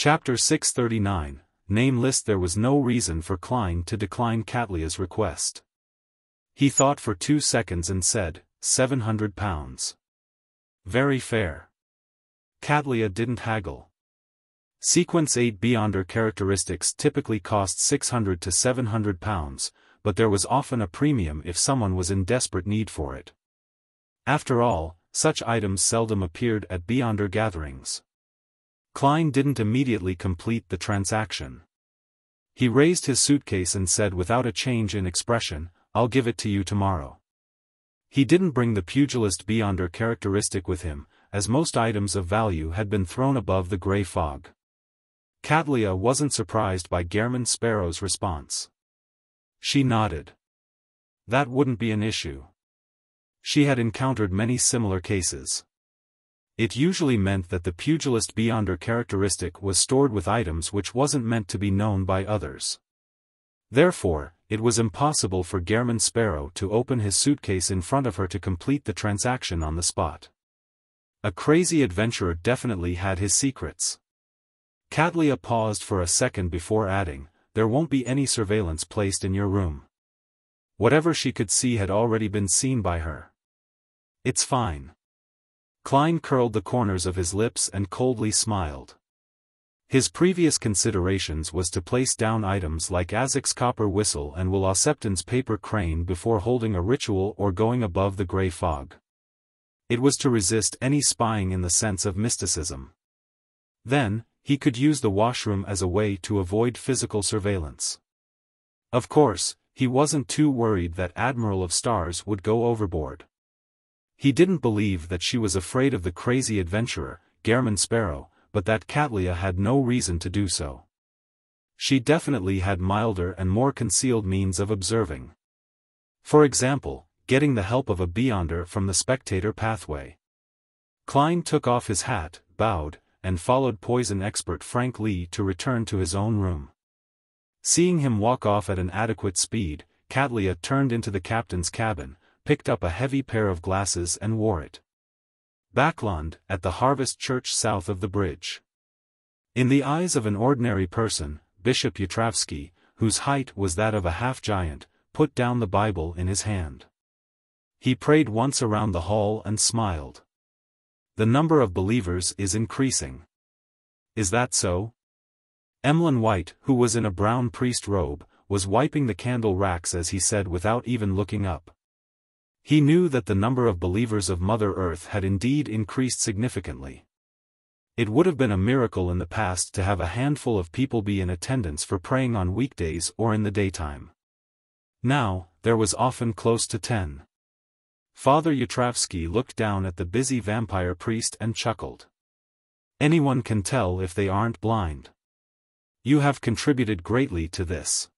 Chapter 639, Name List. There was no reason for Klein to decline Catlia's request. He thought for 2 seconds and said, £700. Very fair. Catlia didn't haggle. Sequence 8 Beyonder characteristics typically cost £600 to £700, but there was often a premium if someone was in desperate need for it. After all, such items seldom appeared at Beyonder gatherings. Klein didn't immediately complete the transaction. He raised his suitcase and said without a change in expression, "I'll give it to you tomorrow." He didn't bring the pugilist Beyonder characteristic with him, as most items of value had been thrown above the grey fog. Catlia wasn't surprised by Gehrman Sparrow's response. She nodded. That wouldn't be an issue. She had encountered many similar cases. It usually meant that the pugilist Beyonder characteristic was stored with items which wasn't meant to be known by others. Therefore, it was impossible for Gehrman Sparrow to open his suitcase in front of her to complete the transaction on the spot. A crazy adventurer definitely had his secrets. Catlia paused for a second before adding, "There won't be any surveillance placed in your room. Whatever she could see had already been seen by her. It's fine." Klein curled the corners of his lips and coldly smiled. His previous considerations was to place down items like Azek's copper whistle and Will Osepton's paper crane before holding a ritual or going above the grey fog. It was to resist any spying in the sense of mysticism. Then, he could use the washroom as a way to avoid physical surveillance. Of course, he wasn't too worried that Admiral of Stars would go overboard. He didn't believe that she was afraid of the crazy adventurer, Gehrman Sparrow, but that Catlia had no reason to do so. She definitely had milder and more concealed means of observing. For example, getting the help of a Beyonder from the spectator pathway. Klein took off his hat, bowed, and followed poison expert Frank Lee to return to his own room. Seeing him walk off at an adequate speed, Catlia turned into the captain's cabin, picked up a heavy pair of glasses and wore it. Backlund, at the Harvest Church south of the bridge. In the eyes of an ordinary person, Bishop Yatravsky, whose height was that of a half-giant, put down the Bible in his hand. He prayed once around the hall and smiled. The number of believers is increasing. Is that so? Emlyn White, who was in a brown priest robe, was wiping the candle racks as he said without even looking up. He knew that the number of believers of Mother Earth had indeed increased significantly. It would have been a miracle in the past to have a handful of people be in attendance for praying on weekdays or in the daytime. Now, there was often close to 10. Father Yatravsky looked down at the busy vampire priest and chuckled. Anyone can tell if they aren't blind. You have contributed greatly to this.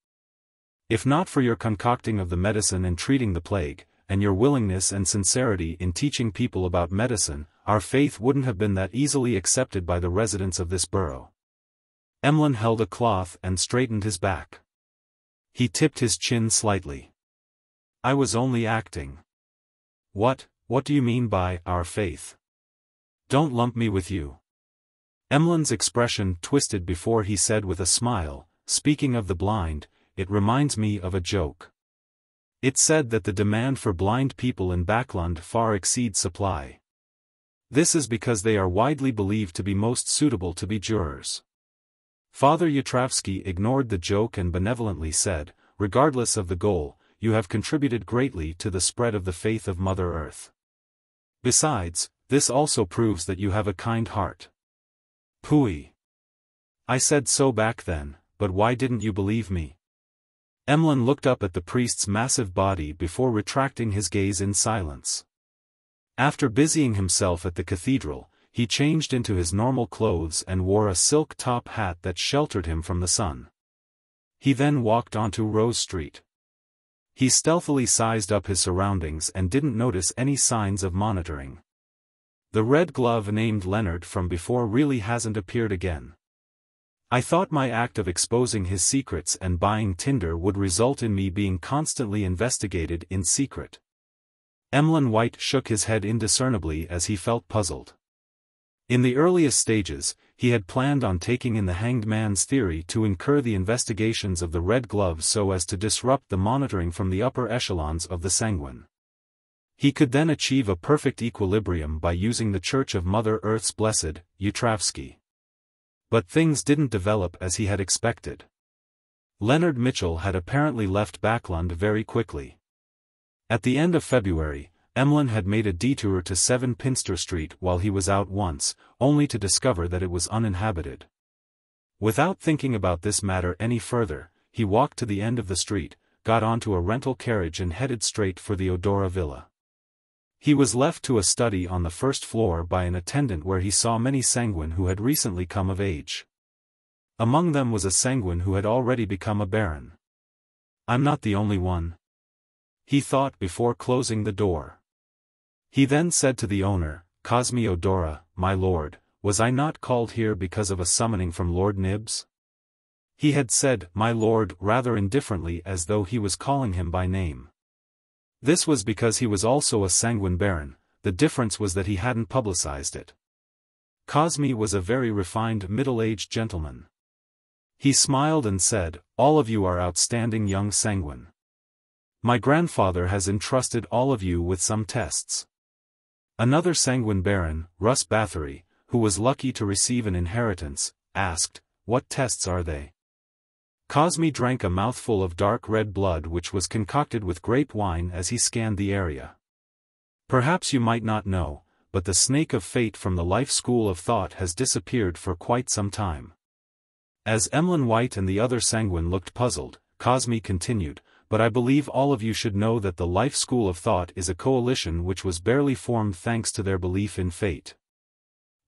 If not for your concocting of the medicine and treating the plague, and your willingness and sincerity in teaching people about medicine, our faith wouldn't have been that easily accepted by the residents of this borough. Emlyn held a cloth and straightened his back. He tipped his chin slightly. I was only acting. What do you mean by our faith? Don't lump me with you. Emlyn's expression twisted before he said with a smile, speaking of the blind, it reminds me of a joke. It said that the demand for blind people in Backlund far exceeds supply. This is because they are widely believed to be most suitable to be jurors. Father Yatravsky ignored the joke and benevolently said, regardless of the goal, you have contributed greatly to the spread of the faith of Mother Earth. Besides, this also proves that you have a kind heart. Pooey. I said so back then, but why didn't you believe me? Emlyn looked up at the priest's massive body before retracting his gaze in silence. After busying himself at the cathedral, he changed into his normal clothes and wore a silk top hat that sheltered him from the sun. He then walked onto Rose Street. He stealthily sized up his surroundings and didn't notice any signs of monitoring. The red glove named Leonard from before really hasn't appeared again. I thought my act of exposing his secrets and buying Tinder would result in me being constantly investigated in secret. Emlyn White shook his head indiscernibly as he felt puzzled. In the earliest stages, he had planned on taking in the Hanged Man's theory to incur the investigations of the Red Gloves so as to disrupt the monitoring from the upper echelons of the Sanguine. He could then achieve a perfect equilibrium by using the Church of Mother Earth's Blessed, Utravsky. But things didn't develop as he had expected. Leonard Mitchell had apparently left Backlund very quickly. At the end of February, Emlyn had made a detour to 7 Pinster Street while he was out once, only to discover that it was uninhabited. Without thinking about this matter any further, he walked to the end of the street, got onto a rental carriage and headed straight for the Odora Villa. He was left to a study on the first floor by an attendant where he saw many Sanguine who had recently come of age. Among them was a Sanguine who had already become a baron. "I'm not the only one," he thought before closing the door. He then said to the owner, "Cosme Odora, my lord, was I not called here because of a summoning from Lord Nibs?" He had said "my lord" rather indifferently as though he was calling him by name. This was because he was also a Sanguine baron, the difference was that he hadn't publicized it. Cosme was a very refined middle-aged gentleman. He smiled and said, "All of you are outstanding young Sanguine. My grandfather has entrusted all of you with some tests." Another Sanguine baron, Russ Bathory, who was lucky to receive an inheritance, asked, "What tests are they?" Cosme drank a mouthful of dark red blood which was concocted with grape wine as he scanned the area. "Perhaps you might not know, but the Snake of Fate from the Life School of Thought has disappeared for quite some time." As Emlyn White and the other Sanguine looked puzzled, Cosme continued, "But I believe all of you should know that the Life School of Thought is a coalition which was barely formed thanks to their belief in fate.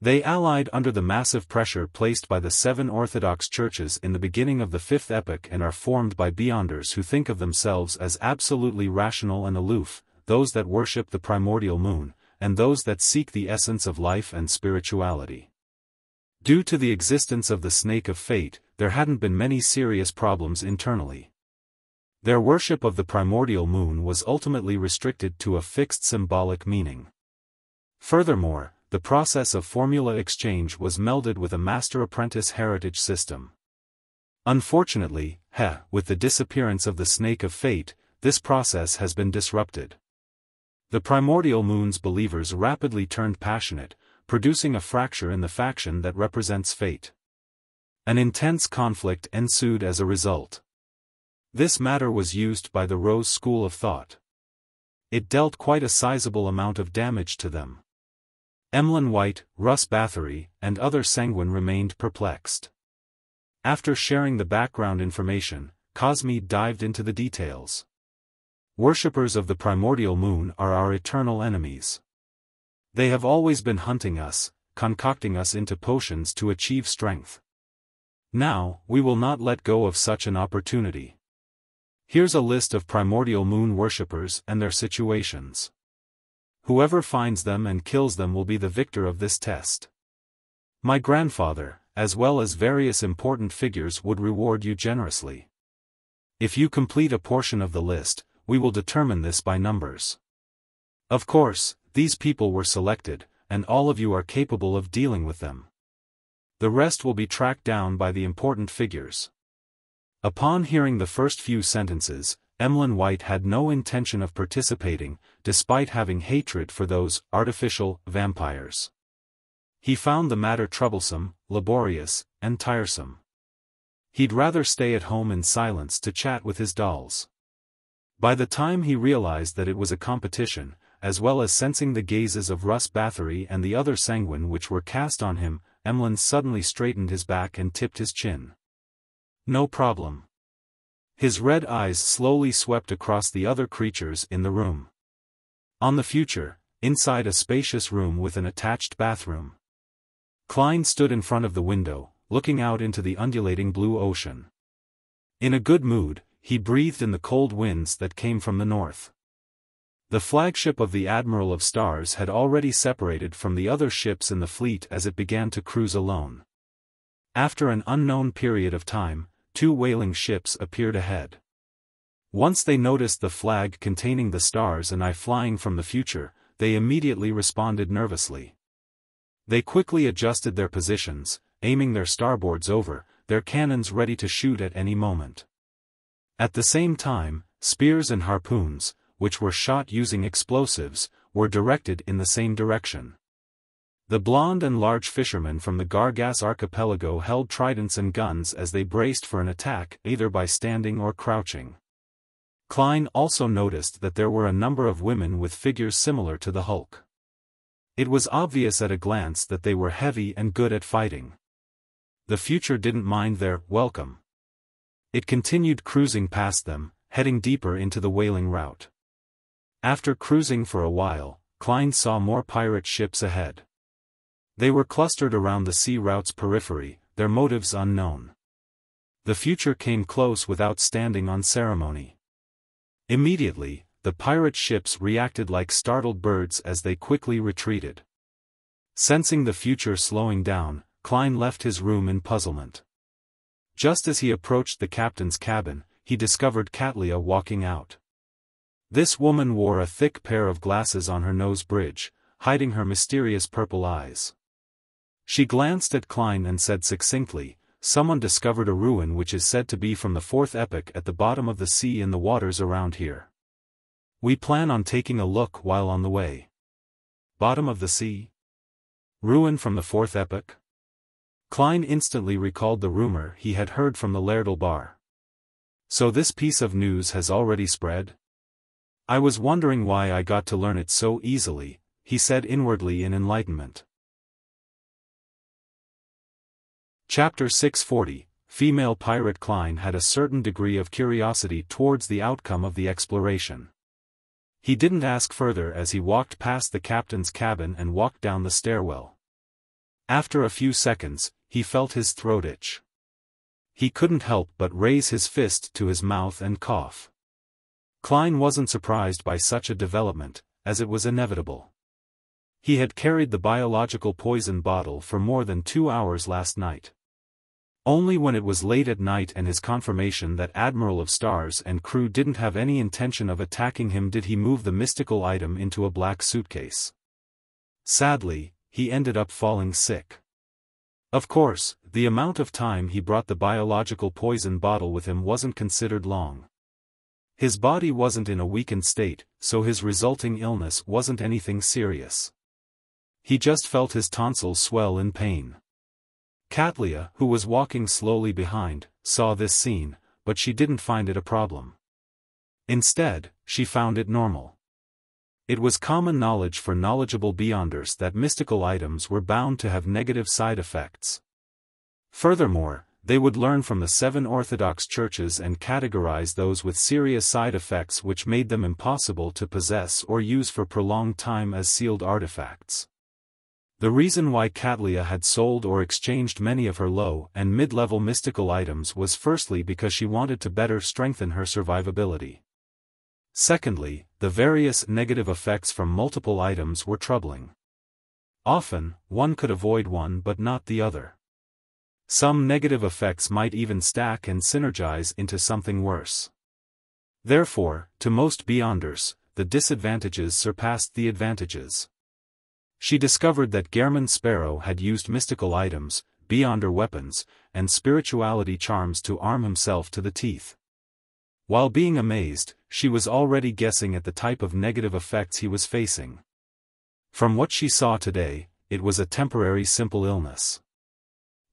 They allied under the massive pressure placed by the 7 Orthodox churches in the beginning of the 5th epoch and are formed by beyonders who think of themselves as absolutely rational and aloof, those that worship the primordial moon, and those that seek the essence of life and spirituality. Due to the existence of the Snake of Fate, there hadn't been many serious problems internally. Their worship of the primordial moon was ultimately restricted to a fixed symbolic meaning. Furthermore, the process of formula exchange was melded with a master-apprentice heritage system. Unfortunately, with the disappearance of the Snake of Fate, this process has been disrupted. The primordial moon's believers rapidly turned passionate, producing a fracture in the faction that represents fate. An intense conflict ensued as a result. This matter was used by the Rose School of Thought. It dealt quite a sizable amount of damage to them. Emlyn White, Russ Bathory, and other Sanguine remained perplexed. After sharing the background information, Cosme dived into the details. "Worshippers of the primordial moon are our eternal enemies. They have always been hunting us, concocting us into potions to achieve strength. Now, we will not let go of such an opportunity. Here's a list of primordial moon worshippers and their situations. Whoever finds them and kills them will be the victor of this test. My grandfather, as well as various important figures, would reward you generously. If you complete a portion of the list, we will determine this by numbers. Of course, these people were selected, and all of you are capable of dealing with them. The rest will be tracked down by the important figures." Upon hearing the first few sentences, Emlyn White had no intention of participating, despite having hatred for those artificial vampires. He found the matter troublesome, laborious, and tiresome. He'd rather stay at home in silence to chat with his dolls. By the time he realized that it was a competition, as well as sensing the gazes of Russ Bathory and the other Sanguine which were cast on him, Emlyn suddenly straightened his back and tipped his chin. "No problem." His red eyes slowly swept across the other creatures in the room. On the future, inside a spacious room with an attached bathroom. Klein stood in front of the window, looking out into the undulating blue ocean. In a good mood, he breathed in the cold winds that came from the north. The flagship of the Admiral of Stars had already separated from the other ships in the fleet as it began to cruise alone. After an unknown period of time, 2 whaling ships appeared ahead. Once they noticed the flag containing the stars and I flying from the future, they immediately responded nervously. They quickly adjusted their positions, aiming their starboards over, their cannons ready to shoot at any moment. At the same time, spears and harpoons, which were shot using explosives, were directed in the same direction. The blonde and large fishermen from the Gargas archipelago held tridents and guns as they braced for an attack either by standing or crouching. Klein also noticed that there were a number of women with figures similar to the Hulk. It was obvious at a glance that they were heavy and good at fighting. The future didn't mind their welcome. It continued cruising past them, heading deeper into the whaling route. After cruising for a while, Klein saw more pirate ships ahead. They were clustered around the sea route's periphery, their motives unknown. The future came close without standing on ceremony. Immediately, the pirate ships reacted like startled birds as they quickly retreated. Sensing the future slowing down, Klein left his room in puzzlement. Just as he approached the captain's cabin, he discovered Katlia walking out. This woman wore a thick pair of glasses on her nose bridge, hiding her mysterious purple eyes. She glanced at Klein and said succinctly, "Someone discovered a ruin which is said to be from the 4th epoch at the bottom of the sea in the waters around here. We plan on taking a look while on the way." Bottom of the sea? Ruin from the 4th epoch? Klein instantly recalled the rumor he had heard from the Lairdal bar. So this piece of news has already spread? I was wondering why I got to learn it so easily, he said inwardly in enlightenment. Chapter 640, Female Pirate. Klein had a certain degree of curiosity towards the outcome of the exploration. He didn't ask further as he walked past the captain's cabin and walked down the stairwell. After a few seconds, he felt his throat itch. He couldn't help but raise his fist to his mouth and cough. Klein wasn't surprised by such a development, as it was inevitable. He had carried the biological poison bottle for more than 2 hours last night. Only when it was late at night and his confirmation that Admiral of Stars and crew didn't have any intention of attacking him did he move the mystical item into a black suitcase. Sadly, he ended up falling sick. Of course, the amount of time he brought the biological poison bottle with him wasn't considered long. His body wasn't in a weakened state, so his resulting illness wasn't anything serious. He just felt his tonsils swell in pain. Katlia, who was walking slowly behind, saw this scene, but she didn't find it a problem. Instead, she found it normal. It was common knowledge for knowledgeable beyonders that mystical items were bound to have negative side effects. Furthermore, they would learn from the 7 Orthodox churches and categorize those with serious side effects which made them impossible to possess or use for prolonged time as sealed artifacts. The reason why Katlia had sold or exchanged many of her low and mid-level mystical items was firstly because she wanted to better strengthen her survivability. Secondly, the various negative effects from multiple items were troubling. Often, one could avoid one but not the other. Some negative effects might even stack and synergize into something worse. Therefore, to most beyonders, the disadvantages surpassed the advantages. She discovered that Gehrman Sparrow had used mystical items, beyonder weapons, and spirituality charms to arm himself to the teeth. While being amazed, she was already guessing at the type of negative effects he was facing. From what she saw today, it was a temporary simple illness.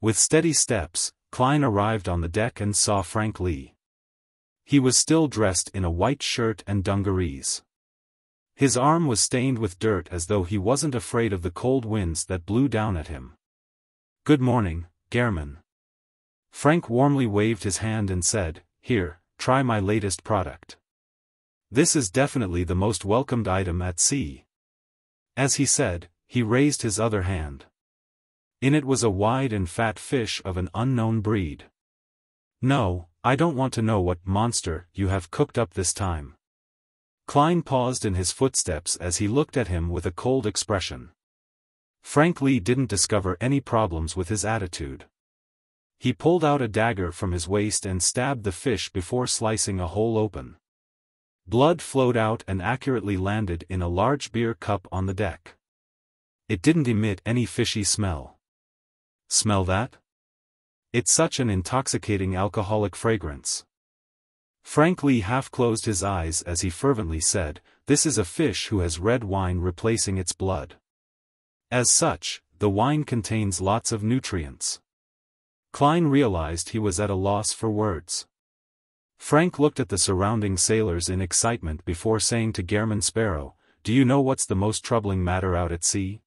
With steady steps, Klein arrived on the deck and saw Frank Lee. He was still dressed in a white shirt and dungarees. His arm was stained with dirt as though he wasn't afraid of the cold winds that blew down at him. "Good morning, Gehrman." Frank warmly waved his hand and said, "Here, try my latest product. This is definitely the most welcomed item at sea." As he said, he raised his other hand. In it was a wide and fat fish of an unknown breed. "No, I don't want to know what monster you have cooked up this time." Klein paused in his footsteps as he looked at him with a cold expression. Frank Lee didn't discover any problems with his attitude. He pulled out a dagger from his waist and stabbed the fish before slicing a hole open. Blood flowed out and accurately landed in a large beer cup on the deck. It didn't emit any fishy smell. Smell that? It's such an intoxicating alcoholic fragrance. Frank Lee half closed his eyes as he fervently said, "This is a fish who has red wine replacing its blood. As such, the wine contains lots of nutrients." Klein realized he was at a loss for words. Frank looked at the surrounding sailors in excitement before saying to German Sparrow, "Do you know what's the most troubling matter out at sea?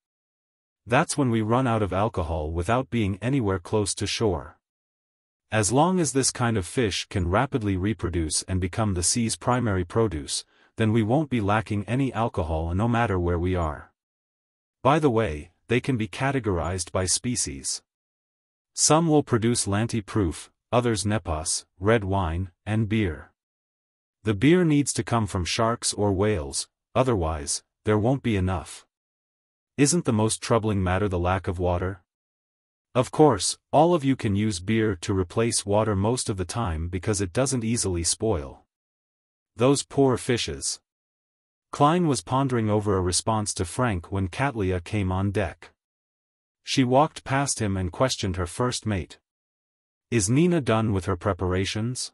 That's when we run out of alcohol without being anywhere close to shore. As long as this kind of fish can rapidly reproduce and become the sea's primary produce, then we won't be lacking any alcohol no matter where we are. By the way, they can be categorized by species. Some will produce Lanti-proof, others Nepos, red wine, and beer. The beer needs to come from sharks or whales, otherwise, there won't be enough. Isn't the most troubling matter the lack of water? Of course, all of you can use beer to replace water most of the time because it doesn't easily spoil. Those poor fishes." Klein was pondering over a response to Frank when Katlia came on deck. She walked past him and questioned her first mate. "Is Nina done with her preparations?"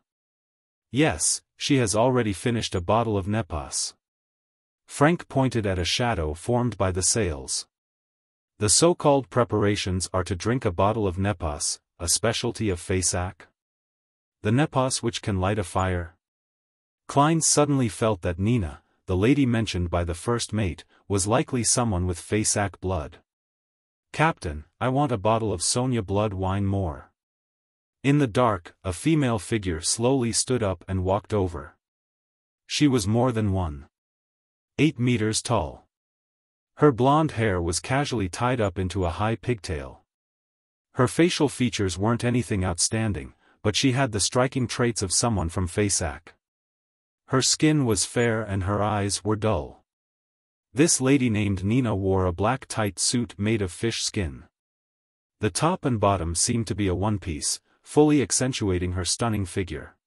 "Yes, she has already finished a bottle of Nepos." Frank pointed at a shadow formed by the sails. "The so-called preparations are to drink a bottle of Nepos, a specialty of Fasak. The Nepos which can light a fire." Klein suddenly felt that Nina, the lady mentioned by the first mate, was likely someone with Fasak blood. "Captain, I want a bottle of Sonia blood wine more." In the dark, a female figure slowly stood up and walked over. She was more than 1.8 meters tall. Her blonde hair was casually tied up into a high pigtail. Her facial features weren't anything outstanding, but she had the striking traits of someone from Fasak. Her skin was fair and her eyes were dull. This lady named Nina wore a black tight suit made of fish skin. The top and bottom seemed to be a one-piece, fully accentuating her stunning figure.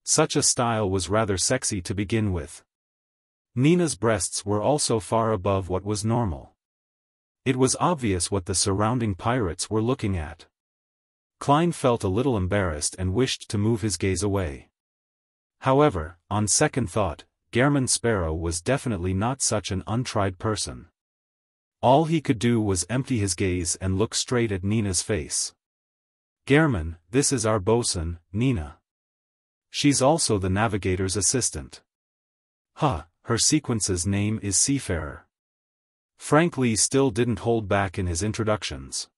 Such a style was rather sexy to begin with. Nina's breasts were also far above what was normal. It was obvious what the surrounding pirates were looking at. Klein felt a little embarrassed and wished to move his gaze away. However, on second thought, German Sparrow was definitely not such an untried person. All he could do was empty his gaze and look straight at Nina's face. "German, this is our bosun, Nina. She's also the navigator's assistant. Her sequence's name is Seafarer." Frank Lee still didn't hold back in his introductions.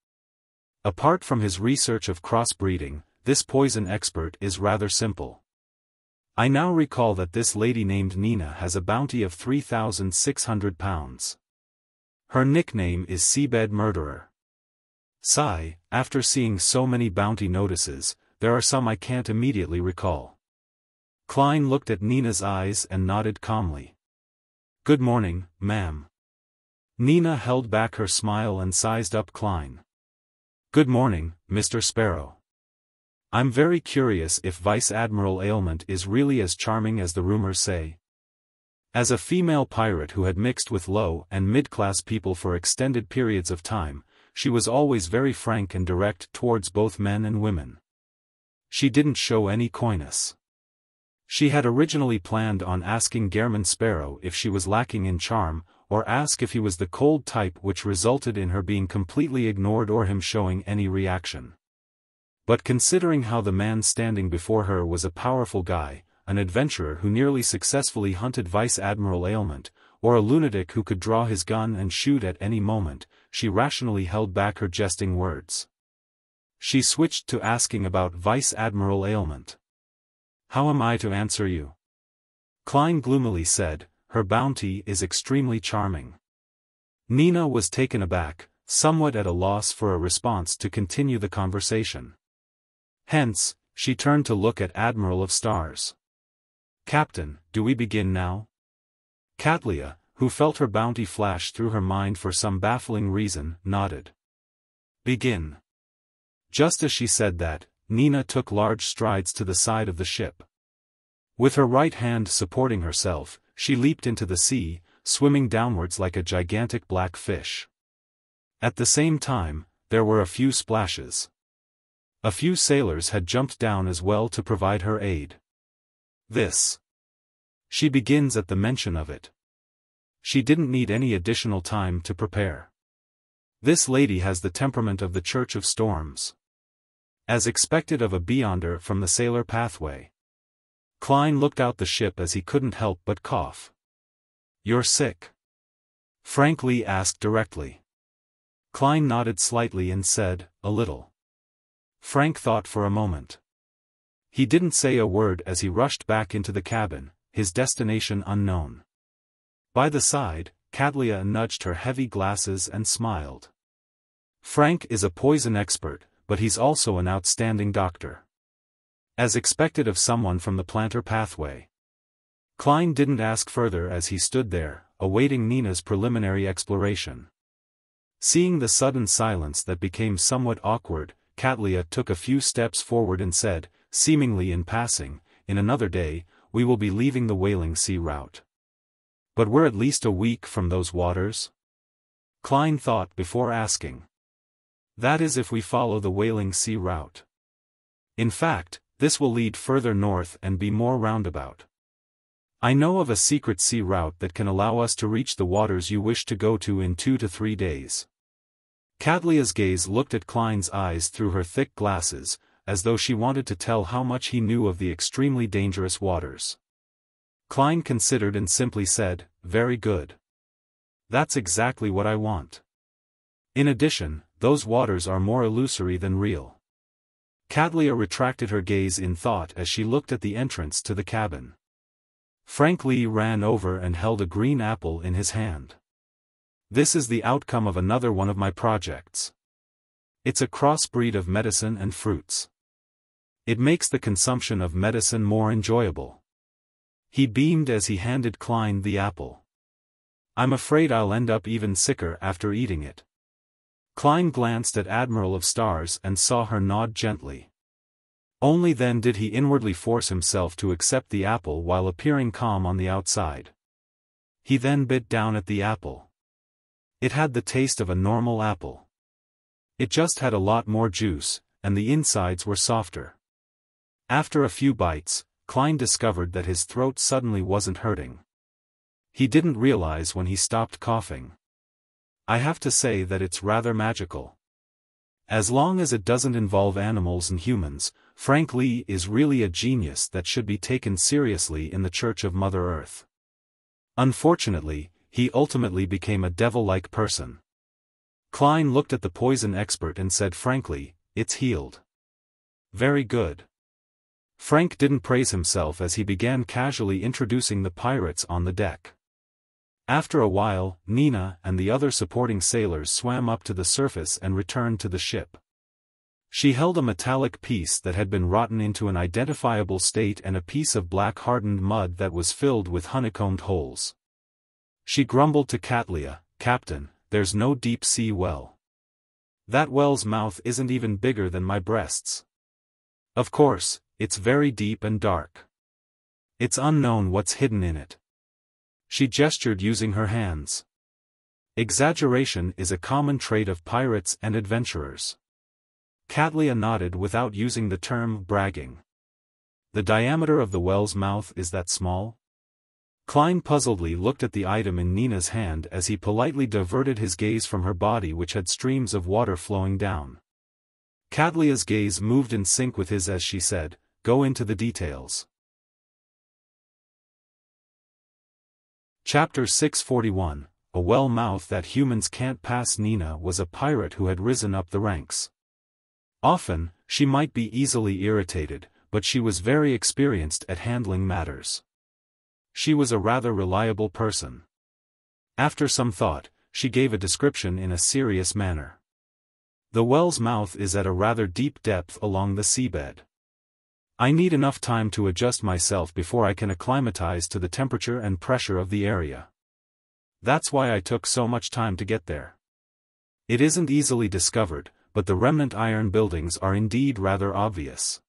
Apart from his research of crossbreeding, this poison expert is rather simple. "I now recall that this lady named Nina has a bounty of 3,600 pounds. Her nickname is Seabed Murderer. Sigh, after seeing so many bounty notices, there are some I can't immediately recall." Klein looked at Nina's eyes and nodded calmly. "Good morning, ma'am." Nina held back her smile and sized up Klein. "Good morning, Mr. Sparrow. I'm very curious if Vice Admiral Ailment is really as charming as the rumors say." As a female pirate who had mixed with low and mid-class people for extended periods of time, she was always very frank and direct towards both men and women. She didn't show any coyness. She had originally planned on asking German Sparrow if she was lacking in charm, or ask if he was the cold type, which resulted in her being completely ignored or him showing any reaction. But considering how the man standing before her was a powerful guy, an adventurer who nearly successfully hunted Vice Admiral Ailment, or a lunatic who could draw his gun and shoot at any moment, she rationally held back her jesting words. She switched to asking about Vice Admiral Ailment. "How am I to answer you?" Klein gloomily said, "Her bounty is extremely charming." Nina was taken aback, somewhat at a loss for a response to continue the conversation. Hence, she turned to look at Admiral of Stars. "Captain, do we begin now?" Katlia, who felt her bounty flash through her mind for some baffling reason, nodded. "Begin." Just as she said that, Nina took large strides to the side of the ship. With her right hand supporting herself, she leaped into the sea, swimming downwards like a gigantic black fish. At the same time, there were a few splashes. A few sailors had jumped down as well to provide her aid. This. She begins at the mention of it. She didn't need any additional time to prepare. This lady has the temperament of the Church of Storms. As expected of a beyonder from the sailor pathway. Klein looked out the ship as he couldn't help but cough. "You're sick?" Frank Lee asked directly. Klein nodded slightly and said, "A little." Frank thought for a moment. He didn't say a word as he rushed back into the cabin, his destination unknown. By the side, Katlia nudged her heavy glasses and smiled. Frank is a poison expert, but he's also an outstanding doctor. As expected of someone from the planter pathway. Klein didn't ask further as he stood there, awaiting Nina's preliminary exploration. Seeing the sudden silence that became somewhat awkward, Katlia took a few steps forward and said, seemingly in passing, "In another day, we will be leaving the Whaling Sea route." "But we're at least a week from those waters?" Klein thought before asking. "That is if we follow the Whaling Sea route. In fact, this will lead further north and be more roundabout. I know of a secret sea route that can allow us to reach the waters you wish to go to in 2 to 3 days. Katlia's gaze looked at Klein's eyes through her thick glasses, as though she wanted to tell how much he knew of the extremely dangerous waters. Klein considered and simply said, "Very good. That's exactly what I want. In addition, those waters are more illusory than real." Katlia retracted her gaze in thought as she looked at the entrance to the cabin. Frank Lee ran over and held a green apple in his hand. "This is the outcome of another one of my projects. It's a crossbreed of medicine and fruits. It makes the consumption of medicine more enjoyable." He beamed as he handed Klein the apple. "I'm afraid I'll end up even sicker after eating it." Klein glanced at Admiral of Stars and saw her nod gently. Only then did he inwardly force himself to accept the apple while appearing calm on the outside. He then bit down at the apple. It had the taste of a normal apple. It just had a lot more juice, and the insides were softer. After a few bites, Klein discovered that his throat suddenly wasn't hurting. He didn't realize when he stopped coughing. "I have to say that it's rather magical. As long as it doesn't involve animals and humans, Frank Lee is really a genius that should be taken seriously in the Church of Mother Earth. Unfortunately, he ultimately became a devil-like person." Klein looked at the poison expert and said frankly, "It's healed." "Very good." Frank didn't praise himself as he began casually introducing the pirates on the deck. After a while, Nina and the other supporting sailors swam up to the surface and returned to the ship. She held a metallic piece that had been rotten into an identifiable state and a piece of black hardened mud that was filled with honeycombed holes. She grumbled to Katlia, "Captain, there's no deep-sea well. That well's mouth isn't even bigger than my breasts. Of course, it's very deep and dark. It's unknown what's hidden in it." She gestured using her hands. Exaggeration is a common trait of pirates and adventurers. Katlia nodded without using the term bragging. "The diameter of the well's mouth is that small?" Klein puzzledly looked at the item in Nina's hand as he politely diverted his gaze from her body which had streams of water flowing down. Katlia's gaze moved in sync with his as she said, "Go into the details." Chapter 641, A Well Mouth That Humans Can't Pass. Nina was a pirate who had risen up the ranks. Often, she might be easily irritated, but she was very experienced at handling matters. She was a rather reliable person. After some thought, she gave a description in a serious manner. "The well's mouth is at a rather deep depth along the seabed. I need enough time to adjust myself before I can acclimatize to the temperature and pressure of the area. That's why I took so much time to get there. It isn't easily discovered, but the remnant iron buildings are indeed rather obvious.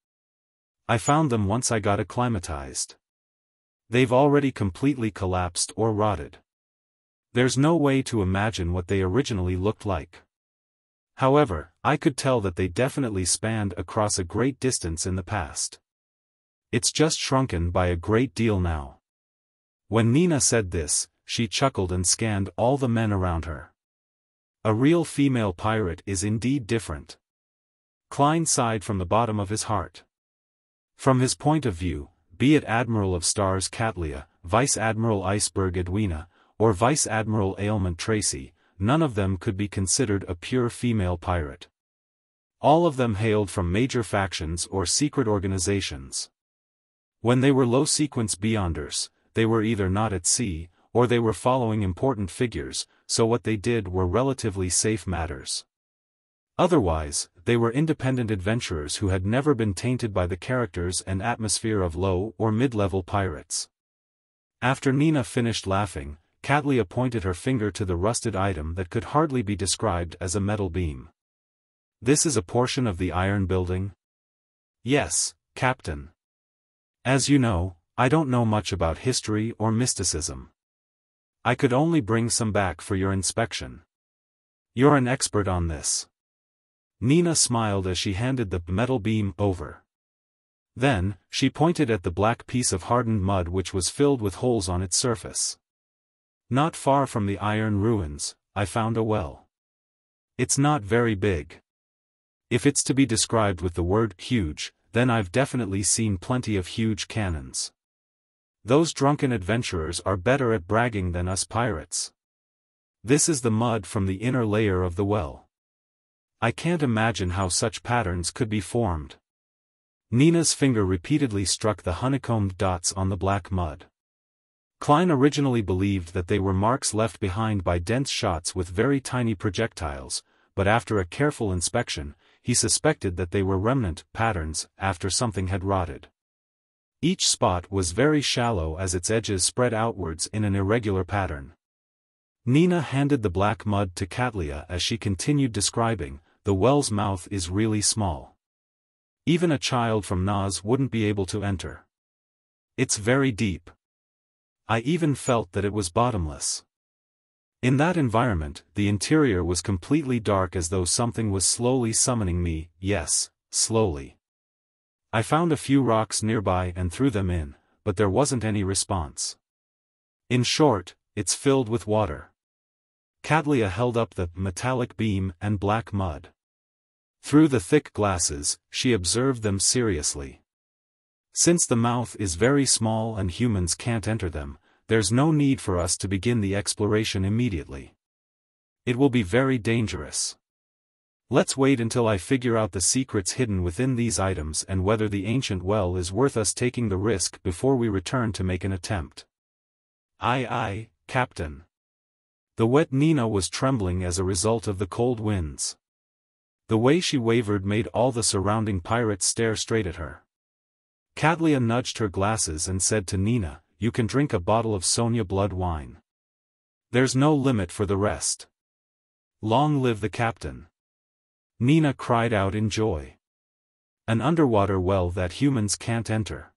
I found them once I got acclimatized. They've already completely collapsed or rotted. There's no way to imagine what they originally looked like. However, I could tell that they definitely spanned across a great distance in the past. It's just shrunken by a great deal now. When Nina said this, she chuckled and scanned all the men around her. A real female pirate is indeed different. Klein sighed from the bottom of his heart. From his point of view, be it Admiral of Stars Catlia, Vice Admiral Iceberg Edwina, or Vice Admiral Ailment Tracy, none of them could be considered a pure female pirate. All of them hailed from major factions or secret organizations. When they were low-sequence beyonders, they were either not at sea, or they were following important figures, so what they did were relatively safe matters. Otherwise, they were independent adventurers who had never been tainted by the characters and atmosphere of low or mid-level pirates. After Nina finished laughing, Catlia pointed her finger to the rusted item that could hardly be described as a metal beam. This is a portion of the iron building? Yes, Captain. As you know, I don't know much about history or mysticism. I could only bring some back for your inspection. You're an expert on this. Nina smiled as she handed the metal beam over. Then, she pointed at the black piece of hardened mud which was filled with holes on its surface. Not far from the iron ruins, I found a well. It's not very big. If it's to be described with the word huge, then I've definitely seen plenty of huge cannons. Those drunken adventurers are better at bragging than us pirates. This is the mud from the inner layer of the well. I can't imagine how such patterns could be formed. Nina's finger repeatedly struck the honeycombed dots on the black mud. Klein originally believed that they were marks left behind by dense shots with very tiny projectiles, but after a careful inspection, he suspected that they were remnant patterns after something had rotted. Each spot was very shallow as its edges spread outwards in an irregular pattern. Nina handed the black mud to Catlia as she continued describing, the well's mouth is really small. Even a child from Nas wouldn't be able to enter. It's very deep. I even felt that it was bottomless. In that environment, the interior was completely dark as though something was slowly summoning me, yes, slowly. I found a few rocks nearby and threw them in, but there wasn't any response. In short, it's filled with water. Catlia held up the metallic beam and black mud. Through the thick glasses, she observed them seriously. Since the mouth is very small and humans can't enter them, there's no need for us to begin the exploration immediately. It will be very dangerous. Let's wait until I figure out the secrets hidden within these items and whether the ancient well is worth us taking the risk before we return to make an attempt. Aye, Captain. The wet Nina was trembling as a result of the cold winds. The way she wavered made all the surrounding pirates stare straight at her. Catlia nudged her glasses and said to Nina, "You can drink a bottle of Sonia blood wine. There's no limit for the rest. Long live the captain." Nina cried out in joy. An underwater well that humans can't enter.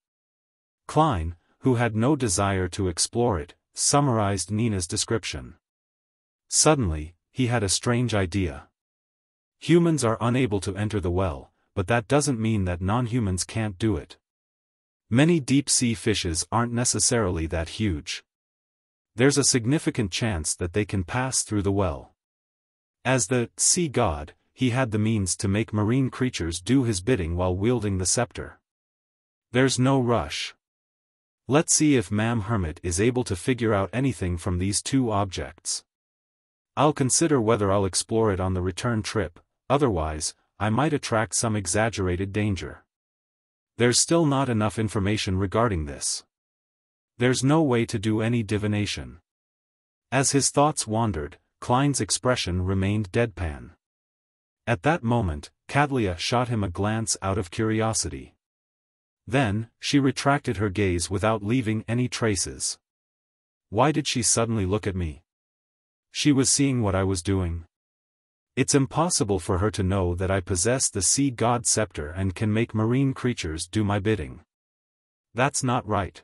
Klein, who had no desire to explore it, summarized Nina's description. Suddenly, he had a strange idea. Humans are unable to enter the well, but that doesn't mean that non-humans can't do it. Many deep-sea fishes aren't necessarily that huge. There's a significant chance that they can pass through the well. As the sea god, he had the means to make marine creatures do his bidding while wielding the scepter. There's no rush. Let's see if Ma'am Hermit is able to figure out anything from these two objects. I'll consider whether I'll explore it on the return trip, otherwise, I might attract some exaggerated danger. There's still not enough information regarding this. There's no way to do any divination. As his thoughts wandered, Klein's expression remained deadpan. At that moment, Catlia shot him a glance out of curiosity. Then, she retracted her gaze without leaving any traces. Why did she suddenly look at me? She was seeing what I was doing. It's impossible for her to know that I possess the sea god scepter and can make marine creatures do my bidding. That's not right.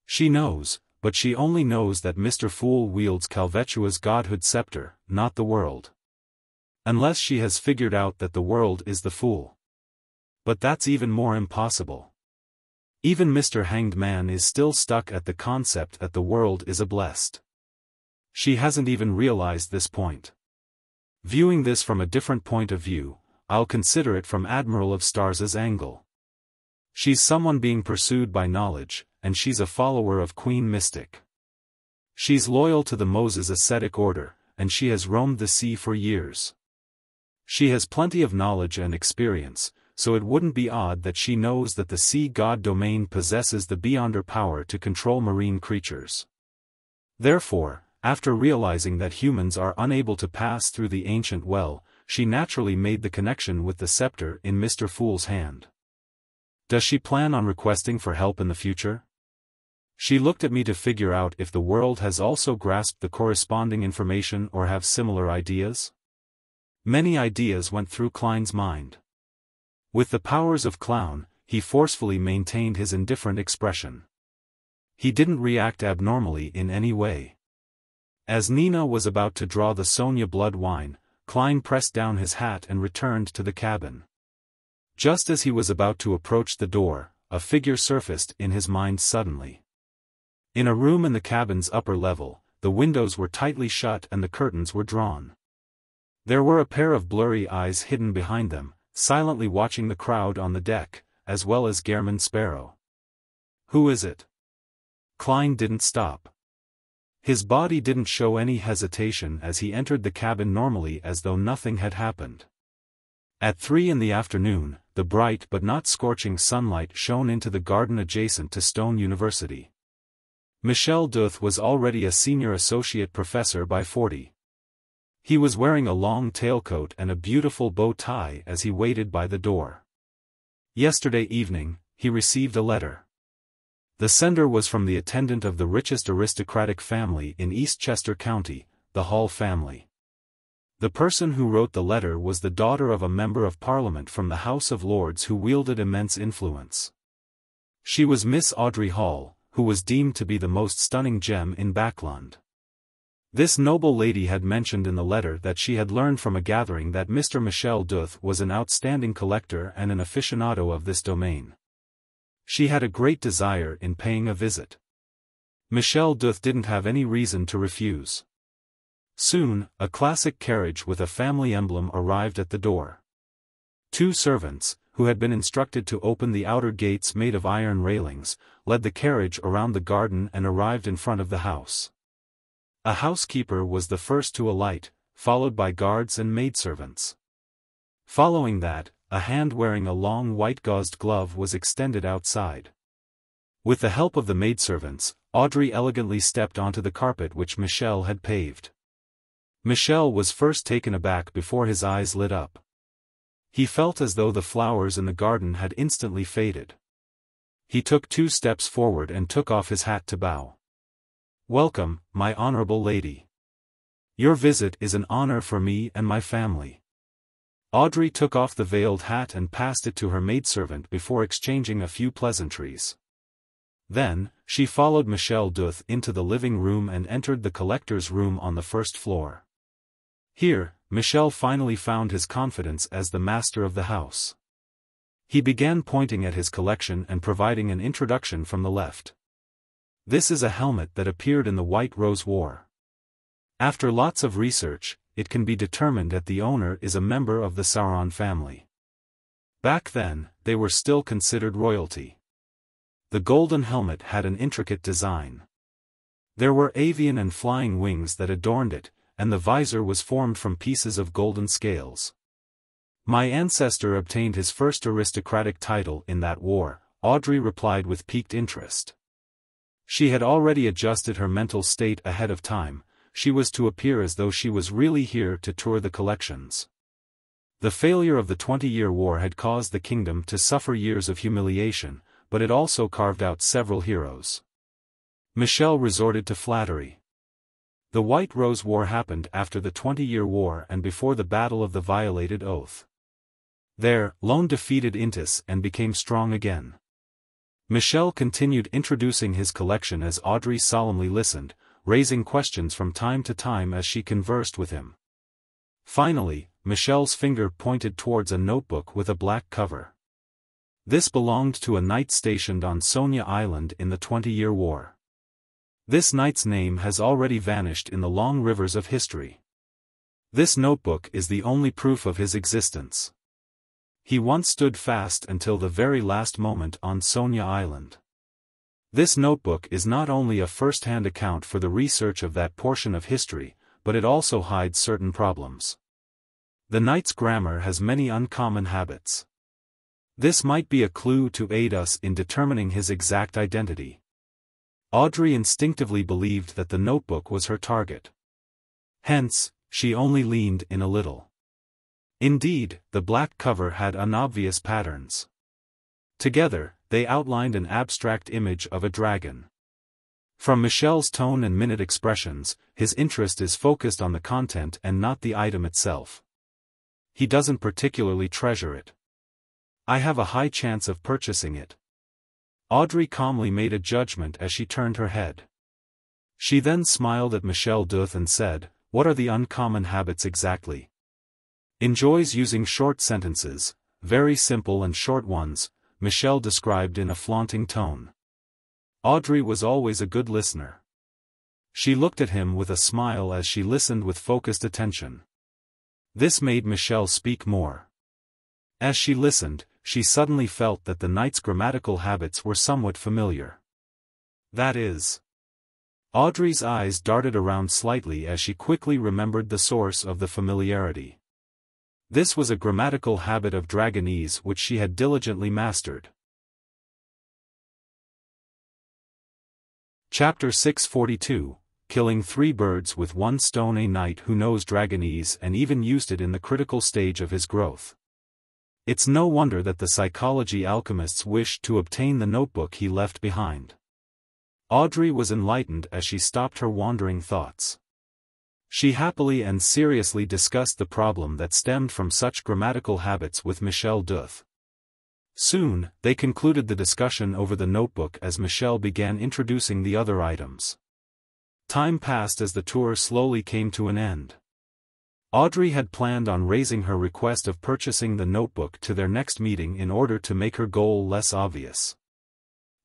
She knows, but she only knows that Mr. Fool wields Calvetua's godhood scepter, not the world. Unless she has figured out that the world is the fool. But that's even more impossible. Even Mr. Hanged Man is still stuck at the concept that the world is a blessed. She hasn't even realized this point. Viewing this from a different point of view, I'll consider it from Admiral of Stars's angle. She's someone being pursued by knowledge, and she's a follower of Queen Mystic. She's loyal to the Moses ascetic order, and she has roamed the sea for years. She has plenty of knowledge and experience, so it wouldn't be odd that she knows that the sea god domain possesses the beyonder power to control marine creatures. Therefore, after realizing that humans are unable to pass through the ancient well, she naturally made the connection with the scepter in Mr. Fool's hand. Does she plan on requesting for help in the future? She looked at me to figure out if the world has also grasped the corresponding information or have similar ideas. Many ideas went through Klein's mind. With the powers of Clown, he forcefully maintained his indifferent expression. He didn't react abnormally in any way. As Nina was about to draw the Sonia blood wine, Klein pressed down his hat and returned to the cabin. Just as he was about to approach the door, a figure surfaced in his mind suddenly. In a room in the cabin's upper level, the windows were tightly shut and the curtains were drawn. There were a pair of blurry eyes hidden behind them, silently watching the crowd on the deck, as well as Gehrman Sparrow. Who is it? Klein didn't stop. His body didn't show any hesitation as he entered the cabin normally as though nothing had happened. At 3 in the afternoon, the bright but not scorching sunlight shone into the garden adjacent to Stone University. Michel Duth was already a senior associate professor by 40. He was wearing a long tailcoat and a beautiful bow tie as he waited by the door. Yesterday evening, he received a letter. The sender was from the attendant of the richest aristocratic family in Eastchester County, the Hall family. The person who wrote the letter was the daughter of a member of Parliament from the House of Lords who wielded immense influence. She was Miss Audrey Hall, who was deemed to be the most stunning gem in Backlund. This noble lady had mentioned in the letter that she had learned from a gathering that Mr. Michel Duth was an outstanding collector and an aficionado of this domain. She had a great desire in paying a visit. Michel Duth didn't have any reason to refuse. Soon, a classic carriage with a family emblem arrived at the door. 2 servants, who had been instructed to open the outer gates made of iron railings, led the carriage around the garden and arrived in front of the house. A housekeeper was the first to alight, followed by guards and maidservants. Following that, a hand wearing a long white gauzed glove was extended outside. With the help of the maidservants, Audrey elegantly stepped onto the carpet which Michel had paved. Michel was first taken aback before his eyes lit up. He felt as though the flowers in the garden had instantly faded. He took 2 steps forward and took off his hat to bow. "Welcome, my honorable lady. Your visit is an honor for me and my family." Audrey took off the veiled hat and passed it to her maidservant before exchanging a few pleasantries. Then, she followed Michel Duth into the living room and entered the collector's room on the first floor. Here, Michel finally found his confidence as the master of the house. He began pointing at his collection and providing an introduction from the left. This is a helmet that appeared in the White Rose War. After lots of research, it can be determined that the owner is a member of the Sauron family. Back then, they were still considered royalty. The golden helmet had an intricate design. There were avian and flying wings that adorned it, and the visor was formed from pieces of golden scales. "My ancestor obtained his first aristocratic title in that war," Audrey replied with piqued interest. She had already adjusted her mental state ahead of time. She was to appear as though she was really here to tour the collections. The failure of the 20-year war had caused the kingdom to suffer years of humiliation, but it also carved out several heroes. Michel resorted to flattery. The White Rose War happened after the 20-year war and before the Battle of the Violated Oath. There, Lone defeated Intis and became strong again. Michel continued introducing his collection as Audrey solemnly listened, raising questions from time to time as she conversed with him. Finally, Michelle's finger pointed towards a notebook with a black cover. This belonged to a knight stationed on Sonia Island in the 20-Year War. This knight's name has already vanished in the long rivers of history. This notebook is the only proof of his existence. He once stood fast until the very last moment on Sonia Island. This notebook is not only a first-hand account for the research of that portion of history, but it also hides certain problems. The knight's grammar has many uncommon habits. This might be a clue to aid us in determining his exact identity. Audrey instinctively believed that the notebook was her target. Hence, she only leaned in a little. Indeed, the black cover had unobvious patterns. Together, they outlined an abstract image of a dragon. From Michelle's tone and minute expressions, his interest is focused on the content and not the item itself. He doesn't particularly treasure it. I have a high chance of purchasing it. Audrey calmly made a judgment as she turned her head. She then smiled at Michel Duth and said, "What are the uncommon habits exactly?" Enjoys using short sentences, very simple and short ones, Michelle described in a flaunting tone. Audrey was always a good listener. She looked at him with a smile as she listened with focused attention. This made Michelle speak more. As she listened, she suddenly felt that the knight's grammatical habits were somewhat familiar. That is. Audrey's eyes darted around slightly as she quickly remembered the source of the familiarity. This was a grammatical habit of Dragonese which she had diligently mastered. Chapter 642, Killing 3 Birds with 1 Stone. A knight who knows Dragonese and even used it in the critical stage of his growth. It's no wonder that the psychology alchemists wished to obtain the notebook he left behind. Audrey was enlightened as she stopped her wandering thoughts. She happily and seriously discussed the problem that stemmed from such grammatical habits with Michel Duth. Soon, they concluded the discussion over the notebook as Michelle began introducing the other items. Time passed as the tour slowly came to an end. Audrey had planned on raising her request of purchasing the notebook to their next meeting in order to make her goal less obvious.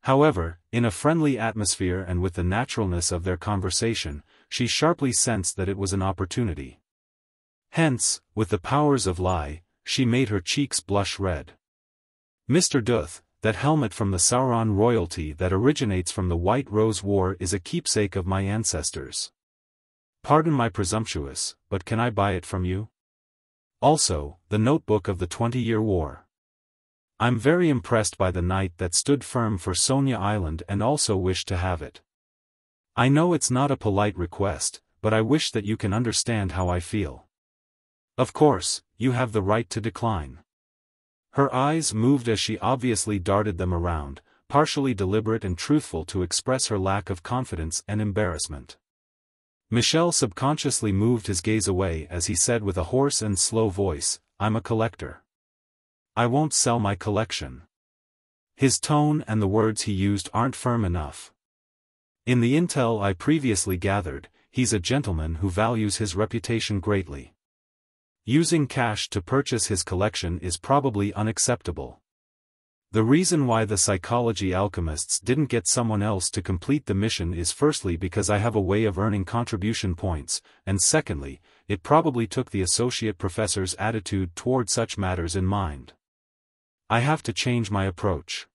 However, in a friendly atmosphere and with the naturalness of their conversation, she sharply sensed that it was an opportunity. Hence, with the powers of lie, she made her cheeks blush red. "Mr. Duth, that helmet from the Sauron royalty that originates from the White Rose War is a keepsake of my ancestors. Pardon my presumptuous, but can I buy it from you? Also, the notebook of the 20-Year War. I'm very impressed by the knight that stood firm for Sonia Island and also wish to have it. I know it's not a polite request, but I wish that you can understand how I feel. Of course, you have the right to decline." Her eyes moved as she obviously darted them around, partially deliberate and truthful to express her lack of confidence and embarrassment. Michel subconsciously moved his gaze away as he said with a hoarse and slow voice, "I'm a collector. I won't sell my collection." His tone and the words he used aren't firm enough. In the intel I previously gathered, he's a gentleman who values his reputation greatly. Using cash to purchase his collection is probably unacceptable. The reason why the psychology alchemists didn't get someone else to complete the mission is firstly because I have a way of earning contribution points, and secondly, it probably took the associate professor's attitude toward such matters in mind. I have to change my approach.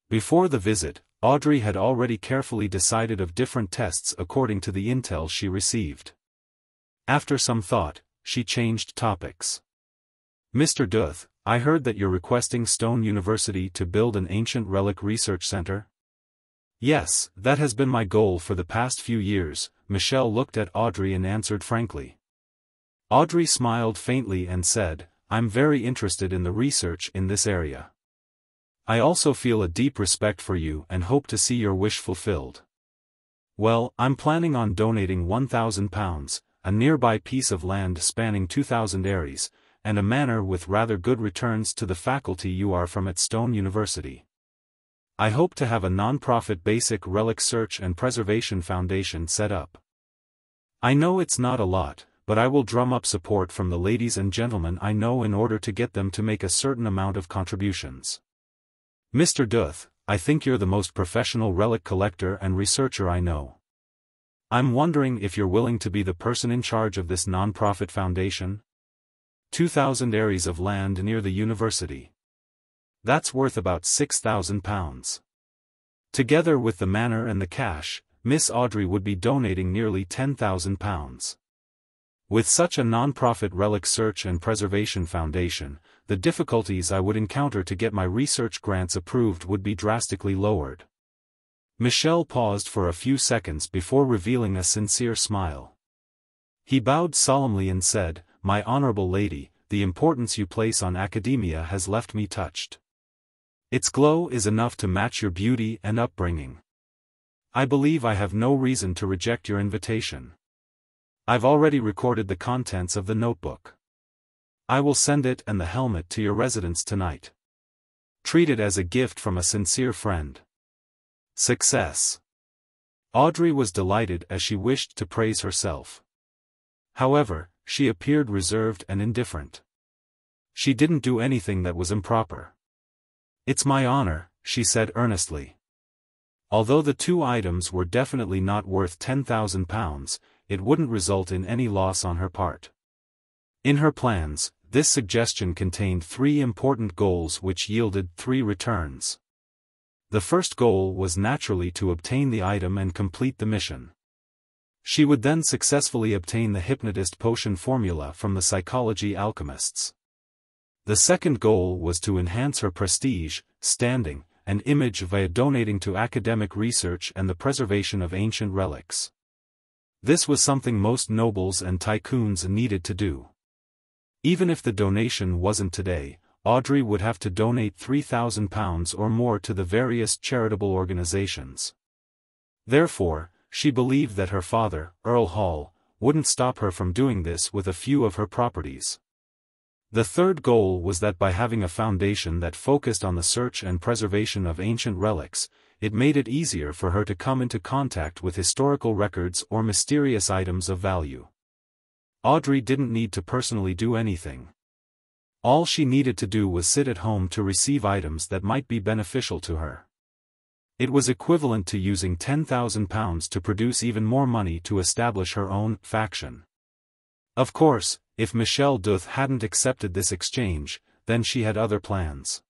Before the visit, Audrey had already carefully decided of different tests according to the intel she received. After some thought, she changed topics. "Mr. Duth, I heard that you're requesting Stone University to build an ancient relic research center?" "Yes, that has been my goal for the past few years," Michelle looked at Audrey and answered frankly. Audrey smiled faintly and said, "I'm very interested in the research in this area. I also feel a deep respect for you and hope to see your wish fulfilled. Well, I'm planning on donating £1,000, a nearby piece of land spanning 2,000 aries, and a manor with rather good returns to the faculty you are from at Stone University. I hope to have a non-profit basic relic search and preservation foundation set up. I know it's not a lot, but I will drum up support from the ladies and gentlemen I know in order to get them to make a certain amount of contributions. Mr. Duth, I think you're the most professional relic collector and researcher I know. I'm wondering if you're willing to be the person in charge of this non-profit foundation? 2,000 areas of land near the university. That's worth about £6,000. Together with the manor and the cash, Miss Audrey would be donating nearly £10,000. With such a non-profit relic search and preservation foundation, the difficulties I would encounter to get my research grants approved would be drastically lowered. Michel paused for a few seconds before revealing a sincere smile. He bowed solemnly and said, "My honorable lady, the importance you place on academia has left me touched. Its glow is enough to match your beauty and upbringing. I believe I have no reason to reject your invitation. I've already recorded the contents of the notebook. I will send it and the helmet to your residence tonight. Treat it as a gift from a sincere friend. Success." Audrey was delighted as she wished to praise herself. However, she appeared reserved and indifferent. She didn't do anything that was improper. "It's my honor," she said earnestly. Although the two items were definitely not worth £10,000, it wouldn't result in any loss on her part. In her plans, this suggestion contained 3 important goals which yielded 3 returns. The first goal was naturally to obtain the item and complete the mission. She would then successfully obtain the hypnotist potion formula from the psychology alchemists. The second goal was to enhance her prestige, standing, and image via donating to academic research and the preservation of ancient relics. This was something most nobles and tycoons needed to do. Even if the donation wasn't today, Audrey would have to donate £3,000 or more to the various charitable organizations. Therefore, she believed that her father, Earl Hall, wouldn't stop her from doing this with a few of her properties. The third goal was that by having a foundation that focused on the search and preservation of ancient relics, it made it easier for her to come into contact with historical records or mysterious items of value. Audrey didn't need to personally do anything. All she needed to do was sit at home to receive items that might be beneficial to her. It was equivalent to using £10,000 to produce even more money to establish her own faction. Of course, if Michel Duth hadn't accepted this exchange, then she had other plans.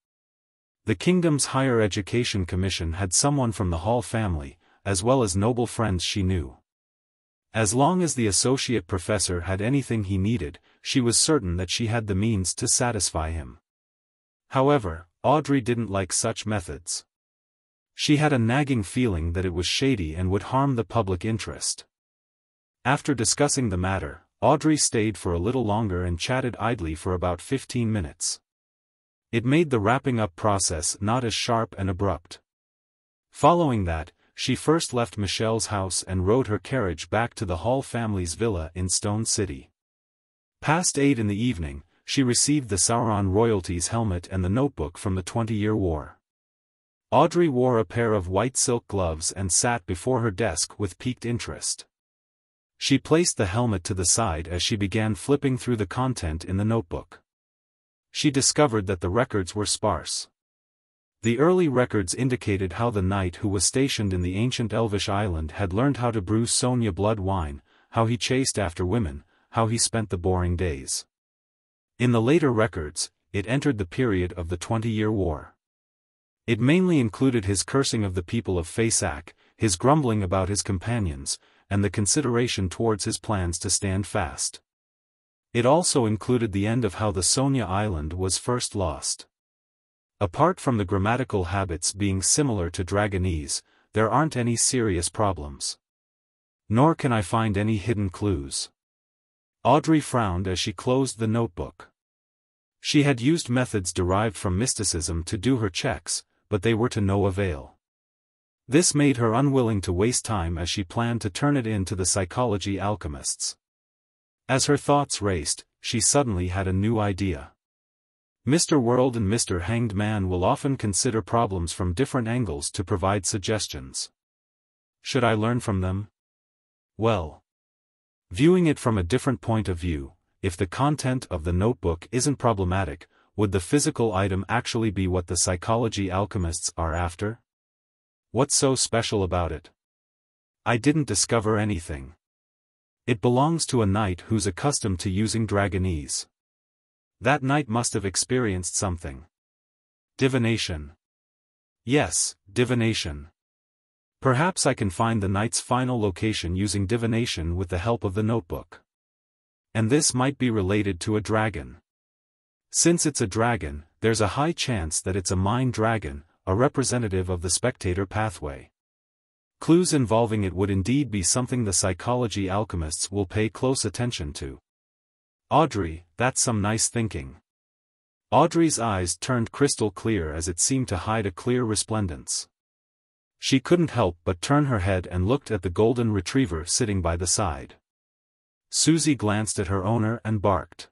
The kingdom's Higher Education Commission had someone from the Hall family, as well as noble friends she knew. As long as the associate professor had anything he needed, she was certain that she had the means to satisfy him. However, Audrey didn't like such methods. She had a nagging feeling that it was shady and would harm the public interest. After discussing the matter, Audrey stayed for a little longer and chatted idly for about 15 minutes. It made the wrapping up process not as sharp and abrupt. Following that, she first left Michelle's house and rode her carriage back to the Hall family's villa in Stone City. Past 8 in the evening, she received the Sauron royalty's helmet and the notebook from the 20-Year War. Audrey wore a pair of white silk gloves and sat before her desk with piqued interest. She placed the helmet to the side as she began flipping through the content in the notebook. She discovered that the records were sparse. The early records indicated how the knight who was stationed in the ancient Elvish island had learned how to brew Sonia blood wine, how he chased after women, how he spent the boring days. In the later records, it entered the period of the 20-Year War. It mainly included his cursing of the people of Faesac, his grumbling about his companions, and the consideration towards his plans to stand fast. It also included the end of how the Sonia Island was first lost. Apart from the grammatical habits being similar to Dragonese, there aren't any serious problems. Nor can I find any hidden clues. Audrey frowned as she closed the notebook. She had used methods derived from mysticism to do her checks, but they were to no avail. This made her unwilling to waste time as she planned to turn it in to the psychology alchemists. As her thoughts raced, she suddenly had a new idea. Mr. World and Mr. Hanged Man will often consider problems from different angles to provide suggestions. Should I learn from them? Well, Viewing it from a different point of view, if the content of the notebook isn't problematic, would the physical item actually be what the psychology alchemists are after? What's so special about it? I didn't discover anything. It belongs to a knight who's accustomed to using dragonese. That knight must have experienced something. Divination. Yes, divination. Perhaps I can find the knight's final location using divination with the help of the notebook. And this might be related to a dragon. Since it's a dragon, there's a high chance that it's a mind dragon, a representative of the spectator pathway. Clues involving it would indeed be something the psychology alchemists will pay close attention to. Audrey, that's some nice thinking. Audrey's eyes turned crystal clear as it seemed to hide a clear resplendence. She couldn't help but turn her head and looked at the golden retriever sitting by the side. Susie glanced at her owner and barked.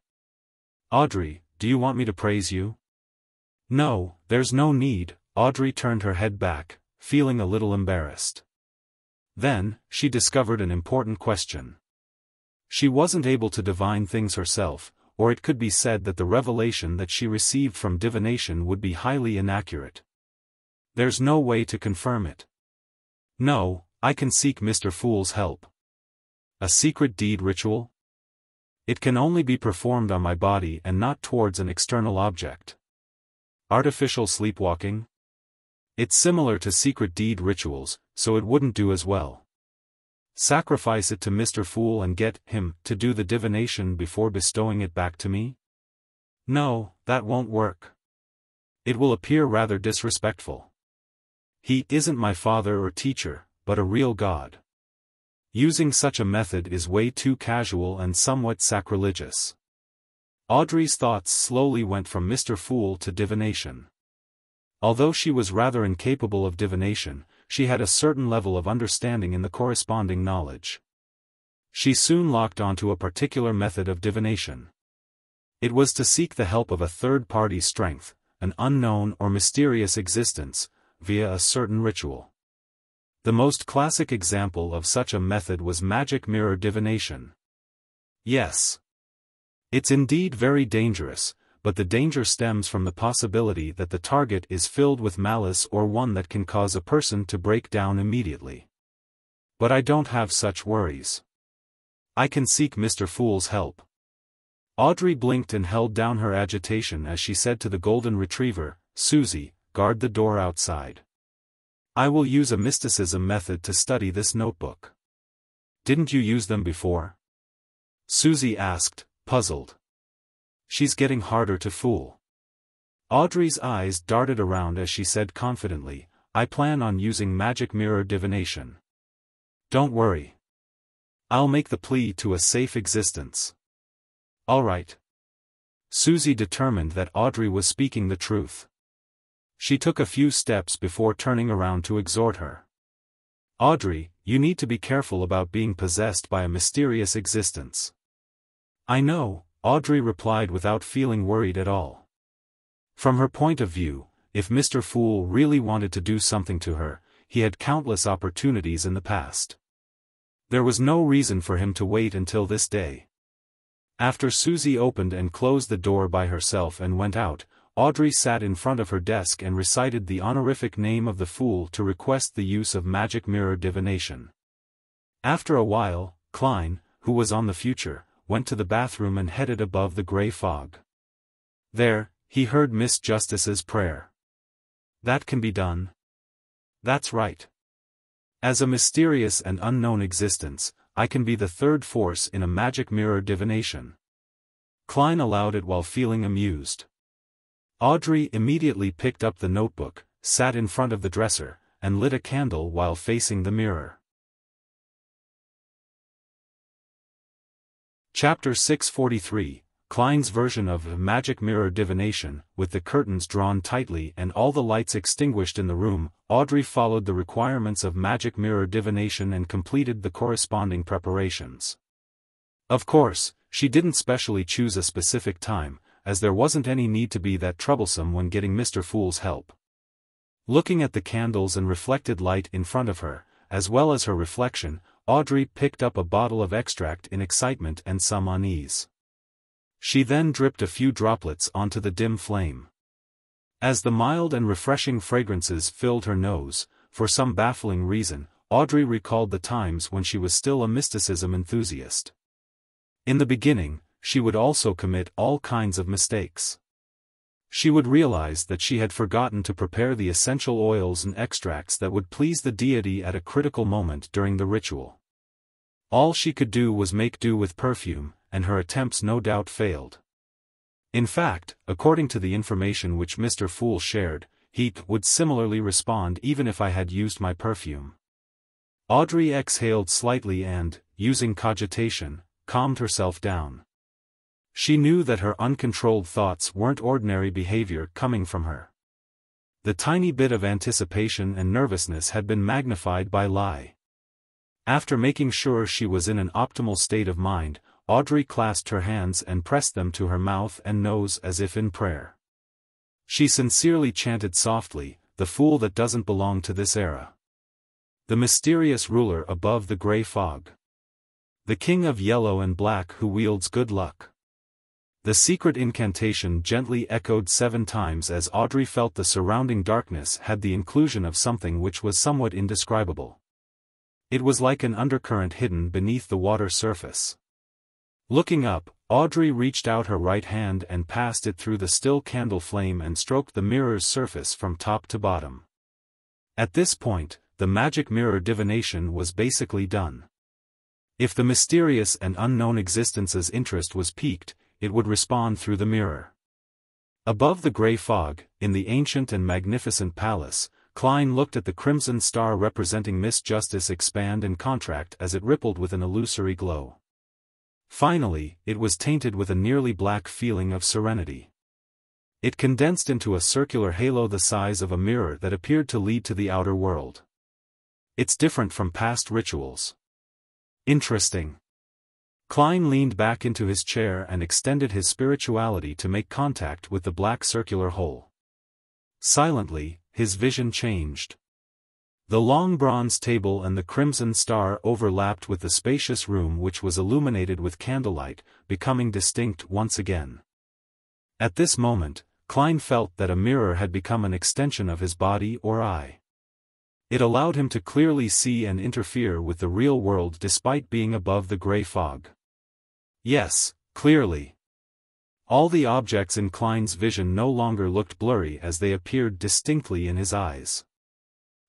Audrey, do you want me to praise you? No, there's no need. Audrey turned her head back, feeling a little embarrassed. Then, she discovered an important question. She wasn't able to divine things herself, or it could be said that the revelation that she received from divination would be highly inaccurate. There's no way to confirm it. No, I can seek Mr. Fool's help. A secret deed ritual? It can only be performed on my body and not towards an external object. Artificial sleepwalking? It's similar to secret deed rituals, so it wouldn't do as well. Sacrifice it to Mr. Fool and get him to do the divination before bestowing it back to me? No, that won't work. It will appear rather disrespectful. He isn't my father or teacher, but a real god. Using such a method is way too casual and somewhat sacrilegious. Audrey's thoughts slowly went from Mr. Fool to divination. Although she was rather incapable of divination, she had a certain level of understanding in the corresponding knowledge. She soon locked onto a particular method of divination. It was to seek the help of a third-party strength, an unknown or mysterious existence, via a certain ritual. The most classic example of such a method was magic mirror divination. Yes. It's indeed very dangerous, but the danger stems from the possibility that the target is filled with malice or one that can cause a person to break down immediately. But I don't have such worries. I can seek Mr. Fool's help. Audrey blinked and held down her agitation as she said to the golden retriever, Susie, guard the door outside. I will use a mysticism method to study this notebook. Didn't you use them before? Susie asked, puzzled. She's getting harder to fool. Audrey's eyes darted around as she said confidently, I plan on using magic mirror divination. Don't worry. I'll make the plea to a safe existence. All right. Susie determined that Audrey was speaking the truth. She took a few steps before turning around to exhort her. Audrey, you need to be careful about being possessed by a mysterious existence. I know, Audrey replied without feeling worried at all. From her point of view, if Mr. Fool really wanted to do something to her, he had countless opportunities in the past. There was no reason for him to wait until this day. After Susie opened and closed the door by herself and went out, Audrey sat in front of her desk and recited the honorific name of the Fool to request the use of magic mirror divination. After a while, Klein, who was on the future, went to the bathroom and headed above the gray fog. There, he heard Miss Justice's prayer. That can be done. That's right. As a mysterious and unknown existence, I can be the third force in a magic mirror divination. Klein allowed it while feeling amused. Audrey immediately picked up the notebook, sat in front of the dresser, and lit a candle while facing the mirror. Chapter 643, Klein's version of magic mirror divination. With the curtains drawn tightly and all the lights extinguished in the room, Audrey followed the requirements of magic mirror divination and completed the corresponding preparations. Of course, she didn't specially choose a specific time, as there wasn't any need to be that troublesome when getting Mr. Fool's help. Looking at the candles and reflected light in front of her, as well as her reflection, Audrey picked up a bottle of extract in excitement and some unease. She then dripped a few droplets onto the dim flame. As the mild and refreshing fragrances filled her nose, for some baffling reason, Audrey recalled the times when she was still a mysticism enthusiast. In the beginning, she would also commit all kinds of mistakes. She would realize that she had forgotten to prepare the essential oils and extracts that would please the deity at a critical moment during the ritual. All she could do was make do with perfume, and her attempts no doubt failed. In fact, according to the information which Mr. Fool shared, he would similarly respond even if I had used my perfume. Audrey exhaled slightly and, using cogitation, calmed herself down. She knew that her uncontrolled thoughts weren't ordinary behavior coming from her. The tiny bit of anticipation and nervousness had been magnified by lie. After making sure she was in an optimal state of mind, Audrey clasped her hands and pressed them to her mouth and nose as if in prayer. She sincerely chanted softly, "The fool that doesn't belong to this era. The mysterious ruler above the gray fog. The king of yellow and black who wields good luck." The secret incantation gently echoed 7 times as Audrey felt the surrounding darkness had the inclusion of something which was somewhat indescribable. It was like an undercurrent hidden beneath the water surface. Looking up, Audrey reached out her right hand and passed it through the still candle flame and stroked the mirror's surface from top to bottom. At this point, the magic mirror divination was basically done. If the mysterious and unknown existence's interest was piqued, it would respond through the mirror. Above the gray fog, in the ancient and magnificent palace, Klein looked at the crimson star representing Miss Justice expand and contract as it rippled with an illusory glow. Finally, it was tainted with a nearly black feeling of serenity. It condensed into a circular halo the size of a mirror that appeared to lead to the outer world. It's different from past rituals. Interesting. Klein leaned back into his chair and extended his spirituality to make contact with the black circular hole. Silently, his vision changed. The long bronze table and the crimson star overlapped with the spacious room which was illuminated with candlelight, becoming distinct once again. At this moment, Klein felt that a mirror had become an extension of his body or eye. It allowed him to clearly see and interfere with the real world despite being above the gray fog. Yes, clearly. All the objects in Klein's vision no longer looked blurry as they appeared distinctly in his eyes.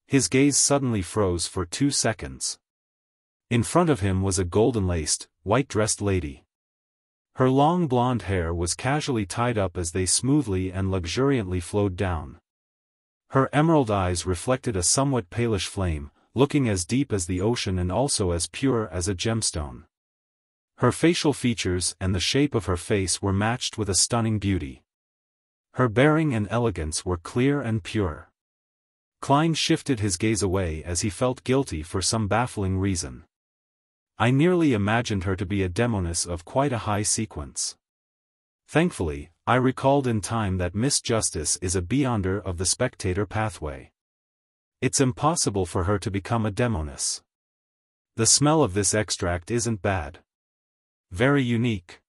His gaze suddenly froze for 2 seconds. In front of him was a golden-laced, white-dressed lady. Her long blonde hair was casually tied up as they smoothly and luxuriantly flowed down. Her emerald eyes reflected a somewhat palish flame, looking as deep as the ocean and also as pure as a gemstone. Her facial features and the shape of her face were matched with a stunning beauty. Her bearing and elegance were clear and pure. Klein shifted his gaze away as he felt guilty for some baffling reason. I nearly imagined her to be a demoness of quite a high sequence. Thankfully, I recalled in time that Miss Justice is a beyonder of the spectator pathway. It's impossible for her to become a demoness. The smell of this extract isn't bad. Very unique.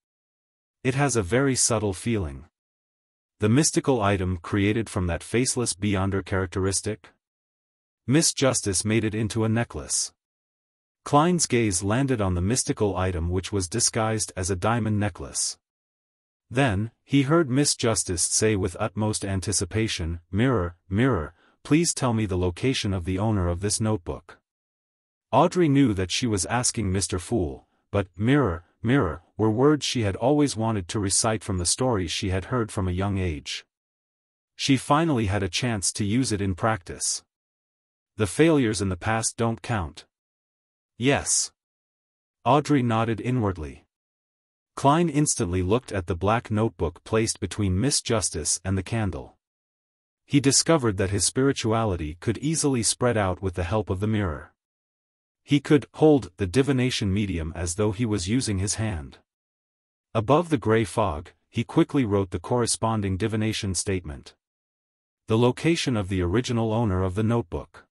It has a very subtle feeling. The mystical item created from that faceless beyonder characteristic? Miss Justice made it into a necklace. Klein's gaze landed on the mystical item which was disguised as a diamond necklace. Then, he heard Miss Justice say with utmost anticipation, "Mirror, mirror, please tell me the location of the owner of this notebook." Audrey knew that she was asking Mr. Fool, but mirror, mirror, were words she had always wanted to recite from the stories she had heard from a young age. She finally had a chance to use it in practice. The failures in the past don't count. Yes. Audrey nodded inwardly. Klein instantly looked at the black notebook placed between Miss Justice and the candle. He discovered that his spirituality could easily spread out with the help of the mirror. He could hold the divination medium as though he was using his hand. Above the gray fog, he quickly wrote the corresponding divination statement. The location of the original owner of the notebook.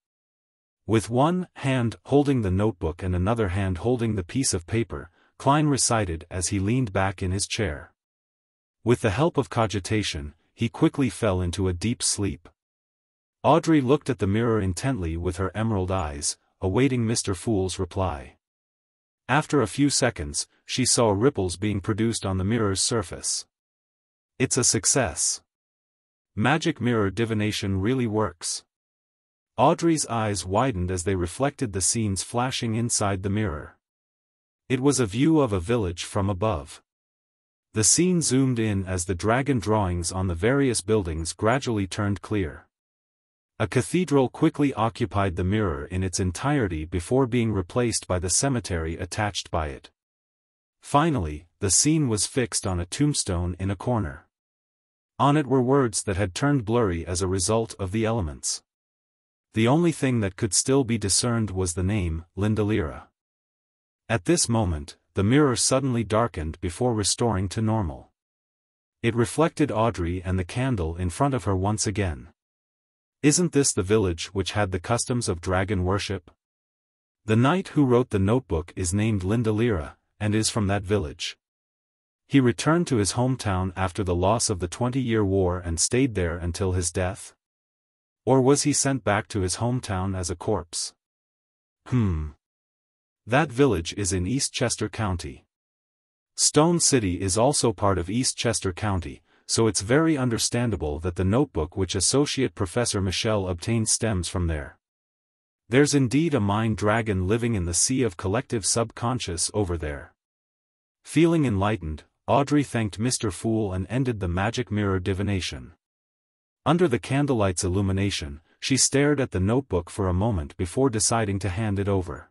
With one hand holding the notebook and another hand holding the piece of paper, Klein recited as he leaned back in his chair. With the help of cogitation, he quickly fell into a deep sleep. Audrey looked at the mirror intently with her emerald eyes, awaiting Mr. Fool's reply. After a few seconds, she saw ripples being produced on the mirror's surface. It's a success. Magic mirror divination really works. Audrey's eyes widened as they reflected the scenes flashing inside the mirror. It was a view of a village from above. The scene zoomed in as the dragon drawings on the various buildings gradually turned clear. A cathedral quickly occupied the mirror in its entirety before being replaced by the cemetery attached by it. Finally, the scene was fixed on a tombstone in a corner. On it were words that had turned blurry as a result of the elements. The only thing that could still be discerned was the name, Lindalira. At this moment, the mirror suddenly darkened before restoring to normal. It reflected Audrey and the candle in front of her once again. Isn't this the village which had the customs of dragon worship? The knight who wrote the notebook is named Lindalira, and is from that village. He returned to his hometown after the loss of the 20-year war and stayed there until his death? Or was he sent back to his hometown as a corpse? That village is in Eastchester County. Stone City is also part of Eastchester County, so it's very understandable that the notebook which Associate Professor Michel obtained stems from there. There's indeed a mind dragon living in the sea of collective subconscious over there. Feeling enlightened, Audrey thanked Mr. Fool and ended the magic mirror divination. Under the candlelight's illumination, she stared at the notebook for a moment before deciding to hand it over.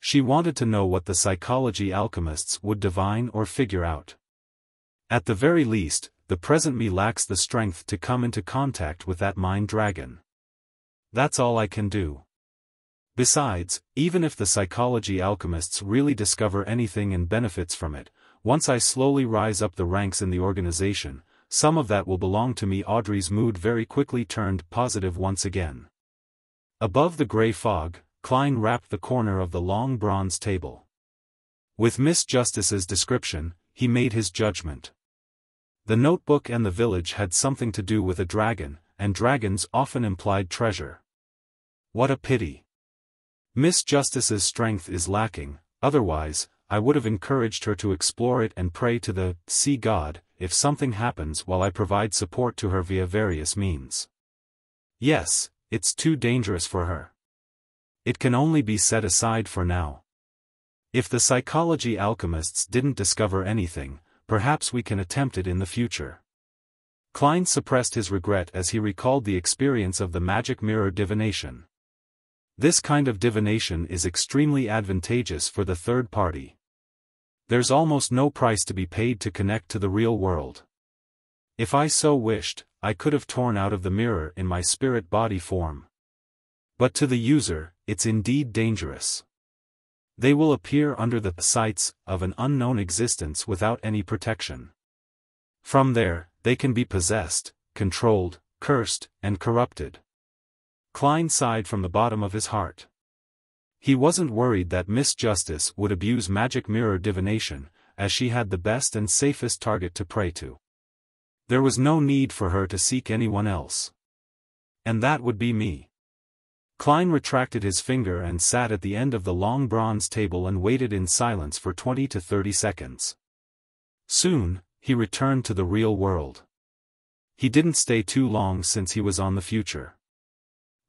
She wanted to know what the psychology alchemists would divine or figure out. At the very least, the present me lacks the strength to come into contact with that mind dragon. That's all I can do. Besides, even if the psychology alchemists really discover anything and benefits from it, once I slowly rise up the ranks in the organization, some of that will belong to me. Audrey's mood very quickly turned positive once again. Above the grey fog, Klein rapped the corner of the long bronze table. With Miss Justice's description, he made his judgment. The notebook and the village had something to do with a dragon, and dragons often implied treasure. What a pity. Miss Justice's strength is lacking, otherwise, I would have encouraged her to explore it and pray to the sea god, if something happens, while I provide support to her via various means. Yes, it's too dangerous for her. It can only be set aside for now. If the psychology alchemists didn't discover anything, perhaps we can attempt it in the future. Klein suppressed his regret as he recalled the experience of the magic mirror divination. This kind of divination is extremely advantageous for the third party. There's almost no price to be paid to connect to the real world. If I so wished, I could have torn out of the mirror in my spirit body form. But to the user, it's indeed dangerous. They will appear under the sights of an unknown existence without any protection. From there, they can be possessed, controlled, cursed, and corrupted. Klein sighed from the bottom of his heart. He wasn't worried that Miss Justice would abuse magic mirror divination, as she had the best and safest target to pray to. There was no need for her to seek anyone else. And that would be me. Klein retracted his finger and sat at the end of the long bronze table and waited in silence for 20 to 30 seconds. Soon, he returned to the real world. He didn't stay too long since he was on the future.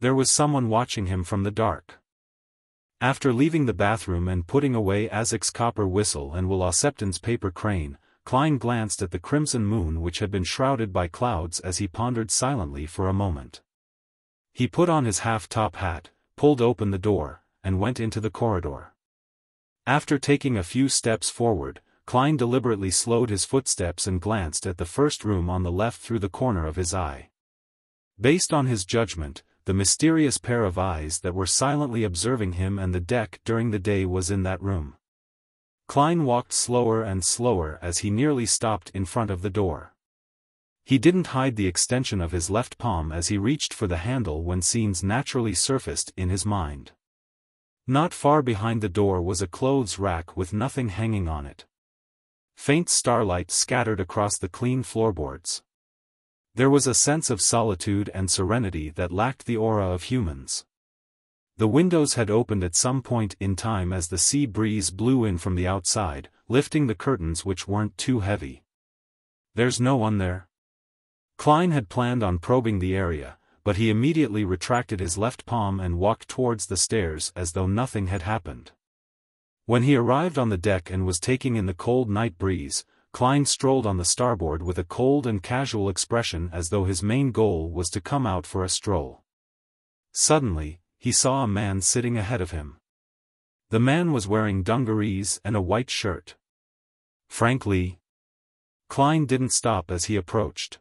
There was someone watching him from the dark. After leaving the bathroom and putting away Azek's copper whistle and Will Osepton's paper crane, Klein glanced at the crimson moon which had been shrouded by clouds as he pondered silently for a moment. He put on his half-top hat, pulled open the door, and went into the corridor. After taking a few steps forward, Klein deliberately slowed his footsteps and glanced at the first room on the left through the corner of his eye. Based on his judgment, the mysterious pair of eyes that were silently observing him and the deck during the day was in that room. Klein walked slower and slower as he nearly stopped in front of the door. He didn't hide the extension of his left palm as he reached for the handle when scenes naturally surfaced in his mind. Not far behind the door was a clothes rack with nothing hanging on it. Faint starlight scattered across the clean floorboards. There was a sense of solitude and serenity that lacked the aura of humans. The windows had opened at some point in time as the sea breeze blew in from the outside, lifting the curtains which weren't too heavy. "There's no one there?" Klein had planned on probing the area, but he immediately retracted his left palm and walked towards the stairs as though nothing had happened. When he arrived on the deck and was taking in the cold night breeze, Klein strolled on the starboard with a cold and casual expression as though his main goal was to come out for a stroll. Suddenly, he saw a man sitting ahead of him. The man was wearing dungarees and a white shirt. Frank Lee? Klein didn't stop as he approached.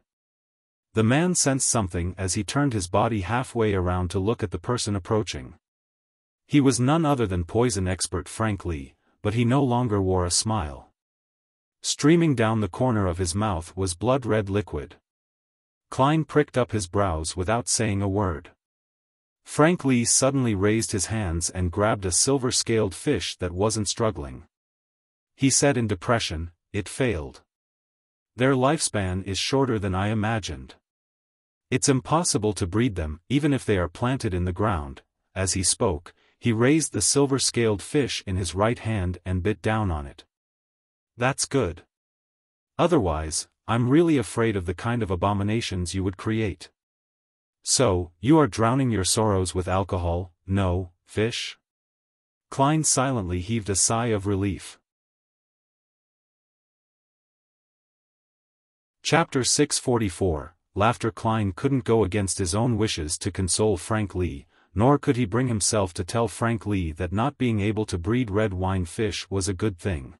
The man sensed something as he turned his body halfway around to look at the person approaching. He was none other than poison expert Frank Lee, but he no longer wore a smile. Streaming down the corner of his mouth was blood-red liquid. Klein pricked up his brows without saying a word. Frank Lee suddenly raised his hands and grabbed a silver-scaled fish that wasn't struggling. He said in depression, "It failed. Their lifespan is shorter than I imagined. It's impossible to breed them, even if they are planted in the ground." As he spoke, he raised the silver-scaled fish in his right hand and bit down on it. "That's good. Otherwise, I'm really afraid of the kind of abominations you would create." "So, you are drowning your sorrows with alcohol, no, fish?" Klein silently heaved a sigh of relief. Chapter 644, Laughter. Klein couldn't go against his own wishes to console Frank Lee, nor could he bring himself to tell Frank Lee that not being able to breed red wine fish was a good thing.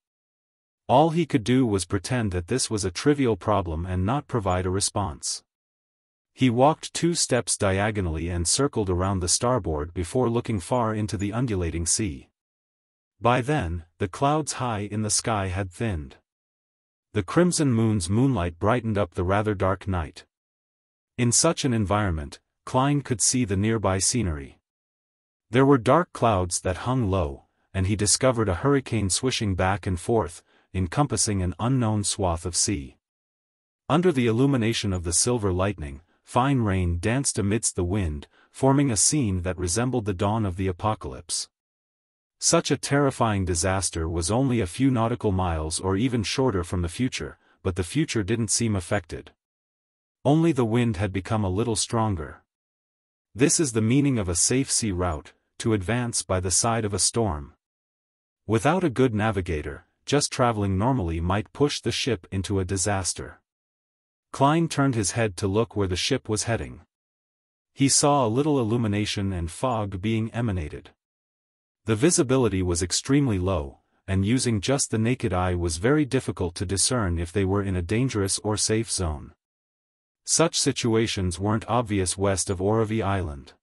All he could do was pretend that this was a trivial problem and not provide a response. He walked 2 steps diagonally and circled around the starboard before looking far into the undulating sea. By then, the clouds high in the sky had thinned. The crimson moon's moonlight brightened up the rather dark night. In such an environment, Klein could see the nearby scenery. There were dark clouds that hung low, and he discovered a hurricane swishing back and forth, encompassing an unknown swath of sea. Under the illumination of the silver lightning, fine rain danced amidst the wind, forming a scene that resembled the dawn of the apocalypse. Such a terrifying disaster was only a few nautical miles or even shorter from the future, but the future didn't seem affected. Only the wind had become a little stronger. This is the meaning of a safe sea route, to advance by the side of a storm. Without a good navigator, just traveling normally might push the ship into a disaster. Klein turned his head to look where the ship was heading. He saw a little illumination and fog being emanated. The visibility was extremely low, and using just the naked eye was very difficult to discern if they were in a dangerous or safe zone. Such situations weren't obvious west of Orovie Island.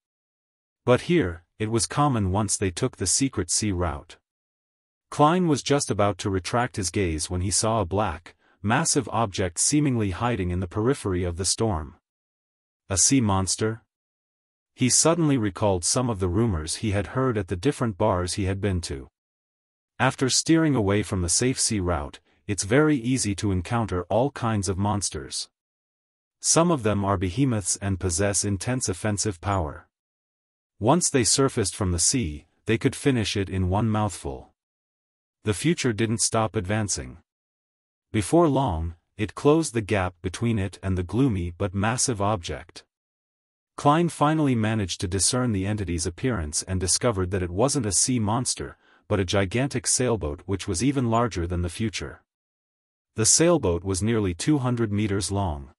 But here, it was common once they took the secret sea route. Klein was just about to retract his gaze when he saw a black, massive object seemingly hiding in the periphery of the storm. A sea monster? He suddenly recalled some of the rumors he had heard at the different bars he had been to. After steering away from the safe sea route, it's very easy to encounter all kinds of monsters. Some of them are behemoths and possess intense offensive power. Once they surfaced from the sea, they could finish it in one mouthful. The future didn't stop advancing. Before long, it closed the gap between it and the gloomy but massive object. Klein finally managed to discern the entity's appearance and discovered that it wasn't a sea monster, but a gigantic sailboat which was even larger than the future. The sailboat was nearly 200 meters long.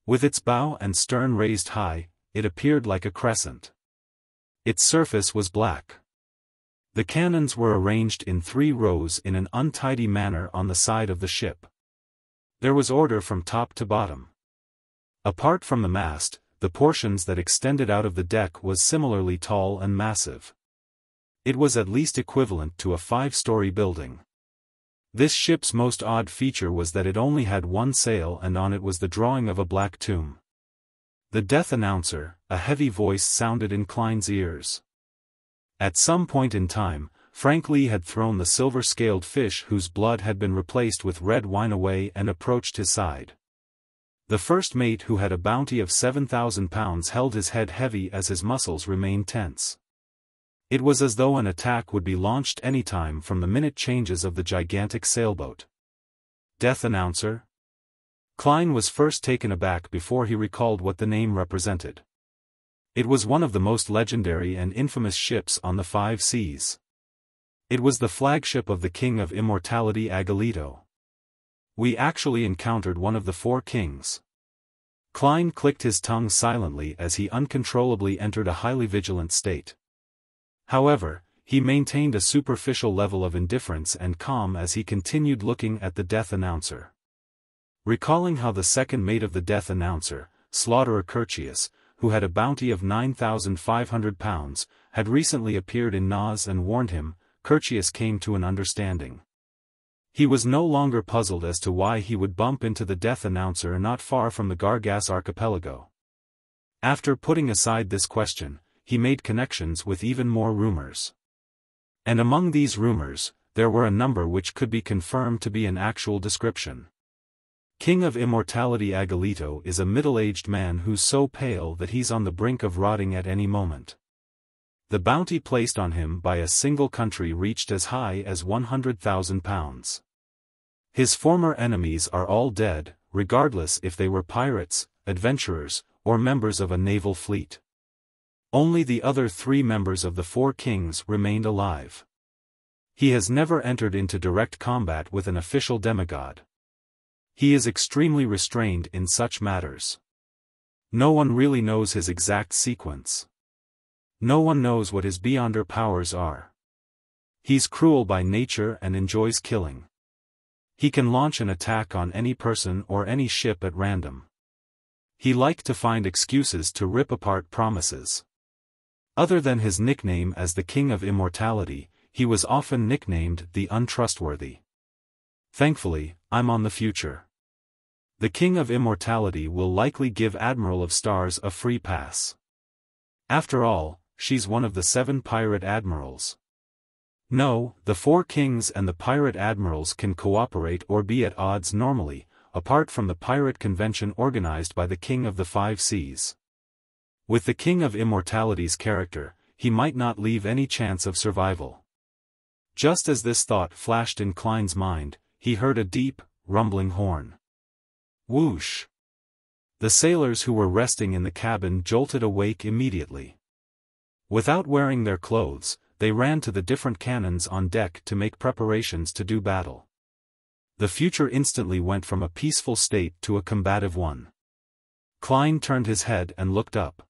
With its bow and stern raised high, it appeared like a crescent. Its surface was black. The cannons were arranged in 3 rows in an untidy manner on the side of the ship. There was order from top to bottom. Apart from the mast, the portions that extended out of the deck was similarly tall and massive. It was at least equivalent to a 5-story building. This ship's most odd feature was that it only had one sail and on it was the drawing of a black tomb. The death announcer, a heavy voice sounded in Klein's ears. At some point in time, Frank Lee had thrown the silver-scaled fish whose blood had been replaced with red wine away and approached his side. The first mate, who had a bounty of 7,000 pounds, held his head heavy as his muscles remained tense. It was as though an attack would be launched any time from the minute changes of the gigantic sailboat. Death announcer? Klein was first taken aback before he recalled what the name represented. It was one of the most legendary and infamous ships on the five seas. It was the flagship of the King of Immortality Agilito. We actually encountered one of the four kings. Klein clicked his tongue silently as he uncontrollably entered a highly vigilant state. However, he maintained a superficial level of indifference and calm as he continued looking at the death announcer. Recalling how the second mate of the death announcer, Slaughterer Curtius, who had a bounty of 9,500 pounds, had recently appeared in Nas and warned him, Curtius came to an understanding. He was no longer puzzled as to why he would bump into the death announcer not far from the Gargas archipelago. After putting aside this question, he made connections with even more rumors. And among these rumors, there were a number which could be confirmed to be an actual description. King of Immortality Agilito is a middle-aged man who's so pale that he's on the brink of rotting at any moment. The bounty placed on him by a single country reached as high as 100,000 pounds. His former enemies are all dead, regardless if they were pirates, adventurers, or members of a naval fleet. Only the other three members of the four kings remained alive. He has never entered into direct combat with an official demigod. He is extremely restrained in such matters. No one really knows his exact sequence. No one knows what his beyonder powers are. He's cruel by nature and enjoys killing. He can launch an attack on any person or any ship at random. He liked to find excuses to rip apart promises. Other than his nickname as the King of Immortality, he was often nicknamed the Untrustworthy. Thankfully, I'm on the future. The King of Immortality will likely give Admiral of Stars a free pass. After all, she's one of the 7 pirate admirals. No, the 4 kings and the pirate admirals can cooperate or be at odds normally, apart from the pirate convention organized by the King of the Five Seas. With the King of Immortality's character, he might not leave any chance of survival. Just as this thought flashed in Klein's mind, he heard a deep, rumbling horn. Whoosh! The sailors who were resting in the cabin jolted awake immediately. Without wearing their clothes, they ran to the different cannons on deck to make preparations to do battle. The future instantly went from a peaceful state to a combative one. Klein turned his head and looked up.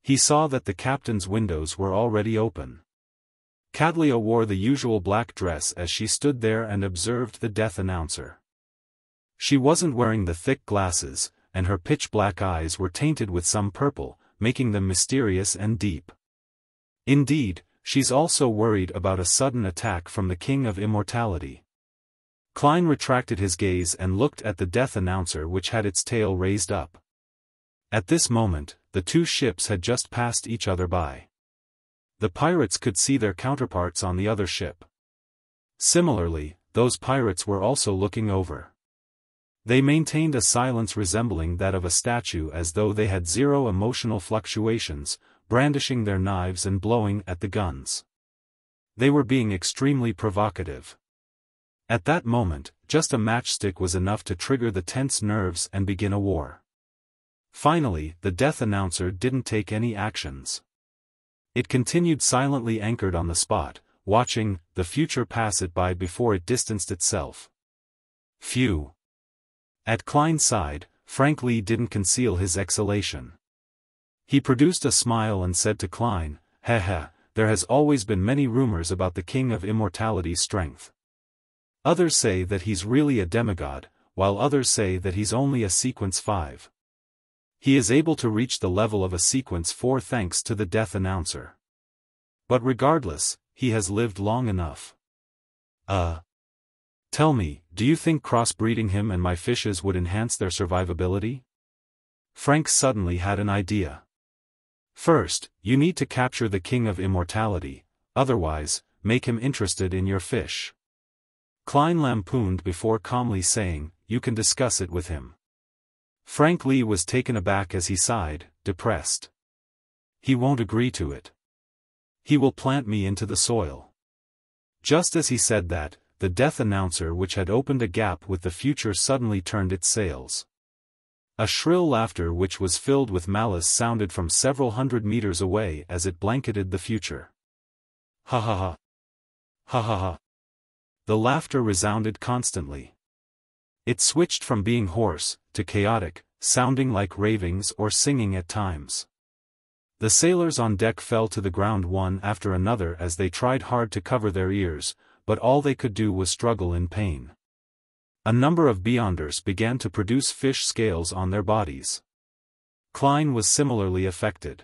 He saw that the captain's windows were already open. Cadlia wore the usual black dress as she stood there and observed the death announcer. She wasn't wearing the thick glasses, and her pitch-black eyes were tainted with some purple, making them mysterious and deep. Indeed, she's also worried about a sudden attack from the King of Immortality. Klein retracted his gaze and looked at the death announcer, which had its tail raised up. At this moment, the two ships had just passed each other by. The pirates could see their counterparts on the other ship. Similarly, those pirates were also looking over. They maintained a silence resembling that of a statue, as though they had zero emotional fluctuations, brandishing their knives and blowing at the guns. They were being extremely provocative. At that moment, just a matchstick was enough to trigger the tense nerves and begin a war. Finally, the death announcer didn't take any actions. It continued silently anchored on the spot, watching the future pass it by before it distanced itself. Phew! At Klein's side, Frank Lee didn't conceal his exhalation. He produced a smile and said to Klein, "Heh, there has always been many rumors about the King of Immortality's strength. Others say that he's really a demigod, while others say that he's only a sequence 5. He is able to reach the level of a sequence 4 thanks to the death announcer. But regardless, he has lived long enough." Tell me, do you think crossbreeding him and my fishes would enhance their survivability? Frank suddenly had an idea. First, you need to capture the King of Immortality, otherwise, make him interested in your fish. Klein lampooned before calmly saying, you can discuss it with him. Frank Lee was taken aback as he sighed, depressed. He won't agree to it. He will plant me into the soil. Just as he said that, the death announcer which had opened a gap with the future suddenly turned its sails. A shrill laughter which was filled with malice sounded from several hundred meters away as it blanketed the future. Ha ha ha. Ha ha ha. The laughter resounded constantly. It switched from being hoarse, to chaotic, sounding like ravings or singing at times. The sailors on deck fell to the ground one after another as they tried hard to cover their ears, but all they could do was struggle in pain. A number of beyonders began to produce fish scales on their bodies. Klein was similarly affected.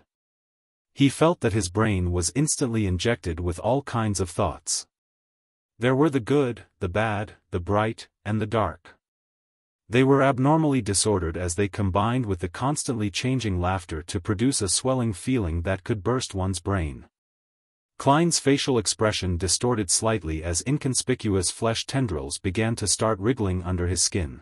He felt that his brain was instantly injected with all kinds of thoughts. There were the good, the bad, the bright, and the dark. They were abnormally disordered as they combined with the constantly changing laughter to produce a swelling feeling that could burst one's brain. Klein's facial expression distorted slightly as inconspicuous flesh tendrils began to start wriggling under his skin.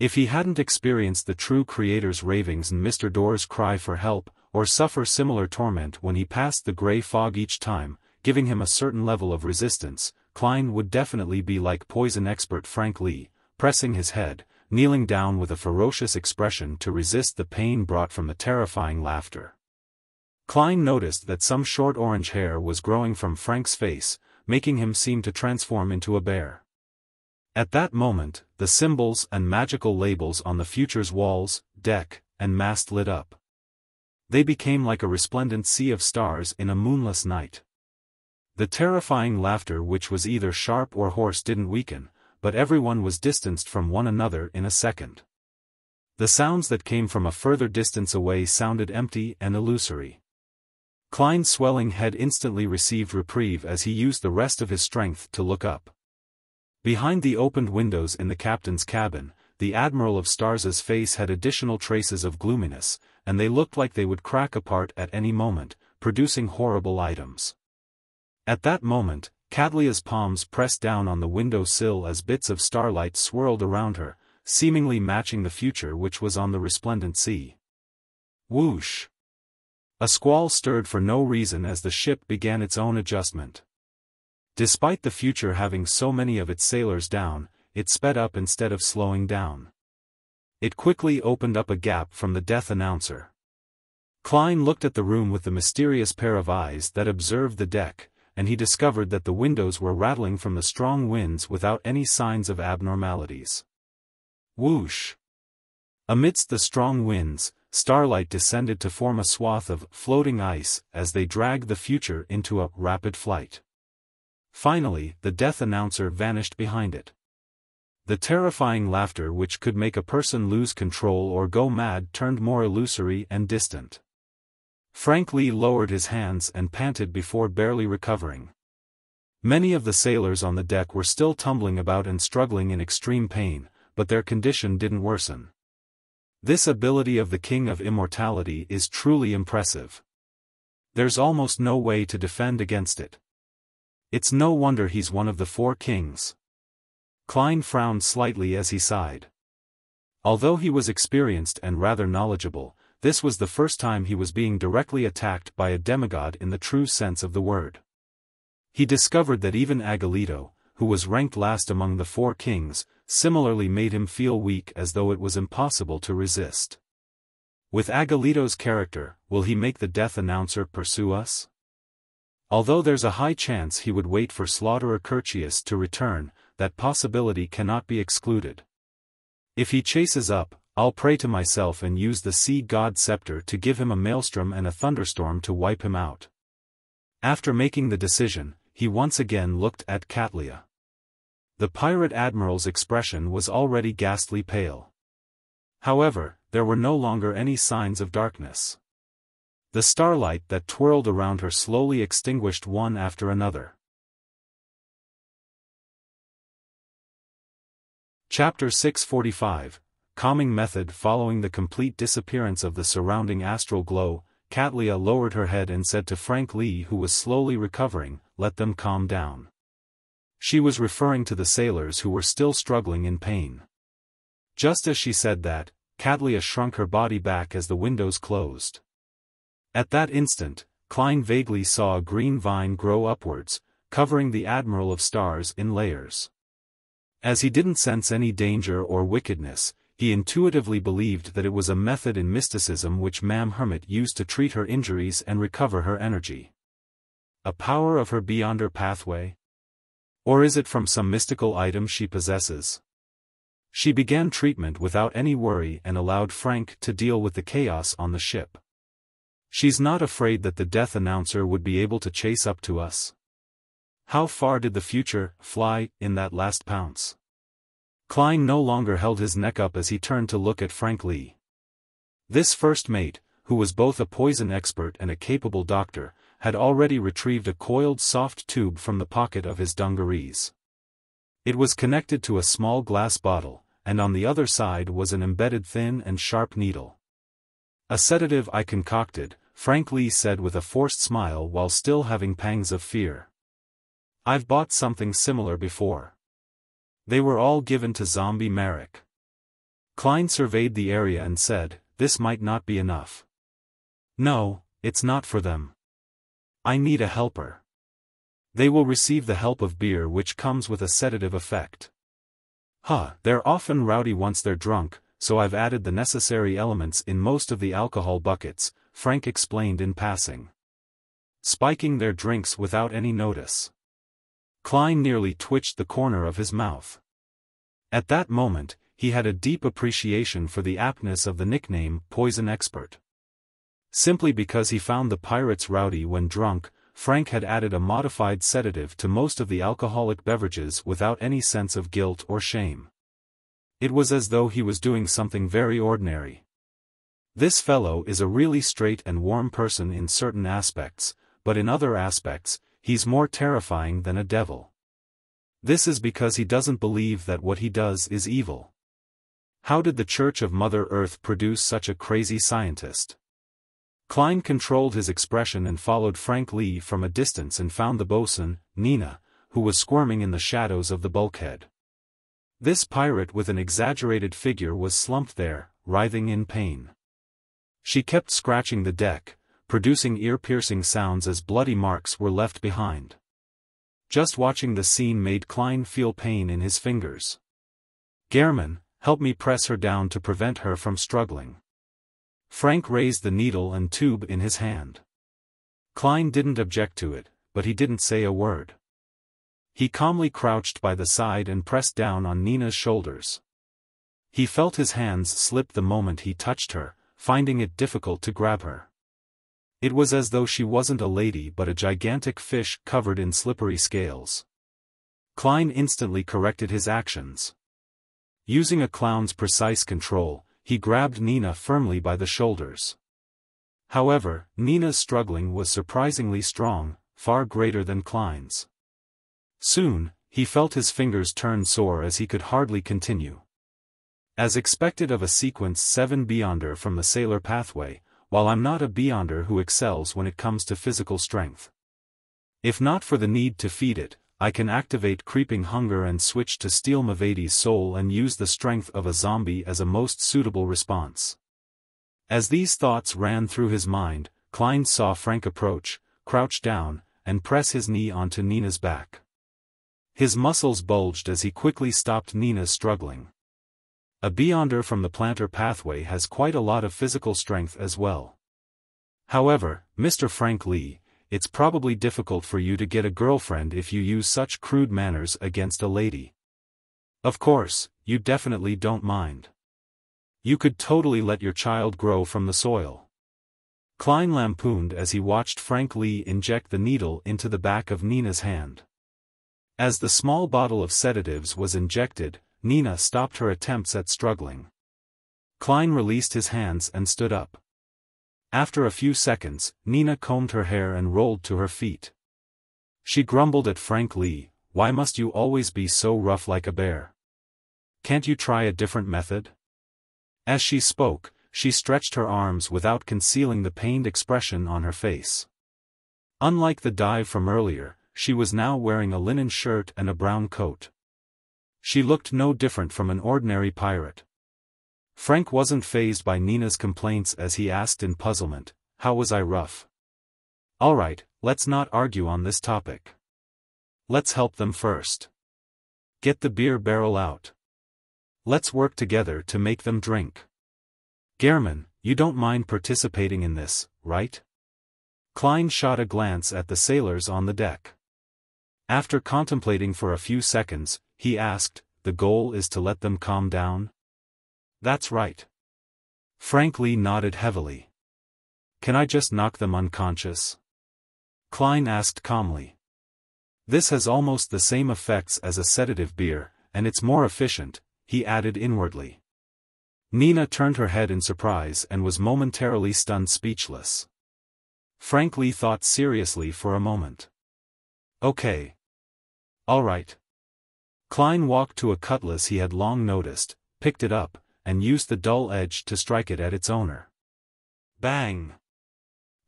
If he hadn't experienced the true creator's ravings and Mr. Door's cry for help, or suffer similar torment when he passed the gray fog each time, giving him a certain level of resistance, Klein would definitely be like poison expert Frank Lee, pressing his head, kneeling down with a ferocious expression to resist the pain brought from the terrifying laughter. Klein noticed that some short orange hair was growing from Frank's face, making him seem to transform into a bear. At that moment, the symbols and magical labels on the future's walls, deck, and mast lit up. They became like a resplendent sea of stars in a moonless night. The terrifying laughter which was either sharp or hoarse didn't weaken, but everyone was distanced from one another in a second. The sounds that came from a further distance away sounded empty and illusory. Klein's swelling head instantly received reprieve as he used the rest of his strength to look up. Behind the opened windows in the captain's cabin, the Admiral of Stars's face had additional traces of gloominess, and they looked like they would crack apart at any moment, producing horrible items. At that moment, Catlia's palms pressed down on the window sill as bits of starlight swirled around her, seemingly matching the future which was on the resplendent sea. Whoosh! A squall stirred for no reason as the ship began its own adjustment. Despite the future having so many of its sailors down, it sped up instead of slowing down. It quickly opened up a gap from the death announcer. Klein looked at the room with the mysterious pair of eyes that observed the deck, and he discovered that the windows were rattling from the strong winds without any signs of abnormalities. Whoosh! Amidst the strong winds, starlight descended to form a swath of floating ice as they dragged the future into a rapid flight. Finally, the death announcer vanished behind it. The terrifying laughter which could make a person lose control or go mad turned more illusory and distant. Frank Lee lowered his hands and panted before barely recovering. Many of the sailors on the deck were still tumbling about and struggling in extreme pain, but their condition didn't worsen. This ability of the King of Immortality is truly impressive. There's almost no way to defend against it. It's no wonder he's one of the four kings. Klein frowned slightly as he sighed. Although he was experienced and rather knowledgeable, this was the first time he was being directly attacked by a demigod in the true sense of the word. He discovered that even Agalito, who was ranked last among the four kings, similarly made him feel weak as though it was impossible to resist. With Agalito's character, will he make the death announcer pursue us? Although there's a high chance he would wait for Slaughterer Curtius to return, that possibility cannot be excluded. If he chases up, I'll pray to myself and use the sea god scepter to give him a maelstrom and a thunderstorm to wipe him out. After making the decision, he once again looked at Catlia. The pirate admiral's expression was already ghastly pale. However, there were no longer any signs of darkness. The starlight that twirled around her slowly extinguished one after another. Chapter 645, Calming Method. Following the complete disappearance of the surrounding astral glow, Katlia lowered her head and said to Frank Lee, who was slowly recovering, "Let them calm down." She was referring to the sailors who were still struggling in pain. Just as she said that, Katlia shrunk her body back as the windows closed. At that instant, Klein vaguely saw a green vine grow upwards, covering the Admiral of Stars in layers. As he didn't sense any danger or wickedness, he intuitively believed that it was a method in mysticism which Mam Hermit used to treat her injuries and recover her energy. A power of her Beyonder pathway? Or is it from some mystical item she possesses? She began treatment without any worry and allowed Frank to deal with the chaos on the ship. She's not afraid that the death announcer would be able to chase up to us. How far did the future fly in that last pounce? Klein no longer held his neck up as he turned to look at Frank Lee. This first mate, who was both a poison expert and a capable doctor, had already retrieved a coiled soft tube from the pocket of his dungarees. It was connected to a small glass bottle, and on the other side was an embedded thin and sharp needle. "A sedative I concocted," Frank Lee said with a forced smile while still having pangs of fear. "I've bought something similar before. They were all given to Zombie Merrick." Klein surveyed the area and said, "This might not be enough." "No, it's not for them. I need a helper. They will receive the help of beer, which comes with a sedative effect." They're often rowdy once they're drunk, so I've added the necessary elements in most of the alcohol buckets," Frank explained in passing. "Spiking their drinks without any notice." Klein nearly twitched the corner of his mouth. At that moment, he had a deep appreciation for the aptness of the nickname Poison Expert. Simply because he found the pirates rowdy when drunk, Frank had added a modified sedative to most of the alcoholic beverages without any sense of guilt or shame. It was as though he was doing something very ordinary. This fellow is a really straight and warm person in certain aspects, but in other aspects, he's more terrifying than a devil. This is because he doesn't believe that what he does is evil. How did the Church of Mother Earth produce such a crazy scientist? Klein controlled his expression and followed Frank Lee from a distance and found the bosun, Nina, who was squirming in the shadows of the bulkhead. This pirate with an exaggerated figure was slumped there, writhing in pain. She kept scratching the deck, producing ear-piercing sounds as bloody marks were left behind. Just watching the scene made Klein feel pain in his fingers. "Gehrman, help me press her down to prevent her from struggling." Frank raised the needle and tube in his hand. Klein didn't object to it, but he didn't say a word. He calmly crouched by the side and pressed down on Nina's shoulders. He felt his hands slip the moment he touched her, finding it difficult to grab her. It was as though she wasn't a lady but a gigantic fish covered in slippery scales. Klein instantly corrected his actions. Using a clown's precise control, he grabbed Nina firmly by the shoulders. However, Nina's struggling was surprisingly strong, far greater than Klein's. Soon, he felt his fingers turn sore as he could hardly continue. As expected of a Sequence 7 Beyonder from the Sailor Pathway, while I'm not a Beyonder who excels when it comes to physical strength. If not for the need to feed it, I can activate creeping hunger and switch to steal Mavadi's soul and use the strength of a zombie as a most suitable response. As these thoughts ran through his mind, Klein saw Frank approach, crouch down, and press his knee onto Nina's back. His muscles bulged as he quickly stopped Nina's struggling. A Beyonder from the Planter Pathway has quite a lot of physical strength as well. However, Mr. Frank Lee, it's probably difficult for you to get a girlfriend if you use such crude manners against a lady. Of course, you definitely don't mind. You could totally let your child grow from the soil. Klein lampooned as he watched Frank Lee inject the needle into the back of Nina's hand. As the small bottle of sedatives was injected, Nina stopped her attempts at struggling. Klein released his hands and stood up. After a few seconds, Nina combed her hair and rolled to her feet. She grumbled at Frank Lee, "Why must you always be so rough like a bear? Can't you try a different method? As she spoke, she stretched her arms without concealing the pained expression on her face. Unlike the dive from earlier, she was now wearing a linen shirt and a brown coat. She looked no different from an ordinary pirate. Frank wasn't fazed by Nina's complaints as he asked in puzzlement, "How was I rough?" "Alright, let's not argue on this topic. Let's help them first. Get the beer barrel out. Let's work together to make them drink. Gehrman, you don't mind participating in this, right?" Klein shot a glance at the sailors on the deck. After contemplating for a few seconds, he asked, "The goal is to let them calm down?" "That's right." Frank Lee nodded heavily. "Can I just knock them unconscious?" Klein asked calmly. "This has almost the same effects as a sedative beer, and it's more efficient," he added inwardly. Nina turned her head in surprise and was momentarily stunned speechless. Frank Lee thought seriously for a moment. "Okay. All right." Klein walked to a cutlass he had long noticed, picked it up, and used the dull edge to strike it at its owner. Bang!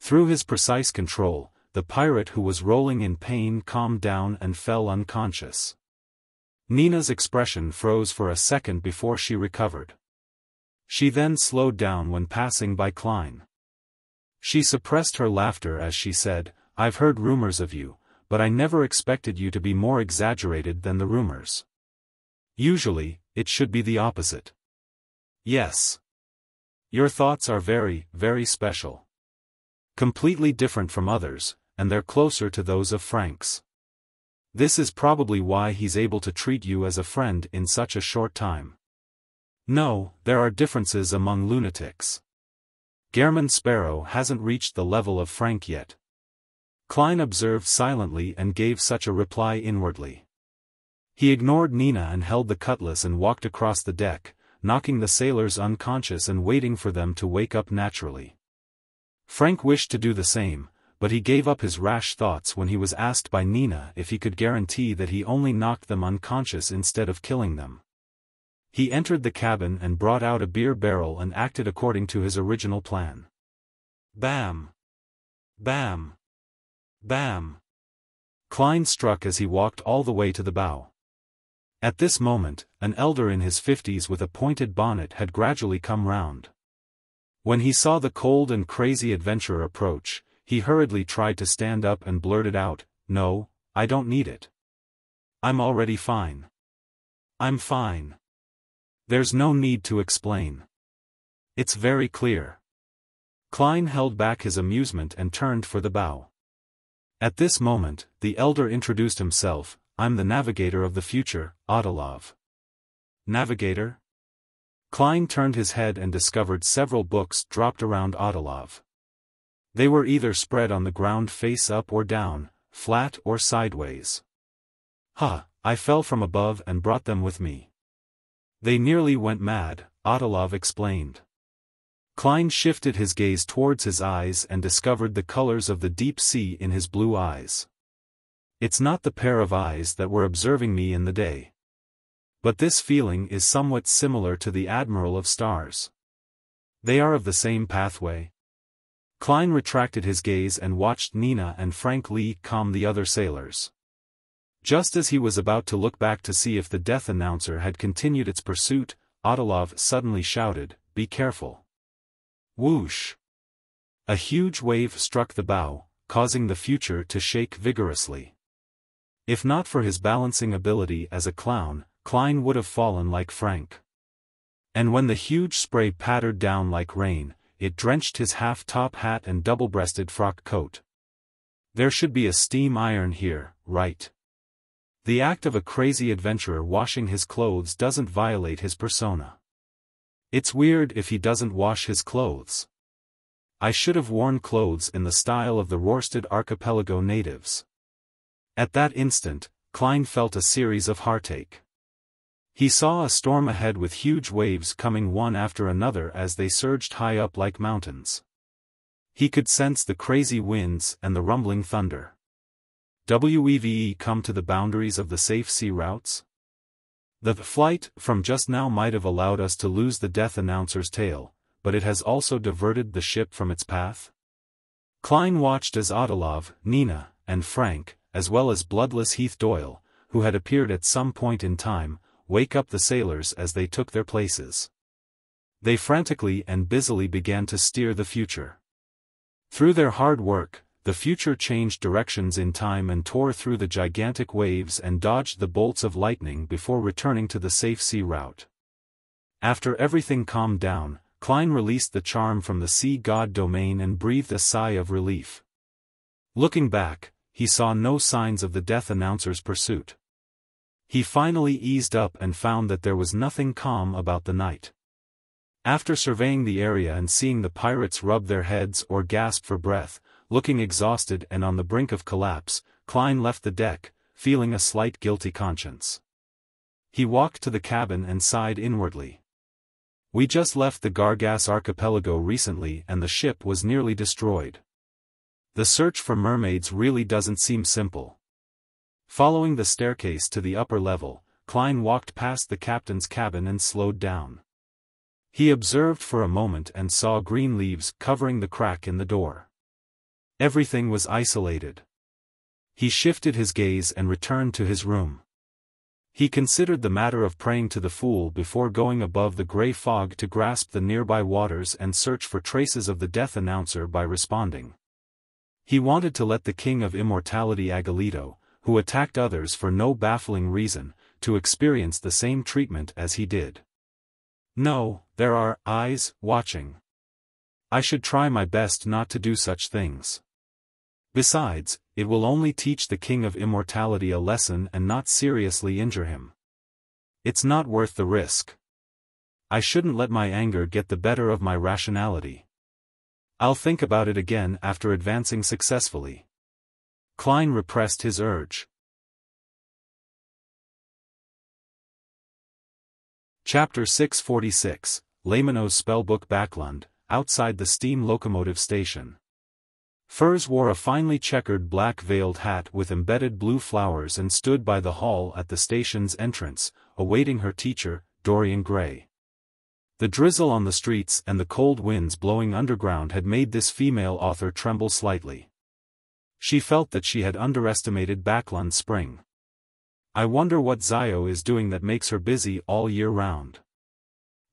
Through his precise control, the pirate who was rolling in pain calmed down and fell unconscious. Nina's expression froze for a second before she recovered. She then slowed down when passing by Klein. She suppressed her laughter as she said, "I've heard rumors of you, but I never expected you to be more exaggerated than the rumors. Usually, it should be the opposite." "Yes. Your thoughts are very, very special. Completely different from others, and they're closer to those of Frank's. This is probably why he's able to treat you as a friend in such a short time. No, there are differences among lunatics. Gehrman Sparrow hasn't reached the level of Frank yet." Klein observed silently and gave such a reply inwardly. He ignored Nina and held the cutlass and walked across the deck, knocking the sailors unconscious and waiting for them to wake up naturally. Frank wished to do the same, but he gave up his rash thoughts when he was asked by Nina if he could guarantee that he only knocked them unconscious instead of killing them. He entered the cabin and brought out a beer barrel and acted according to his original plan. Bam! Bam! Bam! Klein struck as he walked all the way to the bow. At this moment, an elder in his 50s with a pointed bonnet had gradually come round. When he saw the cold and crazy adventurer approach, he hurriedly tried to stand up and blurted out, "No, I don't need it. I'm already fine. I'm fine. There's no need to explain. It's very clear." Klein held back his amusement and turned for the bow. At this moment, the elder introduced himself, "I'm the navigator of the future, Audiobook." "Navigator?" Klein turned his head and discovered several books dropped around Audiobook. They were either spread on the ground face up or down, flat or sideways. I fell from above and brought them with me. They nearly went mad," Audiobook explained. Klein shifted his gaze towards his eyes and discovered the colors of the deep sea in his blue eyes. "It's not the pair of eyes that were observing me in the day. But this feeling is somewhat similar to the Admiral of Stars. They are of the same pathway." Klein retracted his gaze and watched Nina and Frank Lee calm the other sailors. Just as he was about to look back to see if the death announcer had continued its pursuit, Audiobook suddenly shouted, "Be careful." Whoosh! A huge wave struck the bow, causing the future to shake vigorously. If not for his balancing ability as a clown, Klein would have fallen like Frank. And when the huge spray pattered down like rain, it drenched his half-top hat and double-breasted frock coat. There should be a steam iron here, right? The act of a crazy adventurer washing his clothes doesn't violate his persona. It's weird if he doesn't wash his clothes. I should have worn clothes in the style of the Rorsted Archipelago natives. At that instant, Klein felt a series of heartache. He saw a storm ahead with huge waves coming one after another as they surged high up like mountains. He could sense the crazy winds and the rumbling thunder. We've come to the boundaries of the safe sea routes? The flight from just now might have allowed us to lose the death announcer's tail, but it has also diverted the ship from its path? Klein watched as Odilov, Nina, and Frank, as well as bloodless Heath Doyle, who had appeared at some point in time, wake up the sailors as they took their places. They frantically and busily began to steer the future. Through their hard work, the future changed directions in time and tore through the gigantic waves and dodged the bolts of lightning before returning to the safe sea route. After everything calmed down, Klein released the charm from the sea god domain and breathed a sigh of relief. Looking back, he saw no signs of the death announcer's pursuit. He finally eased up and found that there was nothing calm about the night. After surveying the area and seeing the pirates rub their heads or gasp for breath, looking exhausted and on the brink of collapse, Klein left the deck, feeling a slight guilty conscience. He walked to the cabin and sighed inwardly. We just left the Gargas archipelago recently and the ship was nearly destroyed. The search for mermaids really doesn't seem simple. Following the staircase to the upper level, Klein walked past the captain's cabin and slowed down. He observed for a moment and saw green leaves covering the crack in the door. Everything was isolated. He shifted his gaze and returned to his room. He considered the matter of praying to the Fool before going above the grey fog to grasp the nearby waters and search for traces of the death announcer by responding. He wanted to let the King of Immortality Agalito, who attacked others for no baffling reason, to experience the same treatment as he did. No, there are eyes watching. I should try my best not to do such things. Besides, it will only teach the King of Immortality a lesson and not seriously injure him. It's not worth the risk. I shouldn't let my anger get the better of my rationality. I'll think about it again after advancing successfully. Klein repressed his urge. Chapter 646, Leymano's Spellbook Backlund, outside the steam locomotive station. Furs wore a finely checkered black-veiled hat with embedded blue flowers and stood by the hall at the station's entrance, awaiting her teacher, Dorian Gray. The drizzle on the streets and the cold winds blowing underground had made this female author tremble slightly. She felt that she had underestimated Backlund Spring. I wonder what Zio is doing that makes her busy all year round.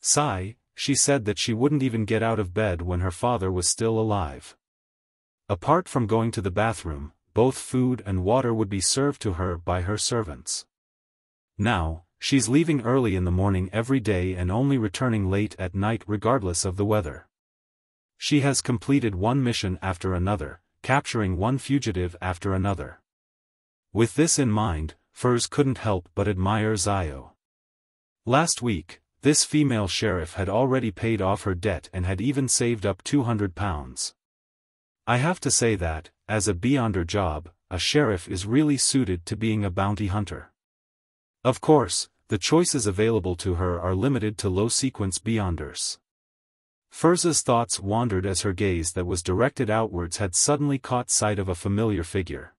Sigh, she said that she wouldn't even get out of bed when her father was still alive. Apart from going to the bathroom, both food and water would be served to her by her servants. Now, she's leaving early in the morning every day and only returning late at night regardless of the weather. She has completed one mission after another, capturing one fugitive after another. With this in mind, Furs couldn't help but admire Zio. Last week, this female sheriff had already paid off her debt and had even saved up £200. I have to say that, as a beyonder job, a sheriff is really suited to being a bounty hunter. Of course, the choices available to her are limited to low-sequence beyonders. Furza's thoughts wandered as her gaze that was directed outwards had suddenly caught sight of a familiar figure.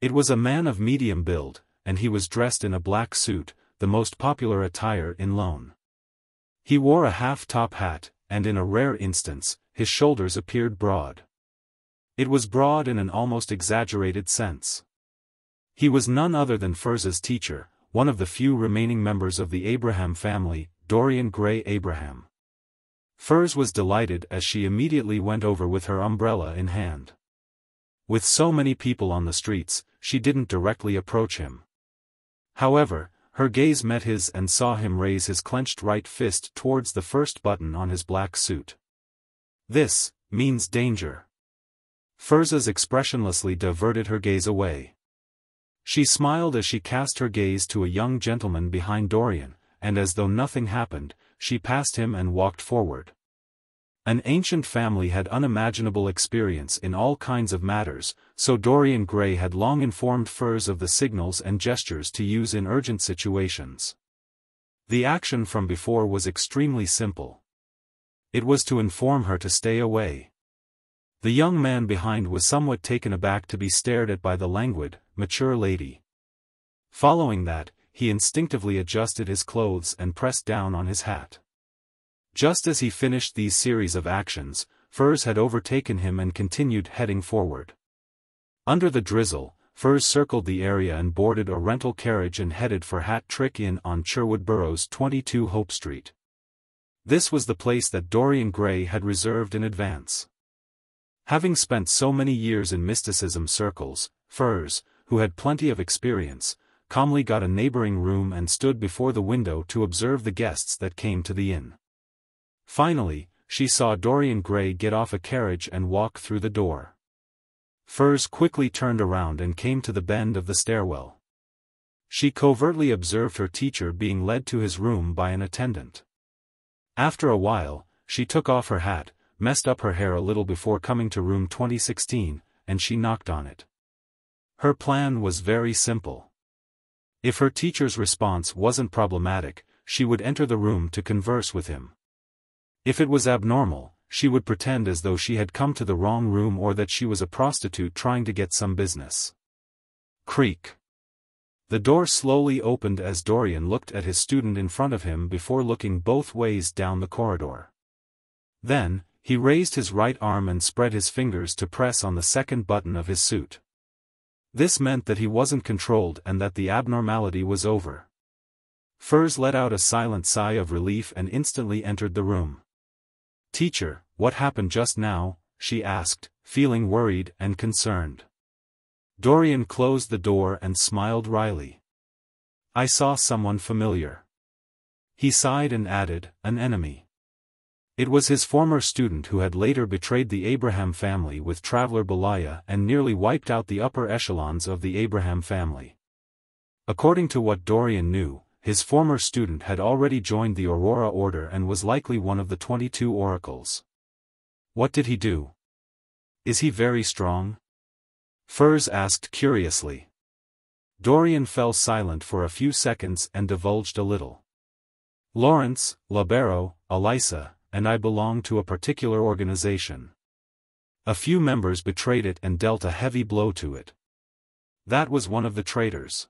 It was a man of medium build, and he was dressed in a black suit, the most popular attire in Lone. He wore a half-top hat, and in a rare instance, his shoulders appeared broad. It was broad in an almost exaggerated sense. He was none other than Furza's teacher, one of the few remaining members of the Abraham family, Dorian Gray Abraham. Furs was delighted as she immediately went over with her umbrella in hand. With so many people on the streets, she didn't directly approach him. However, her gaze met his and saw him raise his clenched right fist towards the first button on his black suit. This means danger. Furza's expressionlessly diverted her gaze away. She smiled as she cast her gaze to a young gentleman behind Dorian, and as though nothing happened, she passed him and walked forward. An ancient family had unimaginable experience in all kinds of matters, so Dorian Gray had long informed Furs of the signals and gestures to use in urgent situations. The action from before was extremely simple. It was to inform her to stay away. The young man behind was somewhat taken aback to be stared at by the languid, mature lady. Following that, he instinctively adjusted his clothes and pressed down on his hat. Just as he finished these series of actions, Furs had overtaken him and continued heading forward. Under the drizzle, Furs circled the area and boarded a rental carriage and headed for Hat Trick Inn on Sherwood Burrows 22 Hope Street. This was the place that Dorian Gray had reserved in advance. Having spent so many years in mysticism circles, Furs, who had plenty of experience, calmly got a neighboring room and stood before the window to observe the guests that came to the inn. Finally, she saw Dorian Gray get off a carriage and walk through the door. Furs quickly turned around and came to the bend of the stairwell. She covertly observed her teacher being led to his room by an attendant. After a while, she took off her hat, messed up her hair a little before coming to room 2016, and she knocked on it. Her plan was very simple. If her teacher's response wasn't problematic, she would enter the room to converse with him. If it was abnormal, she would pretend as though she had come to the wrong room or that she was a prostitute trying to get some business. Creak. The door slowly opened as Dorian looked at his student in front of him before looking both ways down the corridor. Then, he raised his right arm and spread his fingers to press on the second button of his suit. This meant that he wasn't controlled and that the abnormality was over. Furs let out a silent sigh of relief and instantly entered the room. "Teacher, what happened just now?" she asked, feeling worried and concerned. Dorian closed the door and smiled wryly. "I saw someone familiar." He sighed and added, "An enemy." It was his former student who had later betrayed the Abraham family with Traveler Belaya and nearly wiped out the upper echelons of the Abraham family. According to what Dorian knew, his former student had already joined the Aurora Order and was likely one of the 22 oracles. What did he do? Is he very strong? Furs asked curiously. Dorian fell silent for a few seconds and divulged a little. "Lawrence, Labero, Elisa, and I belong to a particular organization. A few members betrayed it and dealt a heavy blow to it. That was one of the traitors."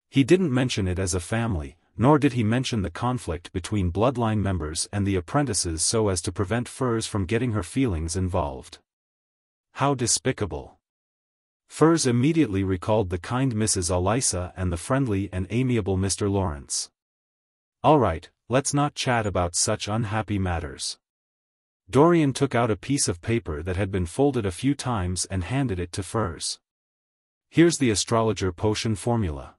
He didn't mention it as a family, nor did he mention the conflict between bloodline members and the apprentices so as to prevent Furs from getting her feelings involved. How despicable. Furs immediately recalled the kind Mrs. Elisa and the friendly and amiable Mr. Lawrence. "All right, let's not chat about such unhappy matters." Dorian took out a piece of paper that had been folded a few times and handed it to Furs. "Here's the astrologer potion formula.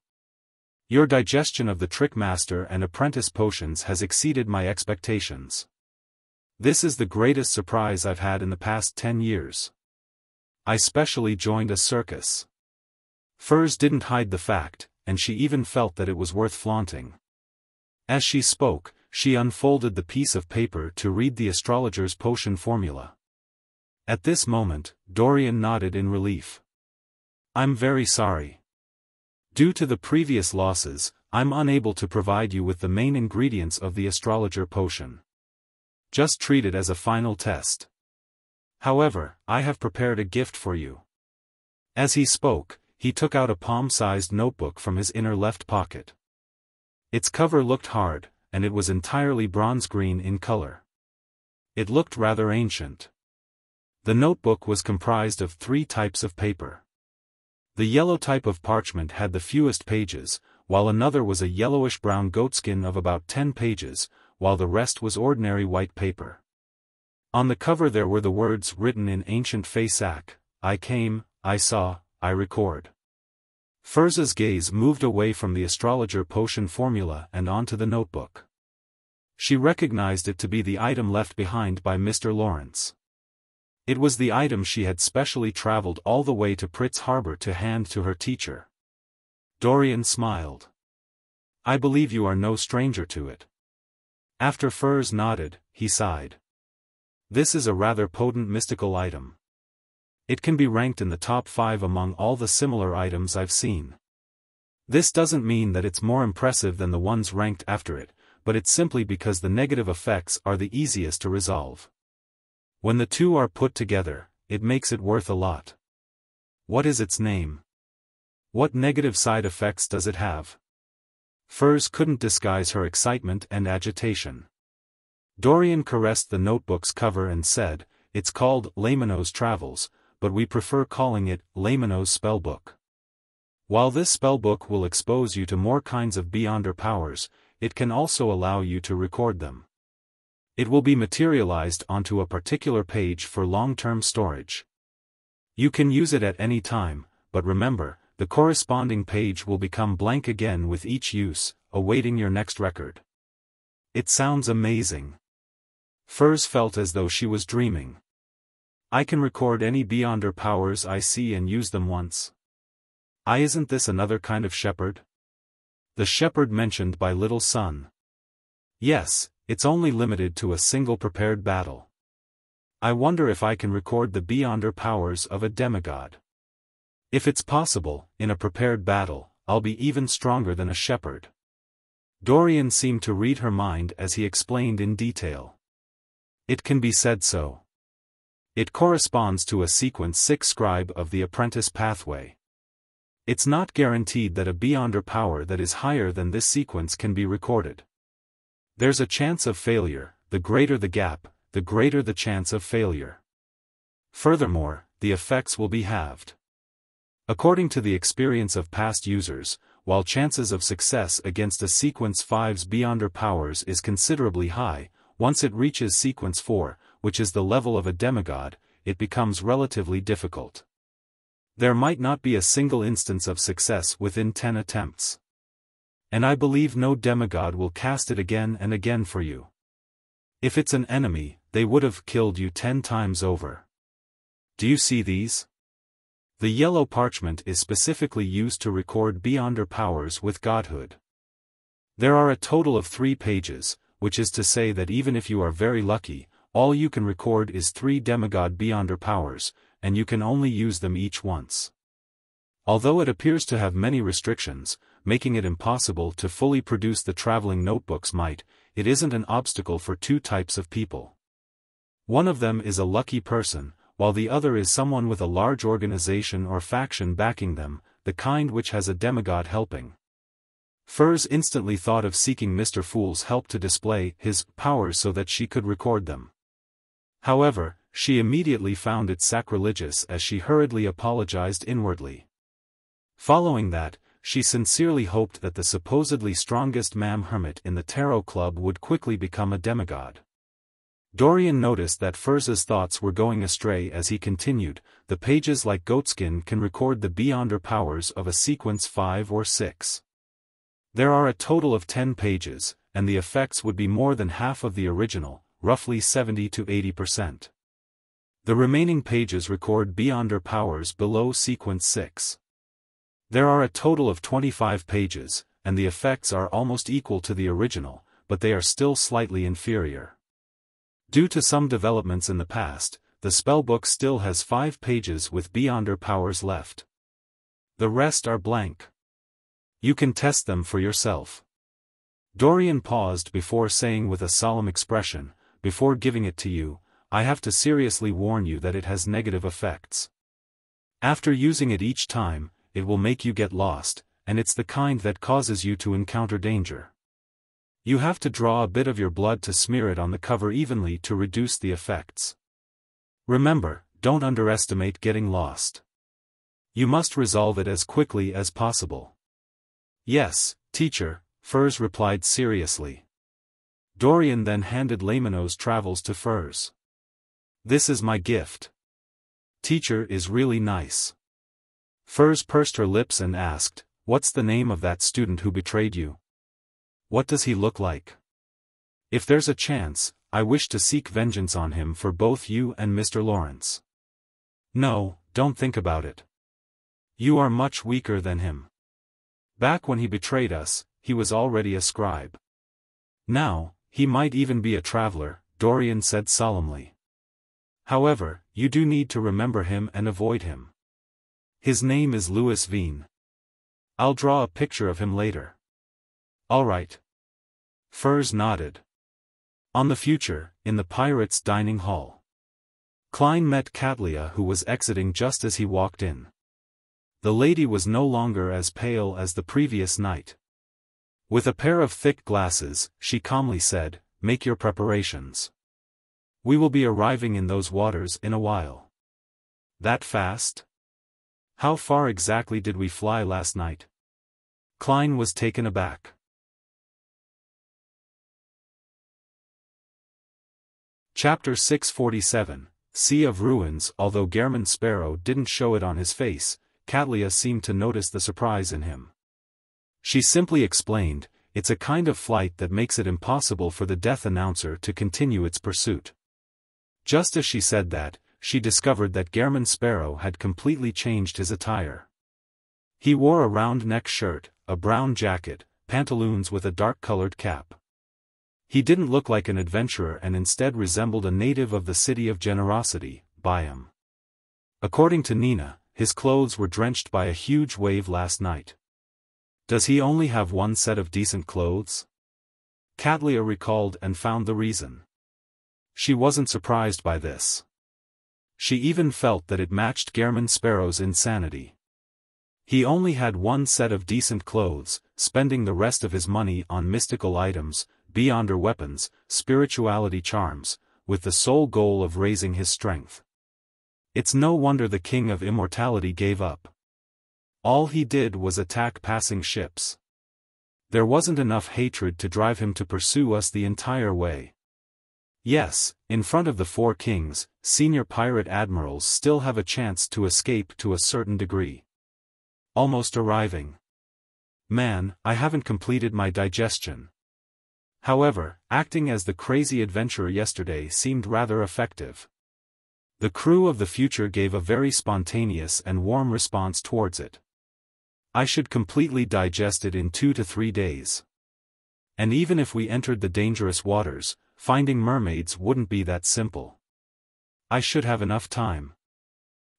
Your digestion of the Trick Master and Apprentice potions has exceeded my expectations. This is the greatest surprise I've had in the past 10 years. I specially joined a circus." Furs didn't hide the fact, and she even felt that it was worth flaunting. As she spoke, she unfolded the piece of paper to read the astrologer's potion formula. At this moment, Dorian nodded in relief. "I'm very sorry. Due to the previous losses, I'm unable to provide you with the main ingredients of the astrologer potion. Just treat it as a final test. However, I have prepared a gift for you." As he spoke, he took out a palm-sized notebook from his inner left pocket. Its cover looked hard, and it was entirely bronze green in color. It looked rather ancient. The notebook was comprised of 3 types of paper. The yellow type of parchment had the fewest pages, while another was a yellowish-brown goatskin of about 10 pages, while the rest was ordinary white paper. On the cover there were the words written in ancient Faisak: "I came, I saw, I record." Furs's gaze moved away from the astrologer potion formula and onto the notebook. She recognized it to be the item left behind by Mr. Lawrence. It was the item she had specially traveled all the way to Pritz Harbor to hand to her teacher. Dorian smiled. "I believe you are no stranger to it." After Furs nodded, he sighed. "This is a rather potent mystical item. It can be ranked in the top 5 among all the similar items I've seen. This doesn't mean that it's more impressive than the ones ranked after it, but it's simply because the negative effects are the easiest to resolve. When the two are put together, it makes it worth a lot." "What is its name? What negative side effects does it have?" Furs couldn't disguise her excitement and agitation. Dorian caressed the notebook's cover and said, "It's called Leymano's Travels, but we prefer calling it Leymano's Spellbook. While this spellbook will expose you to more kinds of Beyonder powers, it can also allow you to record them. It will be materialized onto a particular page for long-term storage. You can use it at any time, but remember, the corresponding page will become blank again with each use, awaiting your next record." It sounds amazing. Furs felt as though she was dreaming. I can record any Beyonder powers I see and use them once. Isn't this another kind of shepherd? The shepherd mentioned by Little Sun. Yes, it's only limited to a single prepared battle. I wonder if I can record the Beyonder powers of a demigod. If it's possible, in a prepared battle, I'll be even stronger than a shepherd. Dorian seemed to read her mind as he explained in detail. It can be said so. It corresponds to a sequence 6 scribe of the apprentice pathway. It's not guaranteed that a Beyonder power that is higher than this sequence can be recorded. There's a chance of failure. The greater the gap, the greater the chance of failure. Furthermore, the effects will be halved. According to the experience of past users, while chances of success against a sequence 5's Beyonder powers is considerably high, once it reaches sequence 4, which is the level of a demigod, it becomes relatively difficult. There might not be a single instance of success within 10 attempts. And I believe no demigod will cast it again and again for you. If it's an enemy, they would have killed you 10 times over. Do you see these? The yellow parchment is specifically used to record Beyonder powers with godhood. There are a total of 3 pages, which is to say that even if you are very lucky, all you can record is 3 demigod Beyonder powers, and you can only use them each once. Although it appears to have many restrictions, making it impossible to fully produce the traveling notebooks it isn't an obstacle for 2 types of people. One of them is a lucky person, while the other is someone with a large organization or faction backing them, the kind which has a demigod helping. Furs instantly thought of seeking Mr. Fool's help to display his powers so that she could record them. However, she immediately found it sacrilegious as she hurriedly apologized inwardly. Following that, she sincerely hoped that the supposedly strongest hermit in the Tarot Club would quickly become a demigod. Dorian noticed that Furz's thoughts were going astray as he continued, "The pages like goatskin can record the Beyonder powers of a sequence 5 or 6. There are a total of 10 pages, and the effects would be more than half of the original, roughly 70 to 80%. The remaining pages record Beyonder powers below sequence 6. There are a total of 25 pages, and the effects are almost equal to the original, but they are still slightly inferior. Due to some developments in the past, the spellbook still has 5 pages with Beyonder powers left. The rest are blank. You can test them for yourself." Dorian paused before saying with a solemn expression, "Before giving it to you, I have to seriously warn you that it has negative effects. After using it each time, it will make you get lost, and it's the kind that causes you to encounter danger. You have to draw a bit of your blood to smear it on the cover evenly to reduce the effects. Remember, don't underestimate getting lost. You must resolve it as quickly as possible." "Yes, teacher," Furs replied seriously. Dorian then handed Leymano's Travels to Furs. "This is my gift. Teacher is really nice." Furs pursed her lips and asked, "What's the name of that student who betrayed you? What does he look like? If there's a chance, I wish to seek vengeance on him for both you and Mr. Lawrence." "No, don't think about it. You are much weaker than him. Back when he betrayed us, he was already a scribe. Now, he might even be a traveler," Dorian said solemnly. "However, you do need to remember him and avoid him. His name is Louis Veen. I'll draw a picture of him later." "All right." Furs nodded. On the future, in the pirates' dining hall. Klein met Katlia, who was exiting just as he walked in. The lady was no longer as pale as the previous night. With a pair of thick glasses, she calmly said, "Make your preparations. We will be arriving in those waters in a while." "That fast? How far exactly did we fly last night?" Klein was taken aback. Chapter 647, Sea of Ruins. Although Gehrman Sparrow didn't show it on his face, Katlia seemed to notice the surprise in him. She simply explained, "It's a kind of flight that makes it impossible for the death announcer to continue its pursuit." Just as she said that, she discovered that Gehrman Sparrow had completely changed his attire. He wore a round-neck shirt, a brown jacket, pantaloons with a dark-colored cap. He didn't look like an adventurer and instead resembled a native of the City of Generosity, Byam. According to Nina, his clothes were drenched by a huge wave last night. Does he only have one set of decent clothes? Katlia recalled and found the reason. She wasn't surprised by this. She even felt that it matched Gehrman Sparrow's insanity. He only had one set of decent clothes, spending the rest of his money on mystical items, beyonder weapons, spirituality charms, with the sole goal of raising his strength. It's no wonder the King of Immortality gave up. All he did was attack passing ships. There wasn't enough hatred to drive him to pursue us the entire way. Yes, in front of the four kings, senior pirate admirals still have a chance to escape to a certain degree. Almost arriving. Man, I haven't completed my digestion. However, acting as the crazy adventurer yesterday seemed rather effective. The crew of the future gave a very spontaneous and warm response towards it. I should completely digest it in 2 to 3 days. And even if we entered the dangerous waters, finding mermaids wouldn't be that simple. I should have enough time.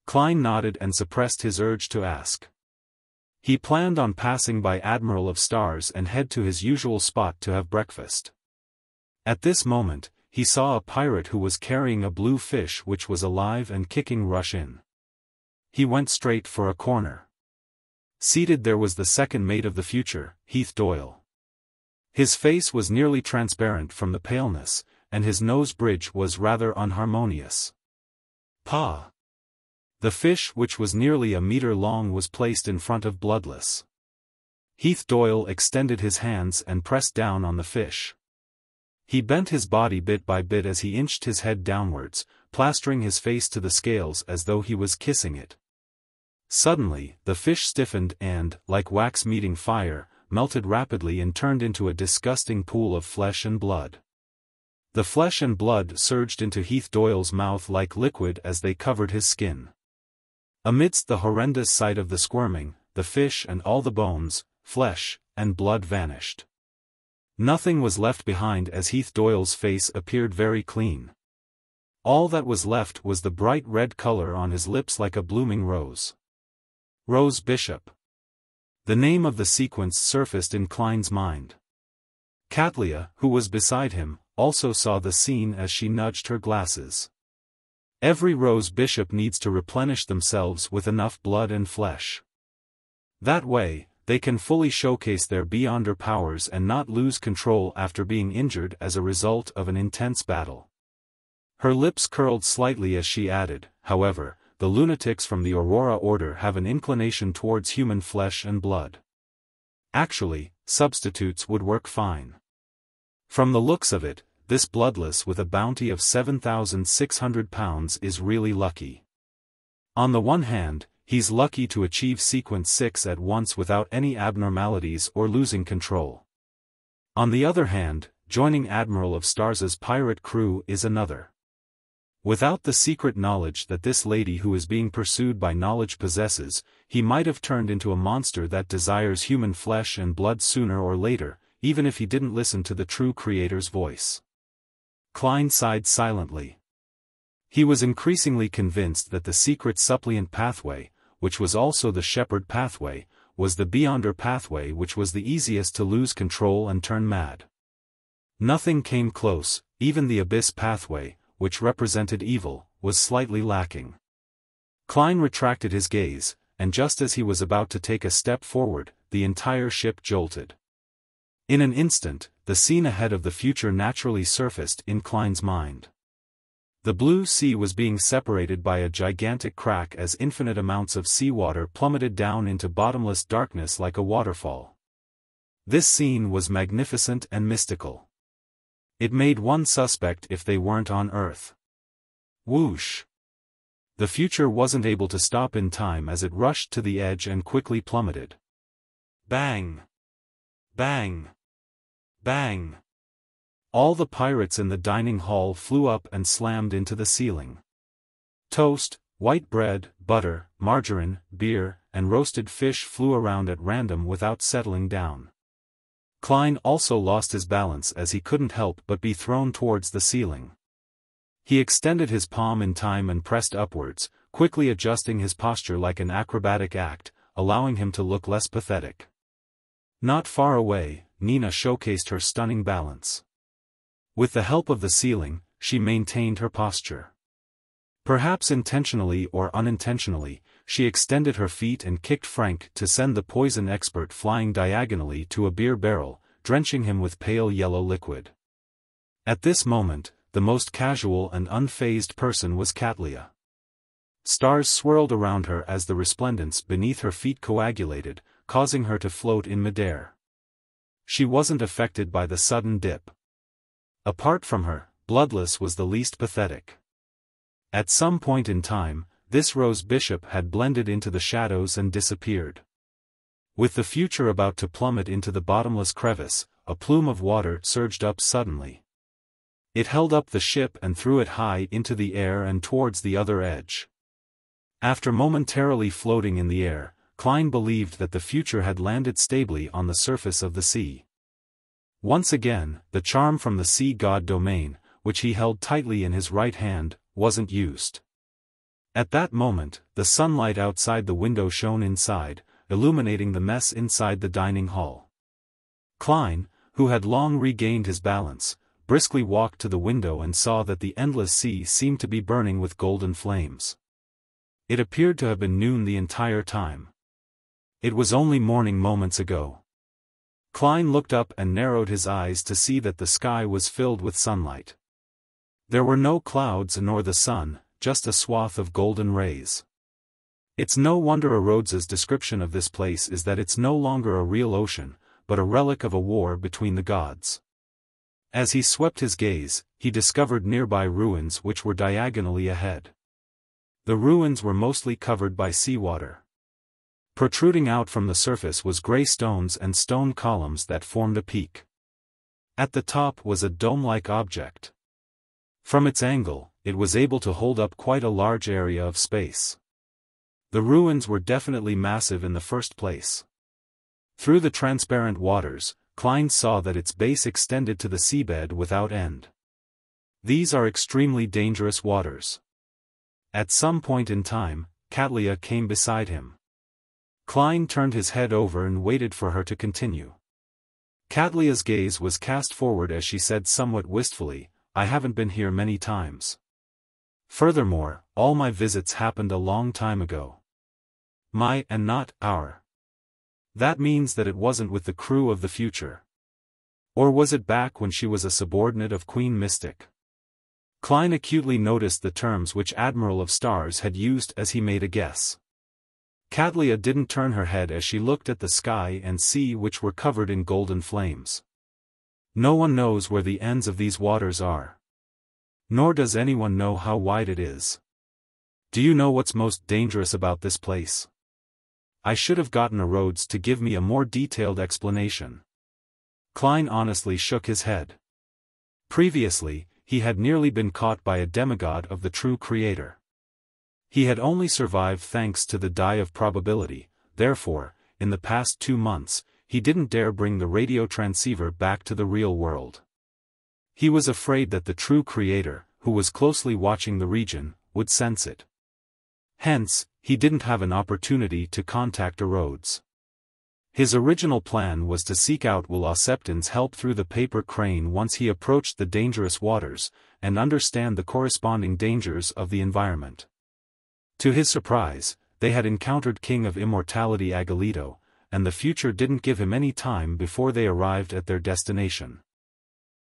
Klein nodded and suppressed his urge to ask. He planned on passing by Admiral of Stars and head to his usual spot to have breakfast. At this moment, he saw a pirate who was carrying a blue fish which was alive and kicking rush in. He went straight for a corner. Seated there was the second mate of the future, Heath Doyle. His face was nearly transparent from the paleness, and his nose bridge was rather unharmonious. Pa! The fish, which was nearly a meter long, was placed in front of Bloodless. Heath Doyle extended his hands and pressed down on the fish. He bent his body bit by bit as he inched his head downwards, plastering his face to the scales as though he was kissing it. Suddenly, the fish stiffened and, like wax meeting fire, melted rapidly and turned into a disgusting pool of flesh and blood. The flesh and blood surged into Heath Doyle's mouth like liquid as they covered his skin. Amidst the horrendous sight of the squirming, the fish and all the bones, flesh, and blood vanished. Nothing was left behind as Heath Doyle's face appeared very clean. All that was left was the bright red color on his lips like a blooming rose. Rose Bishop. The name of the sequence surfaced in Klein's mind. Katlia, who was beside him, also saw the scene as she nudged her glasses. Every Rose Bishop needs to replenish themselves with enough blood and flesh. That way, they can fully showcase their beyonder powers and not lose control after being injured as a result of an intense battle. Her lips curled slightly as she added, however, the lunatics from the Aurora Order have an inclination towards human flesh and blood. Actually, substitutes would work fine. From the looks of it, this Bloodless with a bounty of 7,600 pounds is really lucky. On the one hand, he's lucky to achieve Sequence 6 at once without any abnormalities or losing control. On the other hand, joining Admiral of Stars' pirate crew is another. Without the secret knowledge that this lady who is being pursued by knowledge possesses, he might have turned into a monster that desires human flesh and blood sooner or later, even if he didn't listen to the true creator's voice. Klein sighed silently. He was increasingly convinced that the secret suppliant pathway, which was also the shepherd pathway, was the beyonder pathway which was the easiest to lose control and turn mad. Nothing came close, even the abyss pathway, which represented evil, was slightly lacking. Klein retracted his gaze, and just as he was about to take a step forward, the entire ship jolted. In an instant, the scene ahead of the future naturally surfaced in Klein's mind. The blue sea was being separated by a gigantic crack as infinite amounts of seawater plummeted down into bottomless darkness like a waterfall. This scene was magnificent and mystical. It made one suspect if they weren't on Earth. Whoosh! The future wasn't able to stop in time as it rushed to the edge and quickly plummeted. Bang! Bang! Bang! All the pirates in the dining hall flew up and slammed into the ceiling. Toast, white bread, butter, margarine, beer, and roasted fish flew around at random without settling down. Klein also lost his balance as he couldn't help but be thrown towards the ceiling. He extended his palm in time and pressed upwards, quickly adjusting his posture like an acrobatic act, allowing him to look less pathetic. Not far away, Nina showcased her stunning balance. With the help of the ceiling, she maintained her posture. Perhaps intentionally or unintentionally, she extended her feet and kicked Frank to send the poison expert flying diagonally to a beer barrel, drenching him with pale yellow liquid. At this moment, the most casual and unfazed person was Katlia. Stars swirled around her as the resplendence beneath her feet coagulated, causing her to float in midair. She wasn't affected by the sudden dip. Apart from her, Bloodless was the least pathetic. At some point in time, this Rose Bishop had blended into the shadows and disappeared. With the future about to plummet into the bottomless crevice, a plume of water surged up suddenly. It held up the ship and threw it high into the air and towards the other edge. After momentarily floating in the air, Klein believed that the future had landed stably on the surface of the sea. Once again, the charm from the sea god domain, which he held tightly in his right hand, wasn't used. At that moment, the sunlight outside the window shone inside, illuminating the mess inside the dining hall. Klein, who had long regained his balance, briskly walked to the window and saw that the endless sea seemed to be burning with golden flames. It appeared to have been noon the entire time. It was only morning moments ago. Klein looked up and narrowed his eyes to see that the sky was filled with sunlight. There were no clouds nor the sun, just a swath of golden rays. It's no wonder Rhodes's description of this place is that it's no longer a real ocean, but a relic of a war between the gods. As he swept his gaze, he discovered nearby ruins which were diagonally ahead. The ruins were mostly covered by seawater. Protruding out from the surface was gray stones and stone columns that formed a peak. At the top was a dome-like object. From its angle, it was able to hold up quite a large area of space. The ruins were definitely massive in the first place. Through the transparent waters, Klein saw that its base extended to the seabed without end. These are extremely dangerous waters. At some point in time, Katlia came beside him. Klein turned his head over and waited for her to continue. Katlia's gaze was cast forward as she said somewhat wistfully, "I haven't been here many times. Furthermore, all my visits happened a long time ago. My and not our. That means that it wasn't with the crew of the future. Or was it back when she was a subordinate of Queen Mystic?" Klein acutely noticed the terms which Admiral of Stars had used as he made a guess. Katlia didn't turn her head as she looked at the sky and sea which were covered in golden flames. No one knows where the ends of these waters are. Nor does anyone know how wide it is. Do you know what's most dangerous about this place? I should have gotten a Rhodes to give me a more detailed explanation. Klein honestly shook his head. Previously, he had nearly been caught by a demigod of the true creator. He had only survived thanks to the die of probability, therefore, in the past 2 months, he didn't dare bring the radio transceiver back to the real world. He was afraid that the true creator, who was closely watching the region, would sense it. Hence, he didn't have an opportunity to contact a Rhodes. His original plan was to seek out Will Osepton's help through the paper crane once he approached the dangerous waters, and understand the corresponding dangers of the environment. To his surprise, they had encountered King of Immortality Agalito, and the future didn't give him any time before they arrived at their destination.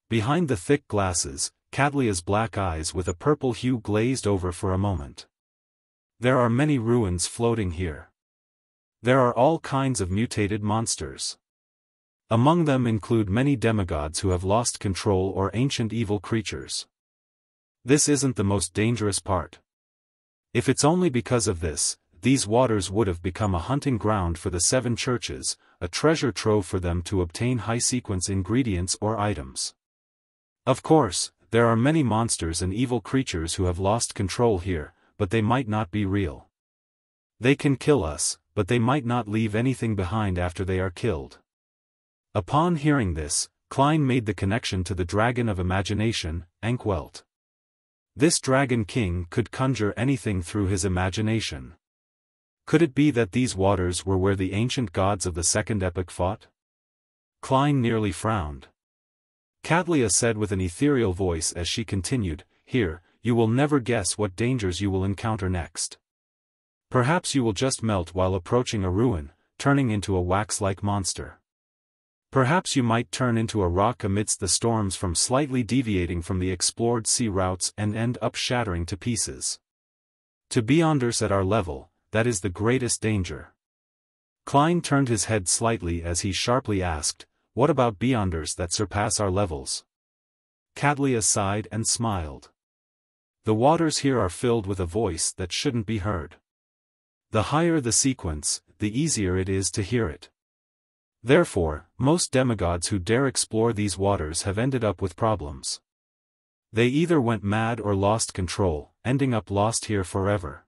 Behind the thick glasses, Catlia's black eyes with a purple hue glazed over for a moment. There are many ruins floating here. There are all kinds of mutated monsters. Among them include many demigods who have lost control or ancient evil creatures. This isn't the most dangerous part. If it's only because of this, these waters would have become a hunting ground for the 7 churches, a treasure trove for them to obtain high-sequence ingredients or items. Of course, there are many monsters and evil creatures who have lost control here, but they might not be real. They can kill us, but they might not leave anything behind after they are killed. Upon hearing this, Klein made the connection to the dragon of imagination, Ankwelt. This dragon king could conjure anything through his imagination. Could it be that these waters were where the ancient gods of the Second Epoch fought? Klein nearly frowned. Catlia said with an ethereal voice as she continued, "Here, you will never guess what dangers you will encounter next. Perhaps you will just melt while approaching a ruin, turning into a wax-like monster. Perhaps you might turn into a rock amidst the storms from slightly deviating from the explored sea routes and end up shattering to pieces. To beyonders at our level, that is the greatest danger." Klein turned his head slightly as he sharply asked, "What about beyonders that surpass our levels?" Catlia sighed and smiled. "The waters here are filled with a voice that shouldn't be heard. The higher the sequence, the easier it is to hear it. Therefore, most demigods who dare explore these waters have ended up with problems. They either went mad or lost control, ending up lost here forever.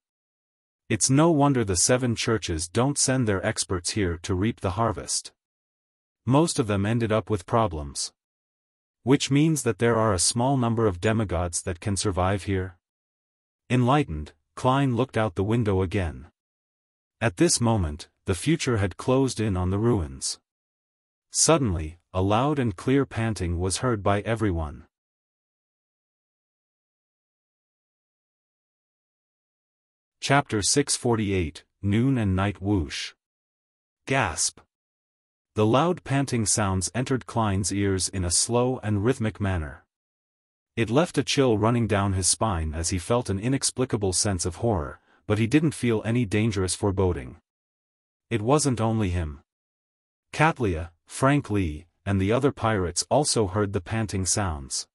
It's no wonder the 7 churches don't send their experts here to reap the harvest. Most of them ended up with problems. Which means that there are a small number of demigods that can survive here." Enlightened, Klein looked out the window again. At this moment, the future had closed in on the ruins. Suddenly, a loud and clear panting was heard by everyone. Chapter 648, Noon and Night Whoosh. Gasp! The loud panting sounds entered Klein's ears in a slow and rhythmic manner. It left a chill running down his spine as he felt an inexplicable sense of horror, but he didn't feel any dangerous foreboding. It wasn't only him. Catlia, Frank Lee, and the other pirates also heard the panting sounds.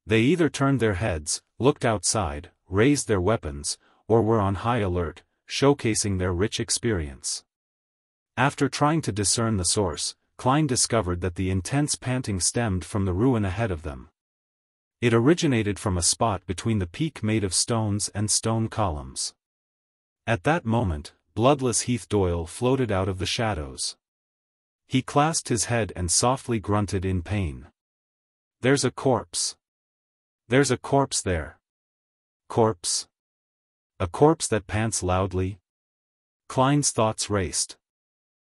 They either turned their heads, looked outside, raised their weapons, or were on high alert, showcasing their rich experience. After trying to discern the source, Klein discovered that the intense panting stemmed from the ruin ahead of them. It originated from a spot between the peak made of stones and stone columns. At that moment, bloodless Heath Doyle floated out of the shadows. He clasped his head and softly grunted in pain. "There's a corpse. There's a corpse there." "Corpse? A corpse that pants loudly?" Klein's thoughts raced.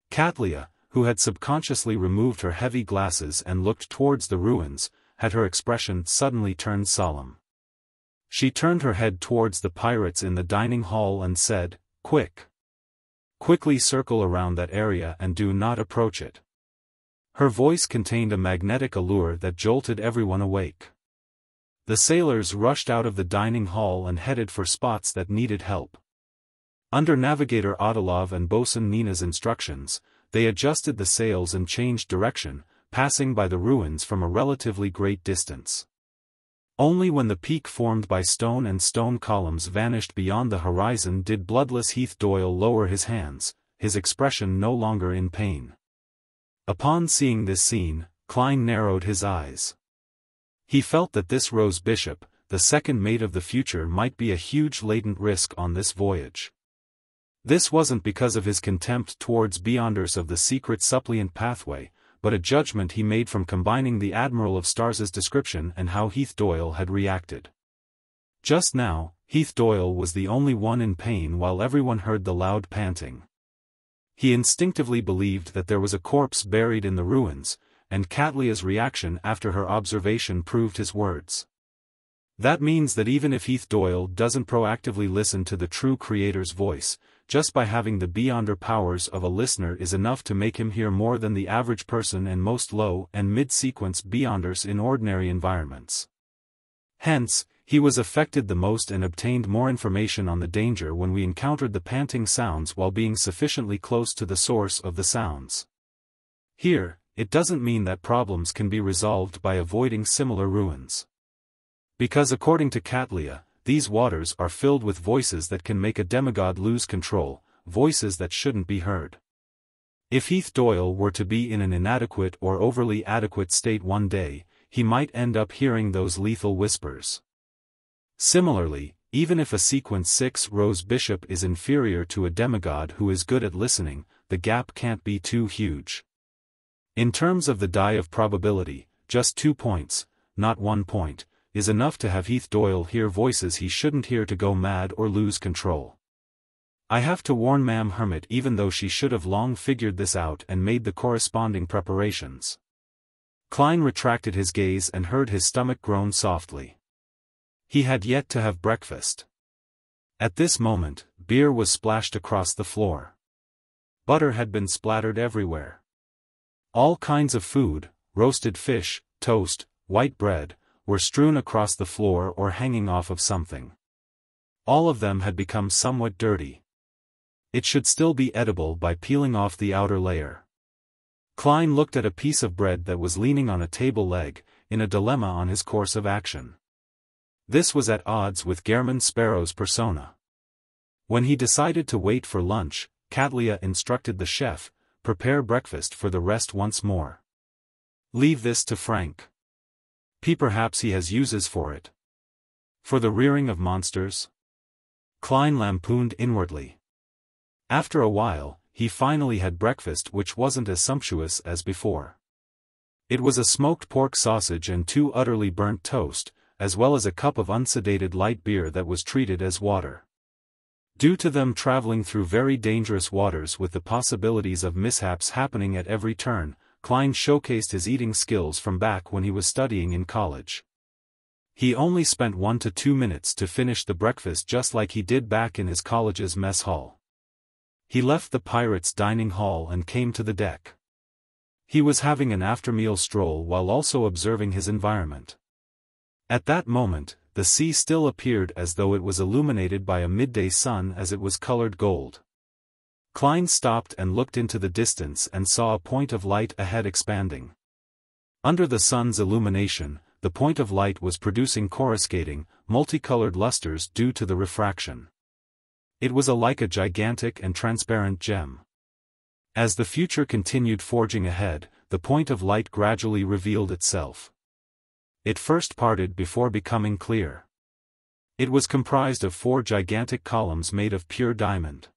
Catlia, who had subconsciously removed her heavy glasses and looked towards the ruins, had her expression suddenly turned solemn. She turned her head towards the pirates in the dining hall and said, "Quick! Quickly circle around that area and do not approach it." Her voice contained a magnetic allure that jolted everyone awake. The sailors rushed out of the dining hall and headed for spots that needed help. Under Navigator Odilov and Bosun Nina's instructions, they adjusted the sails and changed direction, passing by the ruins from a relatively great distance. Only when the peak formed by stone and stone columns vanished beyond the horizon did bloodless Heath Doyle lower his hands, his expression no longer in pain. Upon seeing this scene, Klein narrowed his eyes. He felt that this Rose Bishop, the second mate of the future, might be a huge latent risk on this voyage. This wasn't because of his contempt towards beyonders of the secret suppliant pathway, but a judgment he made from combining the Admiral of Stars's description and how Heath Doyle had reacted. Just now, Heath Doyle was the only one in pain while everyone heard the loud panting. He instinctively believed that there was a corpse buried in the ruins, and Catlia's reaction after her observation proved his words. That means that even if Heath Doyle doesn't proactively listen to the true creator's voice, just by having the beyonder powers of a listener is enough to make him hear more than the average person and most low and mid-sequence beyonders in ordinary environments. Hence, he was affected the most and obtained more information on the danger when we encountered the panting sounds while being sufficiently close to the source of the sounds. Here, it doesn't mean that problems can be resolved by avoiding similar ruins. Because according to Catlia, these waters are filled with voices that can make a demigod lose control, voices that shouldn't be heard. If Heath Doyle were to be in an inadequate or overly adequate state one day, he might end up hearing those lethal whispers. Similarly, even if a sequence 6 rose bishop is inferior to a demigod who is good at listening, the gap can't be too huge. In terms of the die of probability, just 2 points, not 1 point, is enough to have Heath Doyle hear voices he shouldn't hear to go mad or lose control. I have to warn Ma'am Hermit even though she should have long figured this out and made the corresponding preparations. Klein retracted his gaze and heard his stomach groan softly. He had yet to have breakfast. At this moment, beer was splashed across the floor. Butter had been splattered everywhere. All kinds of food, roasted fish, toast, white bread, were strewn across the floor or hanging off of something. All of them had become somewhat dirty. It should still be edible by peeling off the outer layer. Klein looked at a piece of bread that was leaning on a table leg, in a dilemma on his course of action. This was at odds with Gehrman Sparrow's persona. When he decided to wait for lunch, Catlia instructed the chef, prepare breakfast for the rest once more. Leave this to Frank. Perhaps he has uses for it. For the rearing of monsters? Klein lampooned inwardly. After a while, he finally had breakfast which wasn't as sumptuous as before. It was a smoked pork sausage and 2 utterly burnt toast, as well as a cup of unsedated light beer that was treated as water. Due to them traveling through very dangerous waters with the possibilities of mishaps happening at every turn, Klein showcased his eating skills from back when he was studying in college. He only spent 1 to 2 minutes to finish the breakfast just like he did back in his college's mess hall. He left the pirates' dining hall and came to the deck. He was having an after-meal stroll while also observing his environment. At that moment, the sea still appeared as though it was illuminated by a midday sun as it was colored gold. Klein stopped and looked into the distance and saw a point of light ahead expanding. Under the sun's illumination, the point of light was producing coruscating, multicolored lusters due to the refraction. It was like a gigantic and transparent gem. As the future continued forging ahead, the point of light gradually revealed itself. It first parted before becoming clear. It was comprised of 4 gigantic columns made of pure diamond.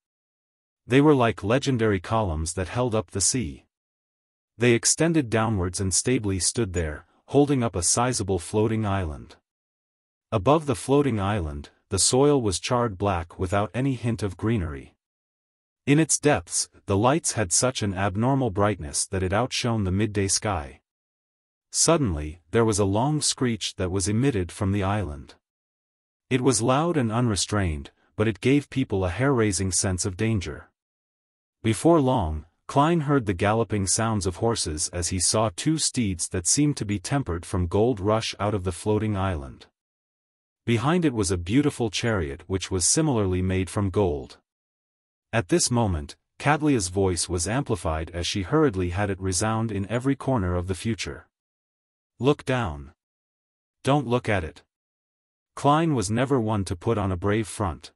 They were like legendary columns that held up the sea. They extended downwards and stably stood there, holding up a sizable floating island. Above the floating island, the soil was charred black without any hint of greenery. In its depths, the lights had such an abnormal brightness that it outshone the midday sky. Suddenly, there was a long screech that was emitted from the island. It was loud and unrestrained, but it gave people a hair-raising sense of danger. Before long, Klein heard the galloping sounds of horses as he saw 2 steeds that seemed to be tempered from gold rush out of the floating island. Behind it was a beautiful chariot which was similarly made from gold. At this moment, Catlia's voice was amplified as she hurriedly had it resound in every corner of the future. Look down. Don't look at it. Klein was never one to put on a brave front.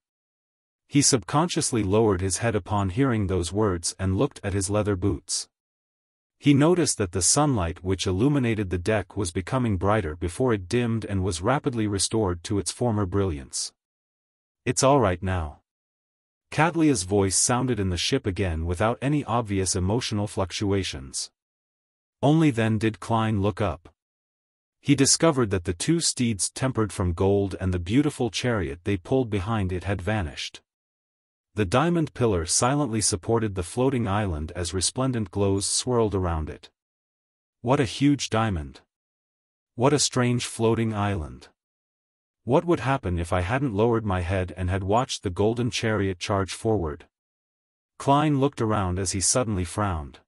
He subconsciously lowered his head upon hearing those words and looked at his leather boots. He noticed that the sunlight which illuminated the deck was becoming brighter before it dimmed and was rapidly restored to its former brilliance. It's all right now. Catlia's voice sounded in the ship again without any obvious emotional fluctuations. Only then did Klein look up. He discovered that the 2 steeds tempered from gold and the beautiful chariot they pulled behind it had vanished. The diamond pillar silently supported the floating island as resplendent glows swirled around it. What a huge diamond! What a strange floating island! What would happen if I hadn't lowered my head and had watched the golden chariot charge forward? Klein looked around as he suddenly frowned.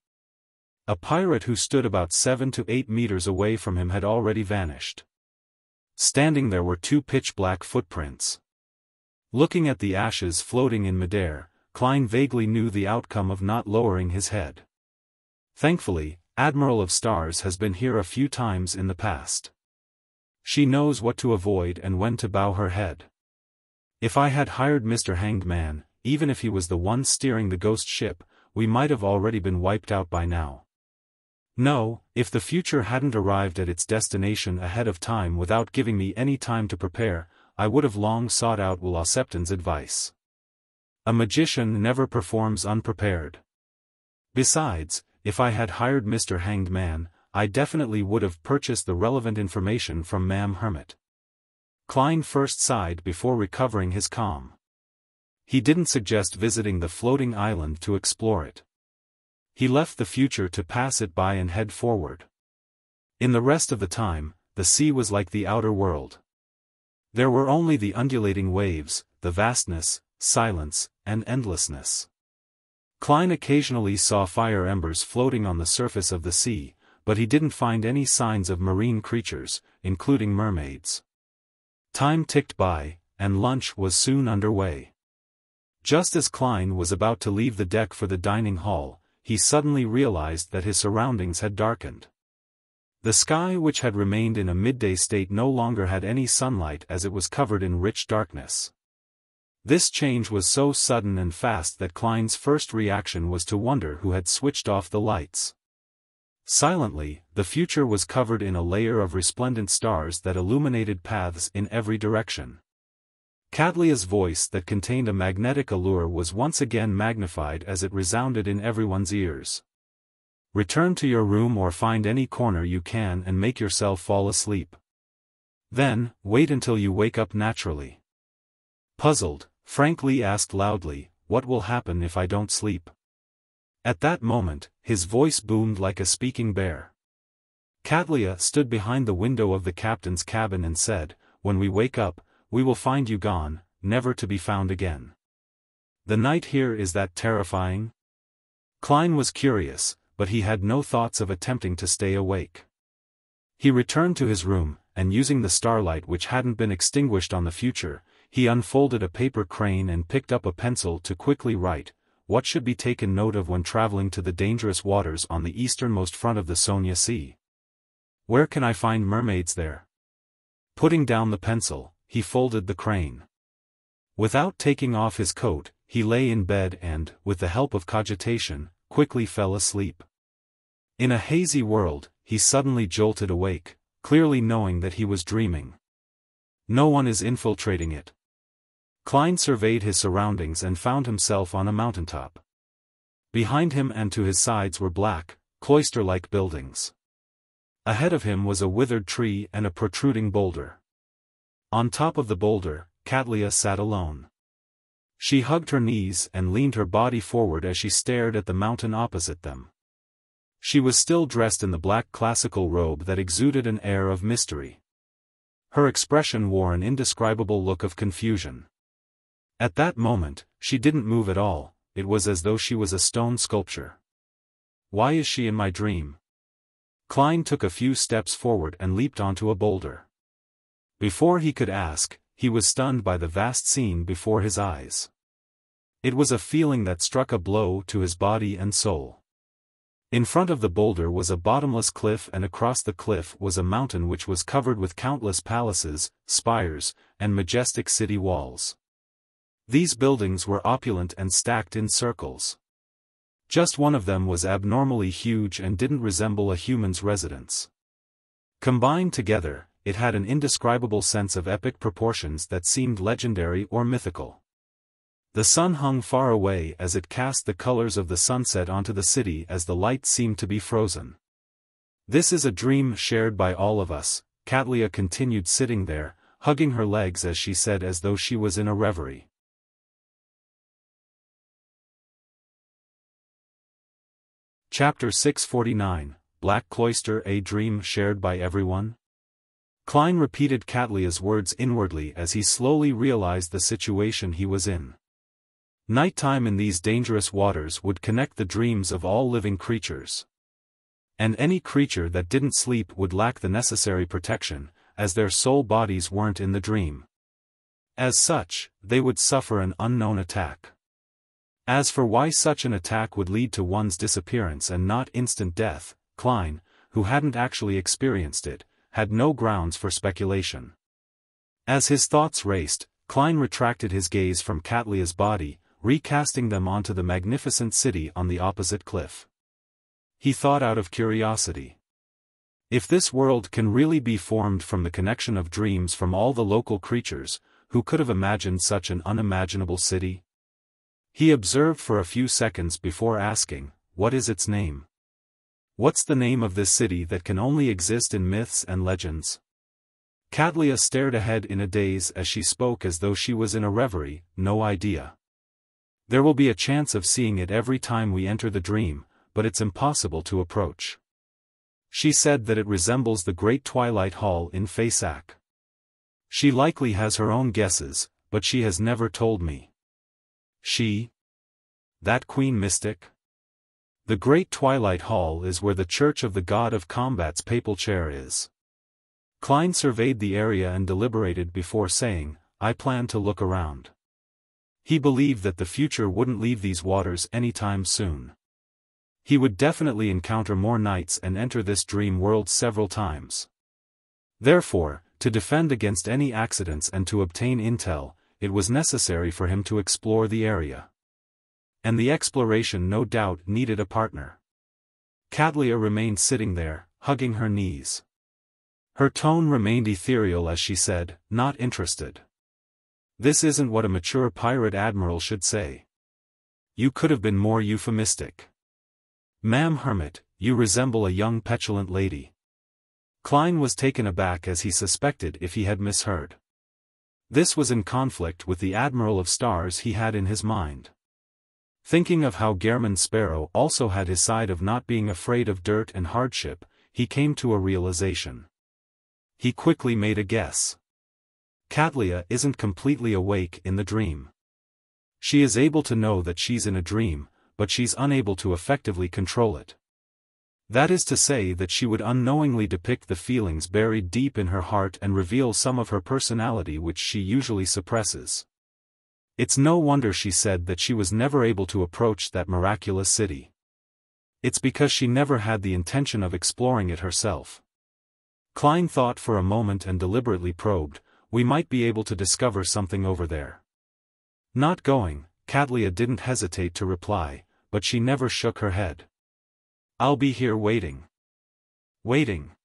A pirate who stood about 7 to 8 meters away from him had already vanished. Standing there were 2 pitch-black footprints. Looking at the ashes floating in midair, Klein vaguely knew the outcome of not lowering his head. Thankfully, Admiral of Stars has been here a few times in the past. She knows what to avoid and when to bow her head. If I had hired Mr. Hanged Man, even if he was the one steering the ghost ship, we might have already been wiped out by now. No, if the future hadn't arrived at its destination ahead of time without giving me any time to prepare, I would have long sought out Septon's advice. A magician never performs unprepared. Besides, if I had hired Mr. Hanged Man, I definitely would have purchased the relevant information from Ma'am Hermit. Klein first sighed before recovering his calm. He didn't suggest visiting the floating island to explore it. He left the future to pass it by and head forward. In the rest of the time, the sea was like the outer world. There were only the undulating waves, the vastness, silence, and endlessness. Klein occasionally saw fire embers floating on the surface of the sea, but he didn't find any signs of marine creatures, including mermaids. Time ticked by, and lunch was soon underway. Just as Klein was about to leave the deck for the dining hall, he suddenly realized that his surroundings had darkened. The sky, which had remained in a midday state, no longer had any sunlight as it was covered in rich darkness. This change was so sudden and fast that Klein's first reaction was to wonder who had switched off the lights. Silently, the future was covered in a layer of resplendent stars that illuminated paths in every direction. Catlia's voice that contained a magnetic allure was once again magnified as it resounded in everyone's ears. Return to your room or find any corner you can and make yourself fall asleep. Then, wait until you wake up naturally. Puzzled, Frank Lee asked loudly, "What will happen if I don't sleep?" At that moment, his voice boomed like a speaking bear. Catlia stood behind the window of the captain's cabin and said, "When we wake up, we will find you gone, never to be found again." The night here is that terrifying? Klein was curious, but he had no thoughts of attempting to stay awake. He returned to his room, and using the starlight which hadn't been extinguished on the future, he unfolded a paper crane and picked up a pencil to quickly write, what should be taken note of when traveling to the dangerous waters on the easternmost front of the Sonia Sea. Where can I find mermaids there? Putting down the pencil, he folded the crane. Without taking off his coat, he lay in bed and, with the help of cogitation, quickly fell asleep. In a hazy world, he suddenly jolted awake, clearly knowing that he was dreaming. No one is infiltrating it. Klein surveyed his surroundings and found himself on a mountaintop. Behind him and to his sides were black, cloister-like buildings. Ahead of him was a withered tree and a protruding boulder. On top of the boulder, Catlia sat alone. She hugged her knees and leaned her body forward as she stared at the mountain opposite them. She was still dressed in the black classical robe that exuded an air of mystery. Her expression wore an indescribable look of confusion. At that moment, she didn't move at all, it was as though she was a stone sculpture. Why is she in my dream? Klein took a few steps forward and leaped onto a boulder. Before he could ask, he was stunned by the vast scene before his eyes. It was a feeling that struck a blow to his body and soul. In front of the boulder was a bottomless cliff, and across the cliff was a mountain which was covered with countless palaces, spires, and majestic city walls. These buildings were opulent and stacked in circles. Just one of them was abnormally huge and didn't resemble a human's residence. Combined together, it had an indescribable sense of epic proportions that seemed legendary or mythical. The sun hung far away as it cast the colors of the sunset onto the city as the light seemed to be frozen. This is a dream shared by all of us, Catlia continued, sitting there, hugging her legs as she said, as though she was in a reverie. Chapter 649, Black Cloister, a dream shared by everyone? Klein repeated Catlia's words inwardly as he slowly realized the situation he was in. Nighttime in these dangerous waters would connect the dreams of all living creatures. And any creature that didn't sleep would lack the necessary protection, as their soul bodies weren't in the dream. As such, they would suffer an unknown attack. As for why such an attack would lead to one's disappearance and not instant death, Klein, who hadn't actually experienced it, had no grounds for speculation. As his thoughts raced, Klein retracted his gaze from Katlia's body, recasting them onto the magnificent city on the opposite cliff. He thought out of curiosity. If this world can really be formed from the connection of dreams from all the local creatures, who could have imagined such an unimaginable city? He observed for a few seconds before asking, "What is its name? What's the name of this city that can only exist in myths and legends?" Katlia stared ahead in a daze as she spoke as though she was in a reverie. "No idea. There will be a chance of seeing it every time we enter the dream, but it's impossible to approach. She said that it resembles the Great Twilight Hall in Faisak. She likely has her own guesses, but she has never told me." She? That queen mystic? The Great Twilight Hall is where the Church of the God of Combat's papal chair is. Klein surveyed the area and deliberated before saying, "I plan to look around." He believed that the future wouldn't leave these waters anytime soon. He would definitely encounter more nights and enter this dream world several times. Therefore, to defend against any accidents and to obtain intel, it was necessary for him to explore the area. And the exploration no doubt needed a partner. Katlia remained sitting there, hugging her knees. Her tone remained ethereal as she said, "Not interested. This isn't what a mature pirate admiral should say. You could have been more euphemistic. Ma'am Hermit, you resemble a young petulant lady." Klein was taken aback as he suspected if he had misheard. This was in conflict with the Admiral of Stars he had in his mind. Thinking of how Gehrman Sparrow also had his side of not being afraid of dirt and hardship, he came to a realization. He quickly made a guess. Katlia isn't completely awake in the dream. She is able to know that she's in a dream, but she's unable to effectively control it. That is to say that she would unknowingly depict the feelings buried deep in her heart and reveal some of her personality which she usually suppresses. It's no wonder she said that she was never able to approach that miraculous city. It's because she never had the intention of exploring it herself. Klein thought for a moment and deliberately probed, "We might be able to discover something over there." "Not going," Katlia didn't hesitate to reply, but she never shook her head. "I'll be here waiting." Waiting.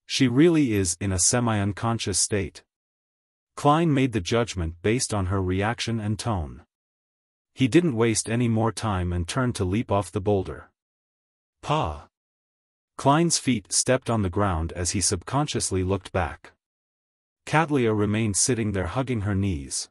She really is in a semi-unconscious state. Klein made the judgment based on her reaction and tone. He didn't waste any more time and turned to leap off the boulder. Pa! Klein's feet stepped on the ground as he subconsciously looked back. Katlia remained sitting there hugging her knees.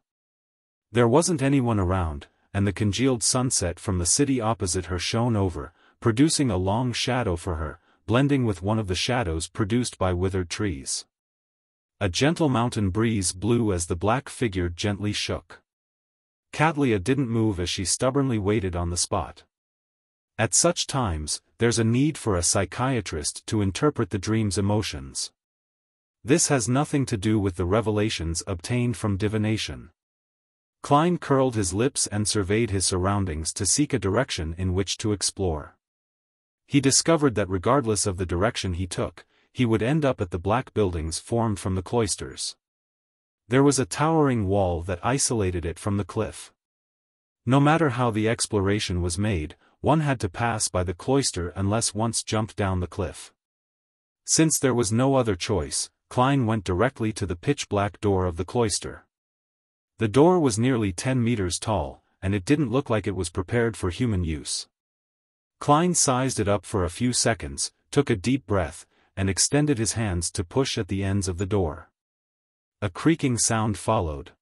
There wasn't anyone around, and the congealed sunset from the city opposite her shone over, producing a long shadow for her, blending with one of the shadows produced by withered trees. A gentle mountain breeze blew as the black figure gently shook. Katlia didn't move as she stubbornly waited on the spot. At such times, there's a need for a psychiatrist to interpret the dream's emotions. This has nothing to do with the revelations obtained from divination. Klein curled his lips and surveyed his surroundings to seek a direction in which to explore. He discovered that regardless of the direction he took, he would end up at the black buildings formed from the cloisters. There was a towering wall that isolated it from the cliff. No matter how the exploration was made, one had to pass by the cloister unless once jumped down the cliff. Since there was no other choice, Klein went directly to the pitch-black door of the cloister. The door was nearly 10 meters tall, and it didn't look like it was prepared for human use. Klein sized it up for a few seconds, took a deep breath, and extended his hands to push at the ends of the door. A creaking sound followed.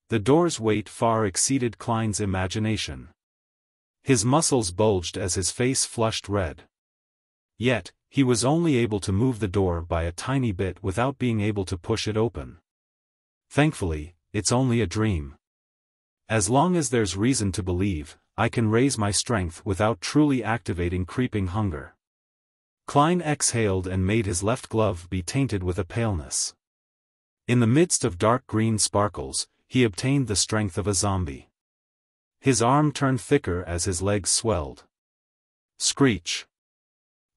The door's weight far exceeded Klein's imagination. His muscles bulged as his face flushed red. Yet, he was only able to move the door by a tiny bit without being able to push it open. Thankfully, it's only a dream. As long as there's reason to believe, I can raise my strength without truly activating creeping hunger. Klein exhaled and made his left glove be tainted with a paleness. In the midst of dark green sparkles, he obtained the strength of a zombie. His arm turned thicker as his legs swelled. Screech!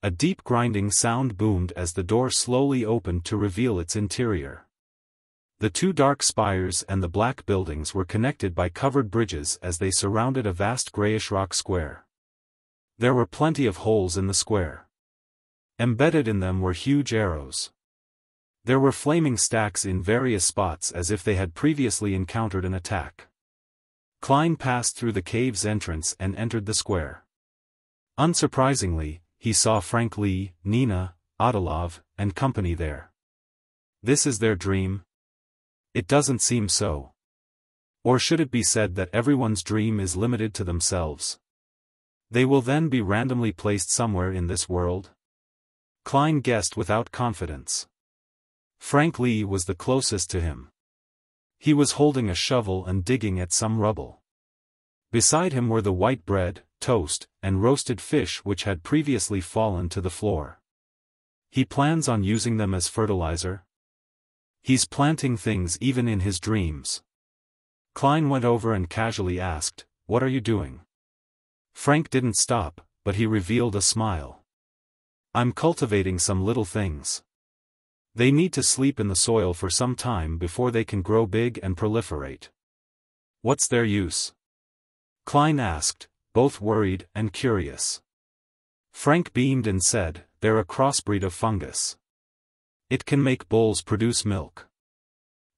A deep grinding sound boomed as the door slowly opened to reveal its interior. The two dark spires and the black buildings were connected by covered bridges as they surrounded a vast grayish rock square. There were plenty of holes in the square. Embedded in them were huge arrows. There were flaming stacks in various spots as if they had previously encountered an attack. Klein passed through the cave's entrance and entered the square. Unsurprisingly, he saw Frank Lee, Nina, Adolov, and company there. This is their dream? It doesn't seem so. Or should it be said that everyone's dream is limited to themselves? They will then be randomly placed somewhere in this world? Klein guessed without confidence. Frank Lee was the closest to him. He was holding a shovel and digging at some rubble. Beside him were the white bread, toast, and roasted fish which had previously fallen to the floor. He plans on using them as fertilizer? He's planting things even in his dreams. Klein went over and casually asked, "What are you doing?" Frank didn't stop, but he revealed a smile. "I'm cultivating some little things. They need to sleep in the soil for some time before they can grow big and proliferate." "What's their use?" Klein asked, both worried and curious. Frank beamed and said, "They're a crossbreed of fungus. It can make bulls produce milk.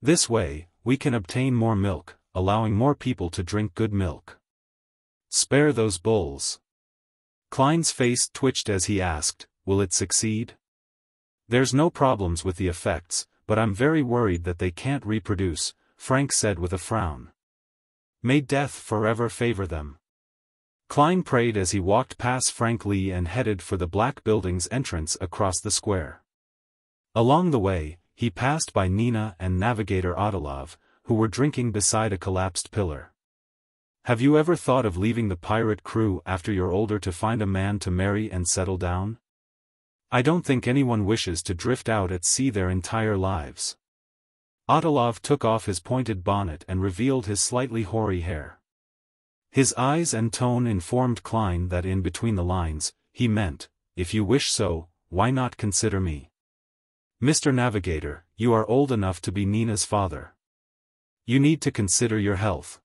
This way, we can obtain more milk, allowing more people to drink good milk." "Spare those bulls." Klein's face twitched as he asked, "Will it succeed?" "There's no problems with the effects, but I'm very worried that they can't reproduce," Frank said with a frown. "May death forever favor them." Klein prayed as he walked past Frank Lee and headed for the black building's entrance across the square. Along the way, he passed by Nina and Navigator Adolov, who were drinking beside a collapsed pillar. "Have you ever thought of leaving the pirate crew after you're older to find a man to marry and settle down? I don't think anyone wishes to drift out at sea their entire lives." Adolov took off his pointed bonnet and revealed his slightly hoary hair. His eyes and tone informed Klein that in between the lines, he meant, "If you wish so, why not consider me? Mr. Navigator, you are old enough to be Nina's father. You need to consider your health."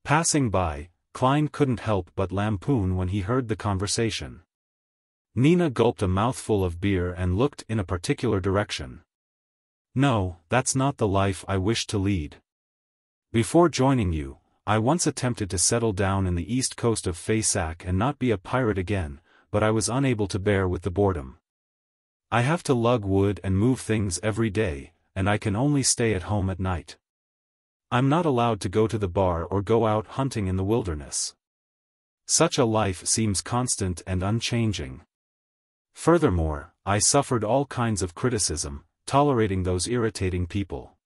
Passing by, Klein couldn't help but lampoon when he heard the conversation. Nina gulped a mouthful of beer and looked in a particular direction. "No, that's not the life I wish to lead. Before joining you, I once attempted to settle down in the east coast of Faysac and not be a pirate again, but I was unable to bear with the boredom. I have to lug wood and move things every day, and I can only stay at home at night. I'm not allowed to go to the bar or go out hunting in the wilderness. Such a life seems constant and unchanging. Furthermore, I suffered all kinds of criticism, tolerating those irritating people.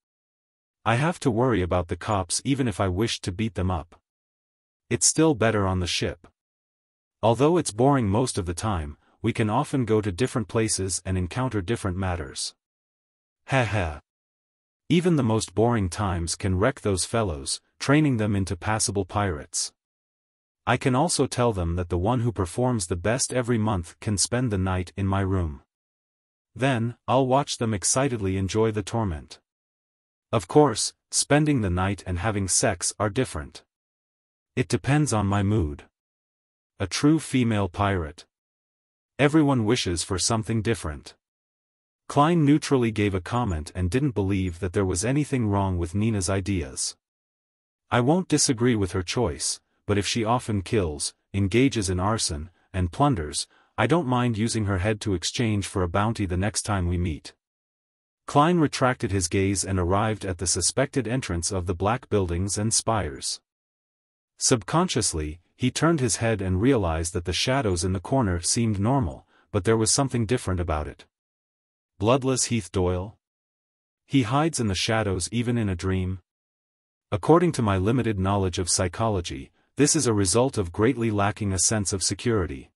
I have to worry about the cops even if I wished to beat them up. It's still better on the ship. Although it's boring most of the time, we can often go to different places and encounter different matters. Heh. Even the most boring times can wreck those fellows, training them into passable pirates. I can also tell them that the one who performs the best every month can spend the night in my room. Then, I'll watch them excitedly enjoy the torment. Of course, spending the night and having sex are different. It depends on my mood. A true female pirate. Everyone wishes for something different." Klein neutrally gave a comment and didn't believe that there was anything wrong with Nina's ideas. "I won't disagree with her choice, but if she often kills, engages in arson, and plunders, I don't mind using her head to exchange for a bounty the next time we meet." Klein retracted his gaze and arrived at the suspected entrance of the black buildings and spires. Subconsciously, he turned his head and realized that the shadows in the corner seemed normal, but there was something different about it. Bloodless Heath Doyle? He hides in the shadows even in a dream? According to my limited knowledge of psychology, this is a result of greatly lacking a sense of security.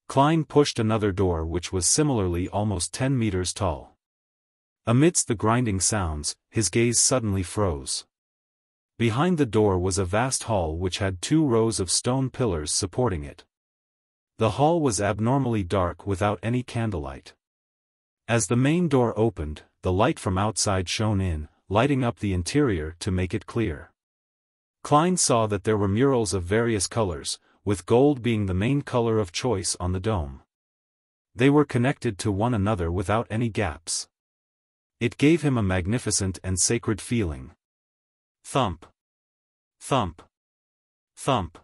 Klein pushed another door which was similarly almost 10 meters tall. Amidst the grinding sounds, his gaze suddenly froze. Behind the door was a vast hall which had 2 rows of stone pillars supporting it. The hall was abnormally dark without any candlelight. As the main door opened, the light from outside shone in, lighting up the interior to make it clear. Klein saw that there were murals of various colors, with gold being the main color of choice on the dome. They were connected to one another without any gaps. It gave him a magnificent and sacred feeling. Thump. Thump. Thump.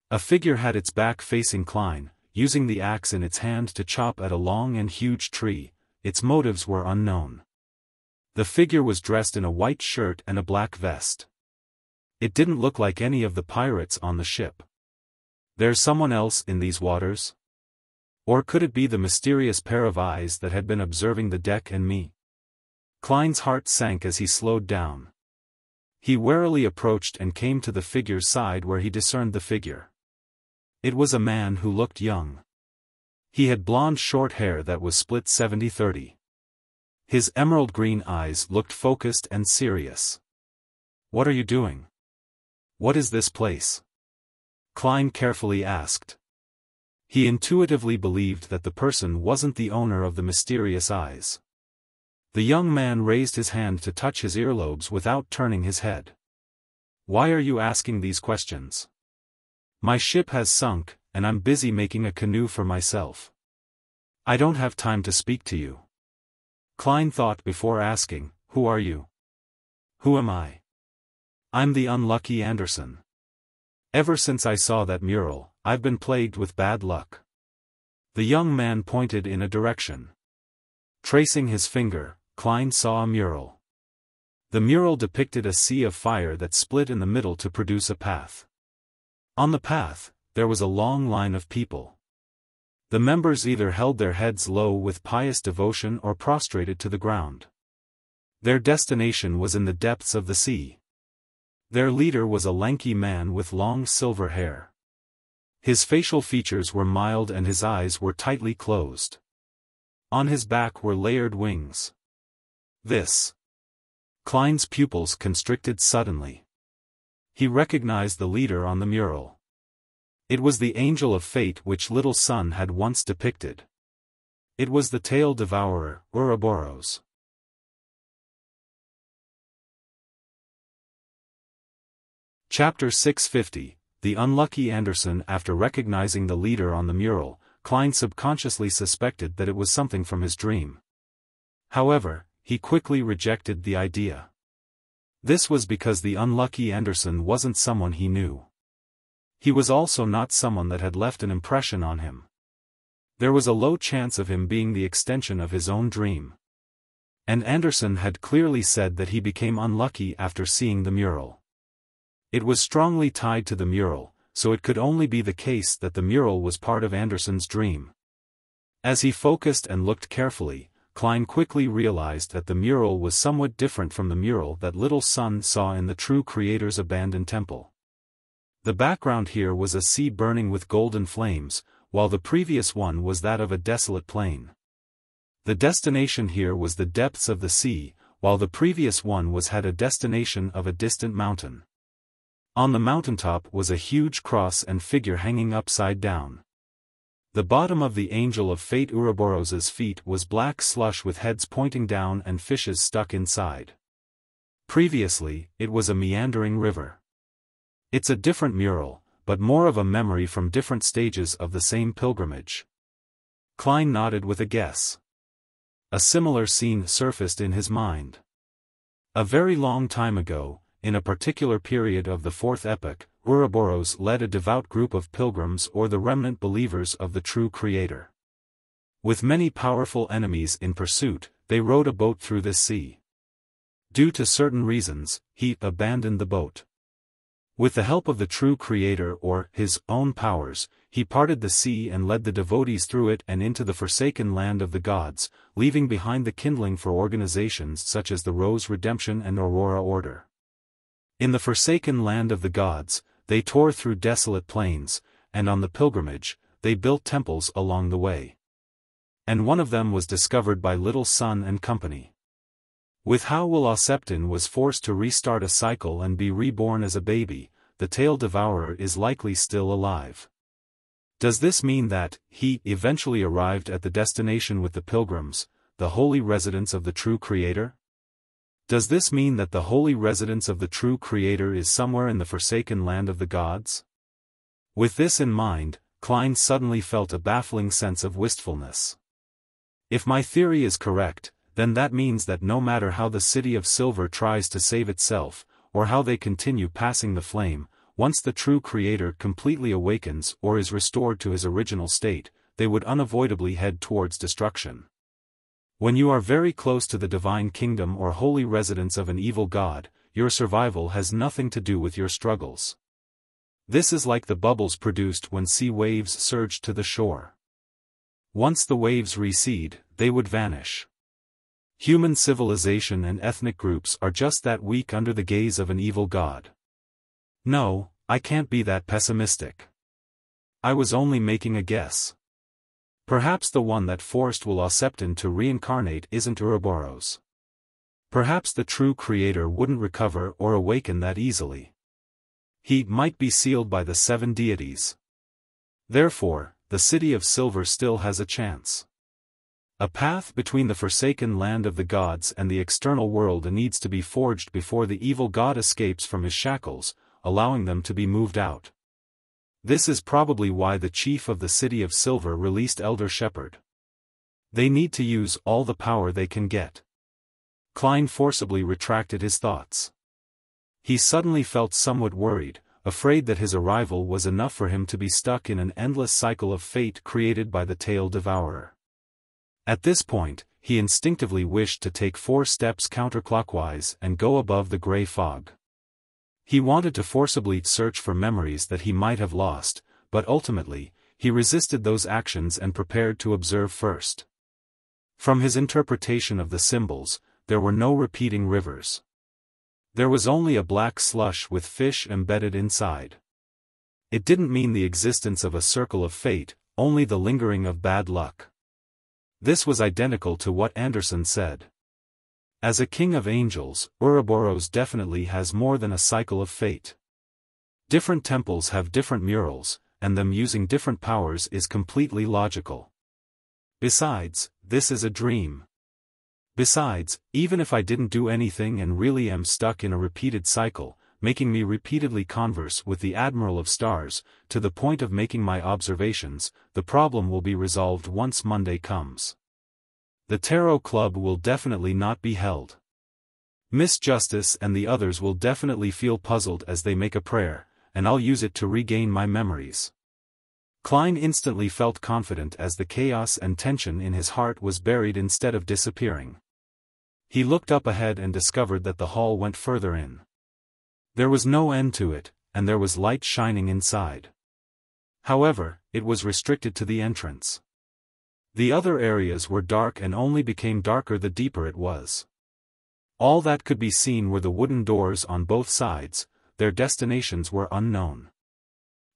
A figure had its back facing Klein, using the axe in its hand to chop at a long and huge tree. Its motives were unknown. The figure was dressed in a white shirt and a black vest. It didn't look like any of the pirates on the ship. There's someone else in these waters? Or could it be the mysterious pair of eyes that had been observing the deck and me? Klein's heart sank as he slowed down. He warily approached and came to the figure's side where he discerned the figure. It was a man who looked young. He had blonde short hair that was split 70-30. His emerald green eyes looked focused and serious. "What are you doing? What is this place?" Klein carefully asked. He intuitively believed that the person wasn't the owner of the mysterious eyes. The young man raised his hand to touch his earlobes without turning his head. "Why are you asking these questions? My ship has sunk, and I'm busy making a canoe for myself. I don't have time to speak to you." Klein thought before asking, "Who are you?" "Who am I? I'm the unlucky Anderson. Ever since I saw that mural, I've been plagued with bad luck." The young man pointed in a direction. Tracing his finger, Klein saw a mural. The mural depicted a sea of fire that split in the middle to produce a path. On the path, there was a long line of people. The members either held their heads low with pious devotion or prostrated to the ground. Their destination was in the depths of the sea. Their leader was a lanky man with long silver hair. His facial features were mild and his eyes were tightly closed. On his back were layered wings. This. Klein's pupils constricted suddenly. He recognized the leader on the mural. It was the angel of fate which Little Sun had once depicted. It was the tail devourer, Ouroboros. Chapter 650, The Unlucky Anderson. After recognizing the leader on the mural, Klein subconsciously suspected that it was something from his dream. However, he quickly rejected the idea. This was because the unlucky Anderson wasn't someone he knew. He was also not someone that had left an impression on him. There was a low chance of him being the extension of his own dream. And Anderson had clearly said that he became unlucky after seeing the mural. It was strongly tied to the mural, so it could only be the case that the mural was part of Anderson's dream. As he focused and looked carefully, Klein quickly realized that the mural was somewhat different from the mural that Little Sun saw in the true Creator's abandoned temple. The background here was a sea burning with golden flames, while the previous one was that of a desolate plain. The destination here was the depths of the sea, while the previous one had a destination of a distant mountain. On the mountaintop was a huge cross and figure hanging upside down. The bottom of the angel of fate Ouroboros's feet was black slush with heads pointing down and fishes stuck inside. Previously, it was a meandering river. It's a different mural, but more of a memory from different stages of the same pilgrimage. Klein nodded with a guess. A similar scene surfaced in his mind. A very long time ago, in a particular period of the Fourth Epoch, Ouroboros led a devout group of pilgrims or the remnant believers of the true Creator. With many powerful enemies in pursuit, they rowed a boat through this sea. Due to certain reasons, he abandoned the boat. With the help of the true Creator or his own powers, he parted the sea and led the devotees through it and into the forsaken land of the gods, leaving behind the kindling for organizations such as the Rose Redemption and Aurora Order. In the forsaken land of the gods, they tore through desolate plains, and on the pilgrimage, they built temples along the way. And one of them was discovered by Little Sun and company. With how Wuxia was forced to restart a cycle and be reborn as a baby, the Tail Devourer is likely still alive. Does this mean that he eventually arrived at the destination with the pilgrims, the holy residence of the true Creator? Does this mean that the holy residence of the true Creator is somewhere in the forsaken land of the gods? With this in mind, Klein suddenly felt a baffling sense of wistfulness. If my theory is correct, then that means that no matter how the City of Silver tries to save itself, or how they continue passing the flame, once the true Creator completely awakens or is restored to his original state, they would unavoidably head towards destruction. When you are very close to the divine kingdom or holy residence of an evil god, your survival has nothing to do with your struggles. This is like the bubbles produced when sea waves surge to the shore. Once the waves recede, they would vanish. Human civilization and ethnic groups are just that weak under the gaze of an evil god. No, I can't be that pessimistic. I was only making a guess. Perhaps the one that forced Wuxia to reincarnate isn't Ouroboros. Perhaps the true Creator wouldn't recover or awaken that easily. He might be sealed by the 7 deities. Therefore, the City of Silver still has a chance. A path between the forsaken land of the gods and the external world needs to be forged before the evil god escapes from his shackles, allowing them to be moved out. This is probably why the chief of the City of Silver released Elder Shepherd. They need to use all the power they can get. Klein forcibly retracted his thoughts. He suddenly felt somewhat worried, afraid that his arrival was enough for him to be stuck in an endless cycle of fate created by the Tail Devourer. At this point, he instinctively wished to take 4 steps counterclockwise and go above the gray fog. He wanted to forcibly search for memories that he might have lost, but ultimately, he resisted those actions and prepared to observe first. From his interpretation of the symbols, there were no repeating rivers. There was only a black slush with fish embedded inside. It didn't mean the existence of a circle of fate, only the lingering of bad luck. This was identical to what Anderson said. As a king of angels, Ouroboros definitely has more than a cycle of fate. Different temples have different murals, and them using different powers is completely logical. Besides, this is a dream. Besides, even if I didn't do anything and really am stuck in a repeated cycle, making me repeatedly converse with the Admiral of Stars, to the point of making my observations, the problem will be resolved once Monday comes. The Tarot Club will definitely not be held. Miss Justice and the others will definitely feel puzzled as they make a prayer, and I'll use it to regain my memories. Klein instantly felt confident as the chaos and tension in his heart was buried instead of disappearing. He looked up ahead and discovered that the hall went further in. There was no end to it, and there was light shining inside. However, it was restricted to the entrance. The other areas were dark and only became darker the deeper it was. All that could be seen were the wooden doors on both sides, their destinations were unknown.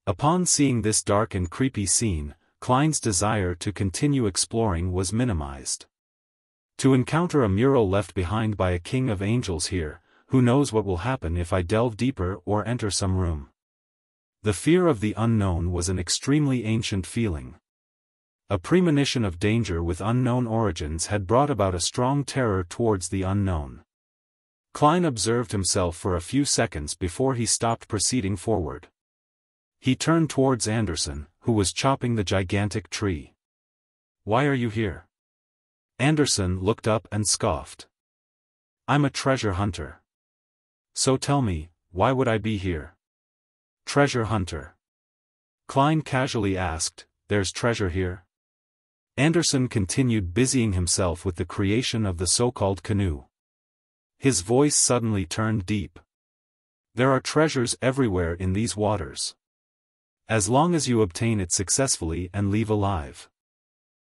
Upon seeing this dark and creepy scene, Klein's desire to continue exploring was minimized. To encounter a mural left behind by a king of angels here, who knows what will happen if I delve deeper or enter some room. The fear of the unknown was an extremely ancient feeling. A premonition of danger with unknown origins had brought about a strong terror towards the unknown. Klein observed himself for a few seconds before he stopped proceeding forward. He turned towards Anderson, who was chopping the gigantic tree. "Why are you here?" Anderson looked up and scoffed. "I'm a treasure hunter." "So tell me, why would I be here?" "Treasure hunter." Klein casually asked, "There's treasure here?" Anderson continued busying himself with the creation of the so-called canoe. His voice suddenly turned deep. "There are treasures everywhere in these waters. As long as you obtain it successfully and leave alive."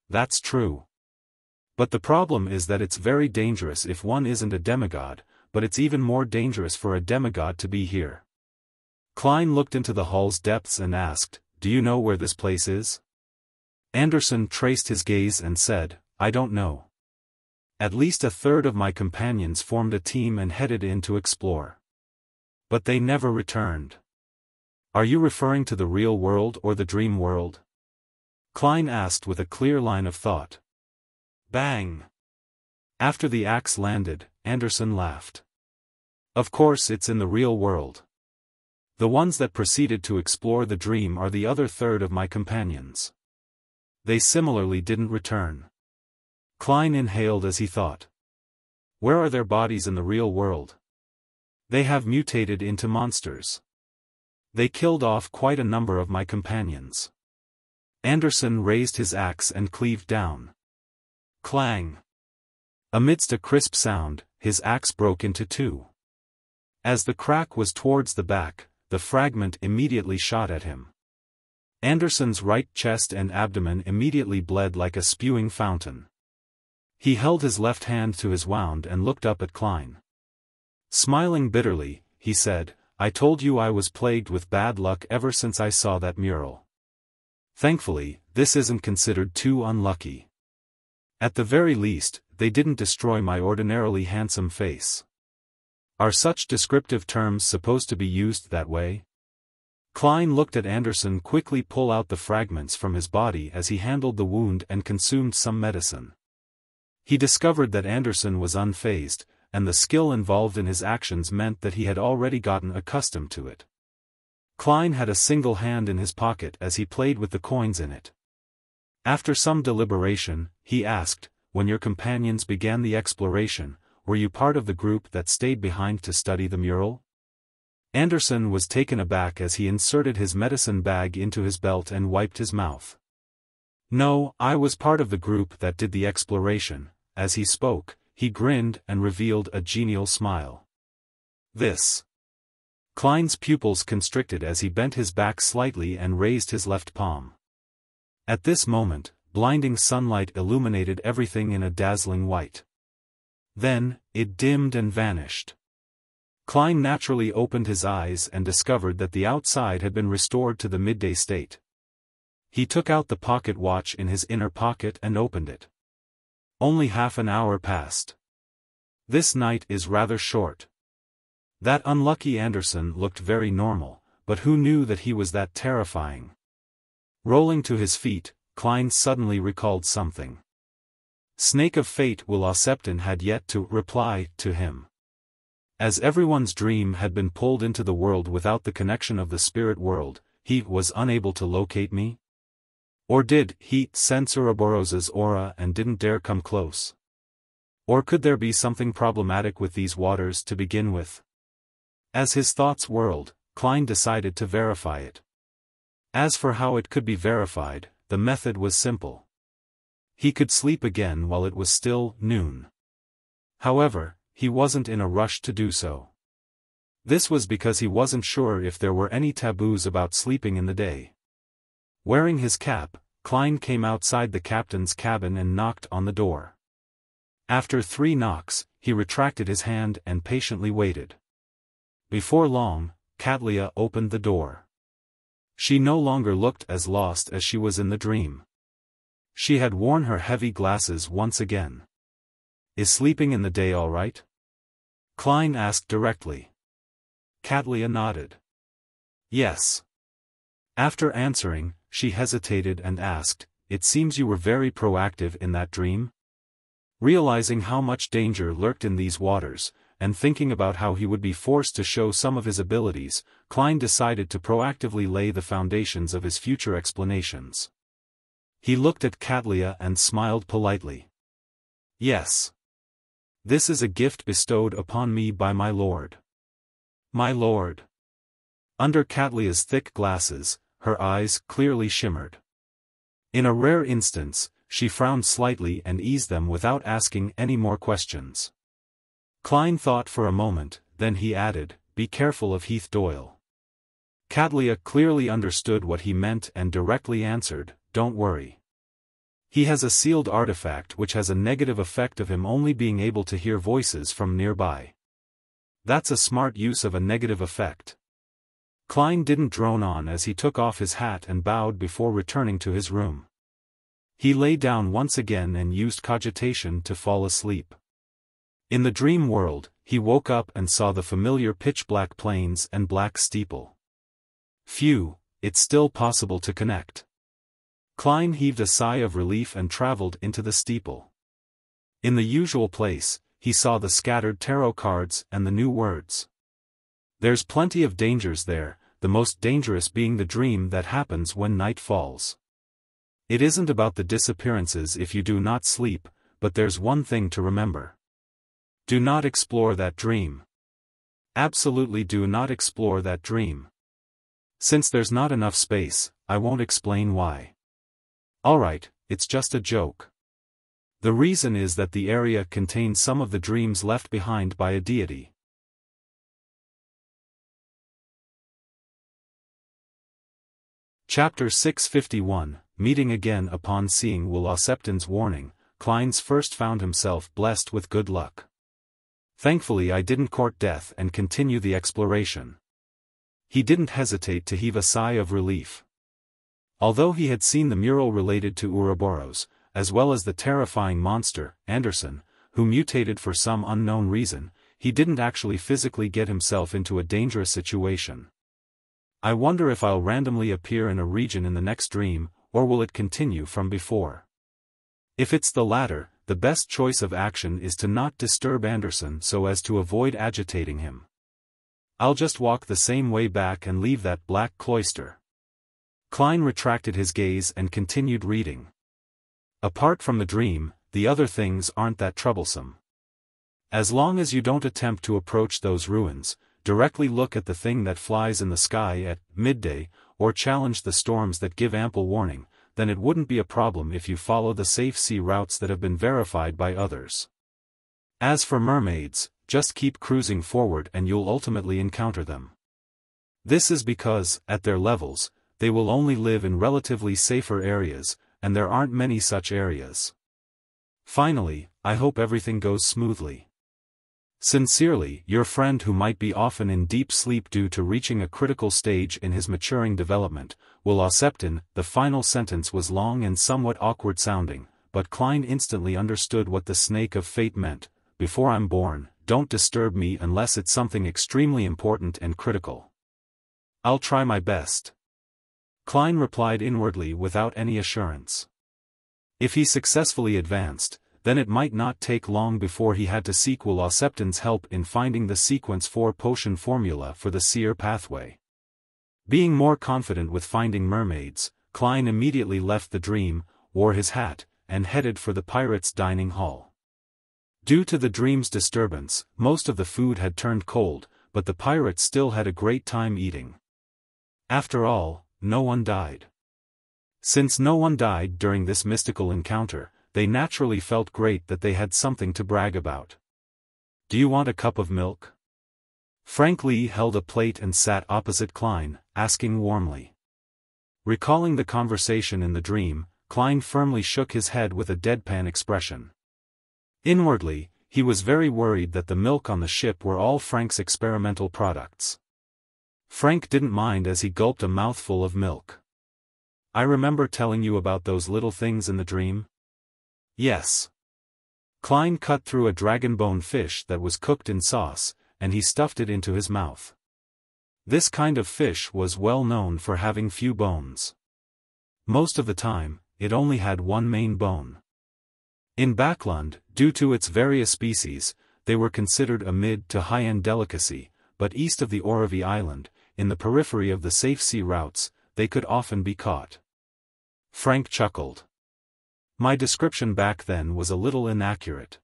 "That's true. But the problem is that it's very dangerous if one isn't a demigod, but it's even more dangerous for a demigod to be here. Klein looked into the hull's depths and asked, "Do you know where this place is?" Anderson traced his gaze and said, "I don't know. At least a third of my companions formed a team and headed in to explore. But they never returned." "Are you referring to the real world or the dream world?" Klein asked with a clear line of thought. Bang! After the axe landed, Anderson laughed. "Of course it's in the real world. The ones that proceeded to explore the dream are the other third of my companions. They similarly didn't return." Klein inhaled as he thought. "Where are their bodies in the real world?" "They have mutated into monsters. They killed off quite a number of my companions." Anderson raised his axe and cleaved down. Clang! Amidst a crisp sound, his axe broke into two. As the crack was towards the back, the fragment immediately shot at him. Anderson's right chest and abdomen immediately bled like a spewing fountain. He held his left hand to his wound and looked up at Klein. Smiling bitterly, he said, "I told you I was plagued with bad luck ever since I saw that mural. Thankfully, this isn't considered too unlucky. At the very least, they didn't destroy my ordinarily handsome face." "Are such descriptive terms supposed to be used that way?" Klein looked at Anderson quickly pull out the fragments from his body as he handled the wound and consumed some medicine. He discovered that Anderson was unfazed, and the skill involved in his actions meant that he had already gotten accustomed to it. Klein had a single hand in his pocket as he played with the coins in it. After some deliberation, he asked, "When your companions began the exploration, were you part of the group that stayed behind to study the mural?" Anderson was taken aback as he inserted his medicine bag into his belt and wiped his mouth. "No, I was part of the group that did the exploration." As he spoke, he grinned and revealed a genial smile. "This." Klein's pupils constricted as he bent his back slightly and raised his left palm. At this moment, blinding sunlight illuminated everything in a dazzling white. Then, it dimmed and vanished. Klein naturally opened his eyes and discovered that the outside had been restored to the midday state. He took out the pocket watch in his inner pocket and opened it. Only half an hour passed. This night is rather short. That unlucky Anderson looked very normal, but who knew that he was that terrifying? Rolling to his feet, Klein suddenly recalled something. Snake of Fate Will Septon had yet to reply to him. As everyone's dream had been pulled into the world without the connection of the spirit world, he was unable to locate me? Or did he sense Ouroboros's aura and didn't dare come close? Or could there be something problematic with these waters to begin with? As his thoughts whirled, Klein decided to verify it. As for how it could be verified, the method was simple. He could sleep again while it was still noon. However, he wasn't in a rush to do so. This was because he wasn't sure if there were any taboos about sleeping in the day. Wearing his cap, Klein came outside the captain's cabin and knocked on the door. After 3 knocks, he retracted his hand and patiently waited. Before long, Katlia opened the door. She no longer looked as lost as she was in the dream. She had worn her heavy glasses once again. "Is sleeping in the day all right?" Klein asked directly. Katlia nodded. "Yes." After answering, she hesitated and asked, "It seems you were very proactive in that dream?" Realizing how much danger lurked in these waters, and thinking about how he would be forced to show some of his abilities, Klein decided to proactively lay the foundations of his future explanations. He looked at Katlia and smiled politely. "Yes. This is a gift bestowed upon me by my lord." "My lord." Under Katlia's thick glasses, her eyes clearly shimmered. In a rare instance, she frowned slightly and eased them without asking any more questions. Klein thought for a moment, then he added, "Be careful of Heath Doyle." Katlia clearly understood what he meant and directly answered, "Don't worry. He has a sealed artifact which has a negative effect of him only being able to hear voices from nearby. That's a smart use of a negative effect. Klein didn't drone on as he took off his hat and bowed before returning to his room. He lay down once again and used cogitation to fall asleep. In the dream world, he woke up and saw the familiar pitch-black plains and black steeple. Phew, it's still possible to connect. Klein heaved a sigh of relief and traveled into the steeple. In the usual place, he saw the scattered tarot cards and the new words. There's plenty of dangers there, the most dangerous being the dream that happens when night falls. It isn't about the disappearances if you do not sleep, but there's one thing to remember. Do not explore that dream. Absolutely do not explore that dream. Since there's not enough space, I won't explain why. Alright, it's just a joke. The reason is that the area contains some of the dreams left behind by a deity. Chapter 651, Meeting Again. Upon seeing Wuxia warning, Klein's first found himself blessed with good luck. Thankfully I didn't court death and continue the exploration. He didn't hesitate to heave a sigh of relief. Although he had seen the mural related to Ouroboros, as well as the terrifying monster, Anderson, who mutated for some unknown reason, he didn't actually physically get himself into a dangerous situation. I wonder if I'll randomly appear in a region in the next dream, or will it continue from before? If it's the latter, the best choice of action is to not disturb Anderson so as to avoid agitating him. I'll just walk the same way back and leave that black cloister. Klein retracted his gaze and continued reading. Apart from the dream, the other things aren't that troublesome. As long as you don't attempt to approach those ruins, directly look at the thing that flies in the sky at midday, or challenge the storms that give ample warning, then it wouldn't be a problem if you follow the safe sea routes that have been verified by others. As for mermaids, just keep cruising forward and you'll ultimately encounter them. This is because, at their levels, they will only live in relatively safer areas, and there aren't many such areas. Finally, I hope everything goes smoothly. Sincerely, your friend who might be often in deep sleep due to reaching a critical stage in his maturing development, Wuxia. The final sentence was long and somewhat awkward sounding, but Klein instantly understood what the snake of fate meant. Before I'm born, don't disturb me unless it's something extremely important and critical. I'll try my best. Klein replied inwardly without any assurance. If he successfully advanced, then it might not take long before he had to seek Wuxia's help in finding the sequence 4 potion formula for the seer pathway. Being more confident with finding mermaids, Klein immediately left the dream, wore his hat, and headed for the pirates' dining hall. Due to the dream's disturbance, most of the food had turned cold, but the pirates still had a great time eating. After all, no one died. Since no one died during this mystical encounter, they naturally felt great that they had something to brag about. Do you want a cup of milk? Frank Lee held a plate and sat opposite Klein, asking warmly. Recalling the conversation in the dream, Klein firmly shook his head with a deadpan expression. Inwardly, he was very worried that the milk on the ship were all Frank's experimental products. Frank didn't mind as he gulped a mouthful of milk. I remember telling you about those little things in the dream? Yes. Klein cut through a dragon-bone fish that was cooked in sauce, and he stuffed it into his mouth. This kind of fish was well known for having few bones. Most of the time, it only had one main bone. In Backland, due to its various species, they were considered a mid to high-end delicacy, but east of the Oravi Island, in the periphery of the safe sea routes, they could often be caught. Frank chuckled. My description back then was a little inaccurate.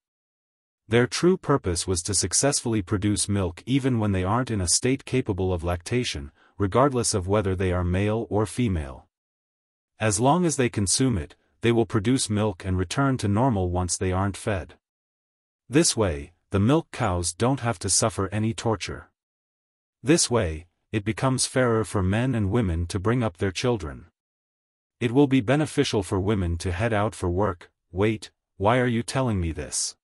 Their true purpose was to successfully produce milk even when they aren't in a state capable of lactation, regardless of whether they are male or female. As long as they consume it, they will produce milk and return to normal once they aren't fed. This way, the milk cows don't have to suffer any torture. This way, it becomes fairer for men and women to bring up their children. It will be beneficial for women to head out for work. Wait, why are you telling me this?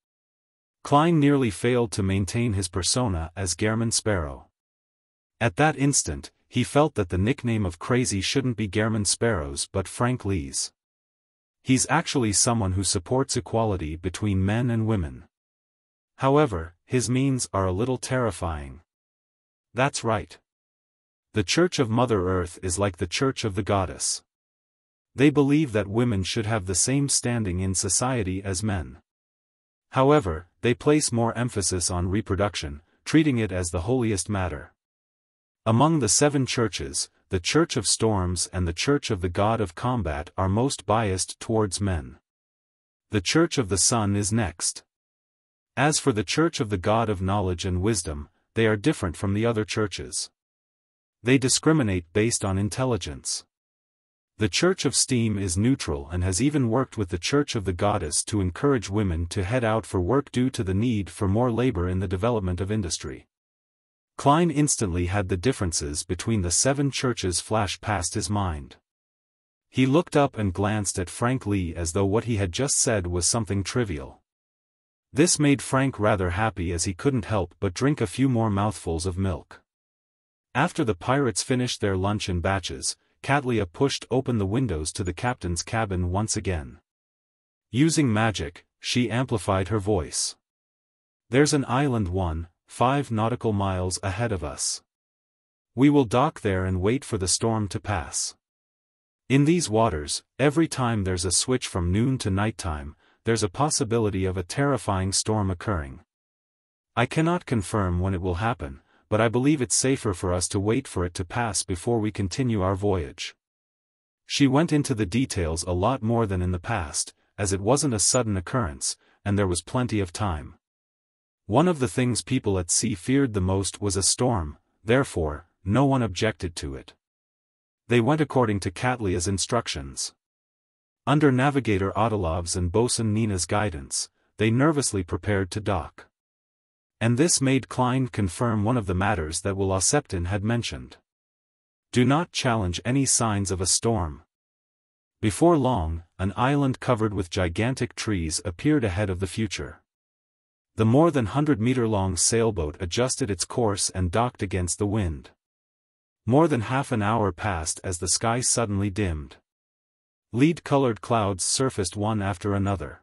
Klein nearly failed to maintain his persona as Gairman Sparrow. At that instant, he felt that the nickname of Crazy shouldn't be Gairman Sparrow's but Frank Lee's. He's actually someone who supports equality between men and women. However, his means are a little terrifying. That's right. The Church of Mother Earth is like the Church of the Goddess. They believe that women should have the same standing in society as men. However, they place more emphasis on reproduction, treating it as the holiest matter. Among the 7 churches, the Church of Storms and the Church of the God of Combat are most biased towards men. The Church of the Sun is next. As for the Church of the God of Knowledge and Wisdom, they are different from the other churches. They discriminate based on intelligence. The Church of Steam is neutral and has even worked with the Church of the Goddess to encourage women to head out for work due to the need for more labor in the development of industry. Klein instantly had the differences between the 7 churches flash past his mind. He looked up and glanced at Frank Lee as though what he had just said was something trivial. This made Frank rather happy as he couldn't help but drink a few more mouthfuls of milk. After the pirates finished their lunch in batches, Katlia pushed open the windows to the captain's cabin once again. Using magic, she amplified her voice. "There's an island 5 nautical miles ahead of us. We will dock there and wait for the storm to pass. In these waters, every time there's a switch from noon to nighttime, there's a possibility of a terrifying storm occurring. I cannot confirm when it will happen, but I believe it's safer for us to wait for it to pass before we continue our voyage." She went into the details a lot more than in the past, as it wasn't a sudden occurrence, and there was plenty of time. One of the things people at sea feared the most was a storm, therefore, no one objected to it. They went according to Katlia's instructions. Under Navigator Odolov's and Bosun Nina's guidance, they nervously prepared to dock. And this made Klein confirm one of the matters that Wuxia had mentioned. Do not challenge any signs of a storm. Before long, an island covered with gigantic trees appeared ahead of the future. The more than 100-meter-long sailboat adjusted its course and docked against the wind. More than half an hour passed as the sky suddenly dimmed. Lead-colored clouds surfaced one after another.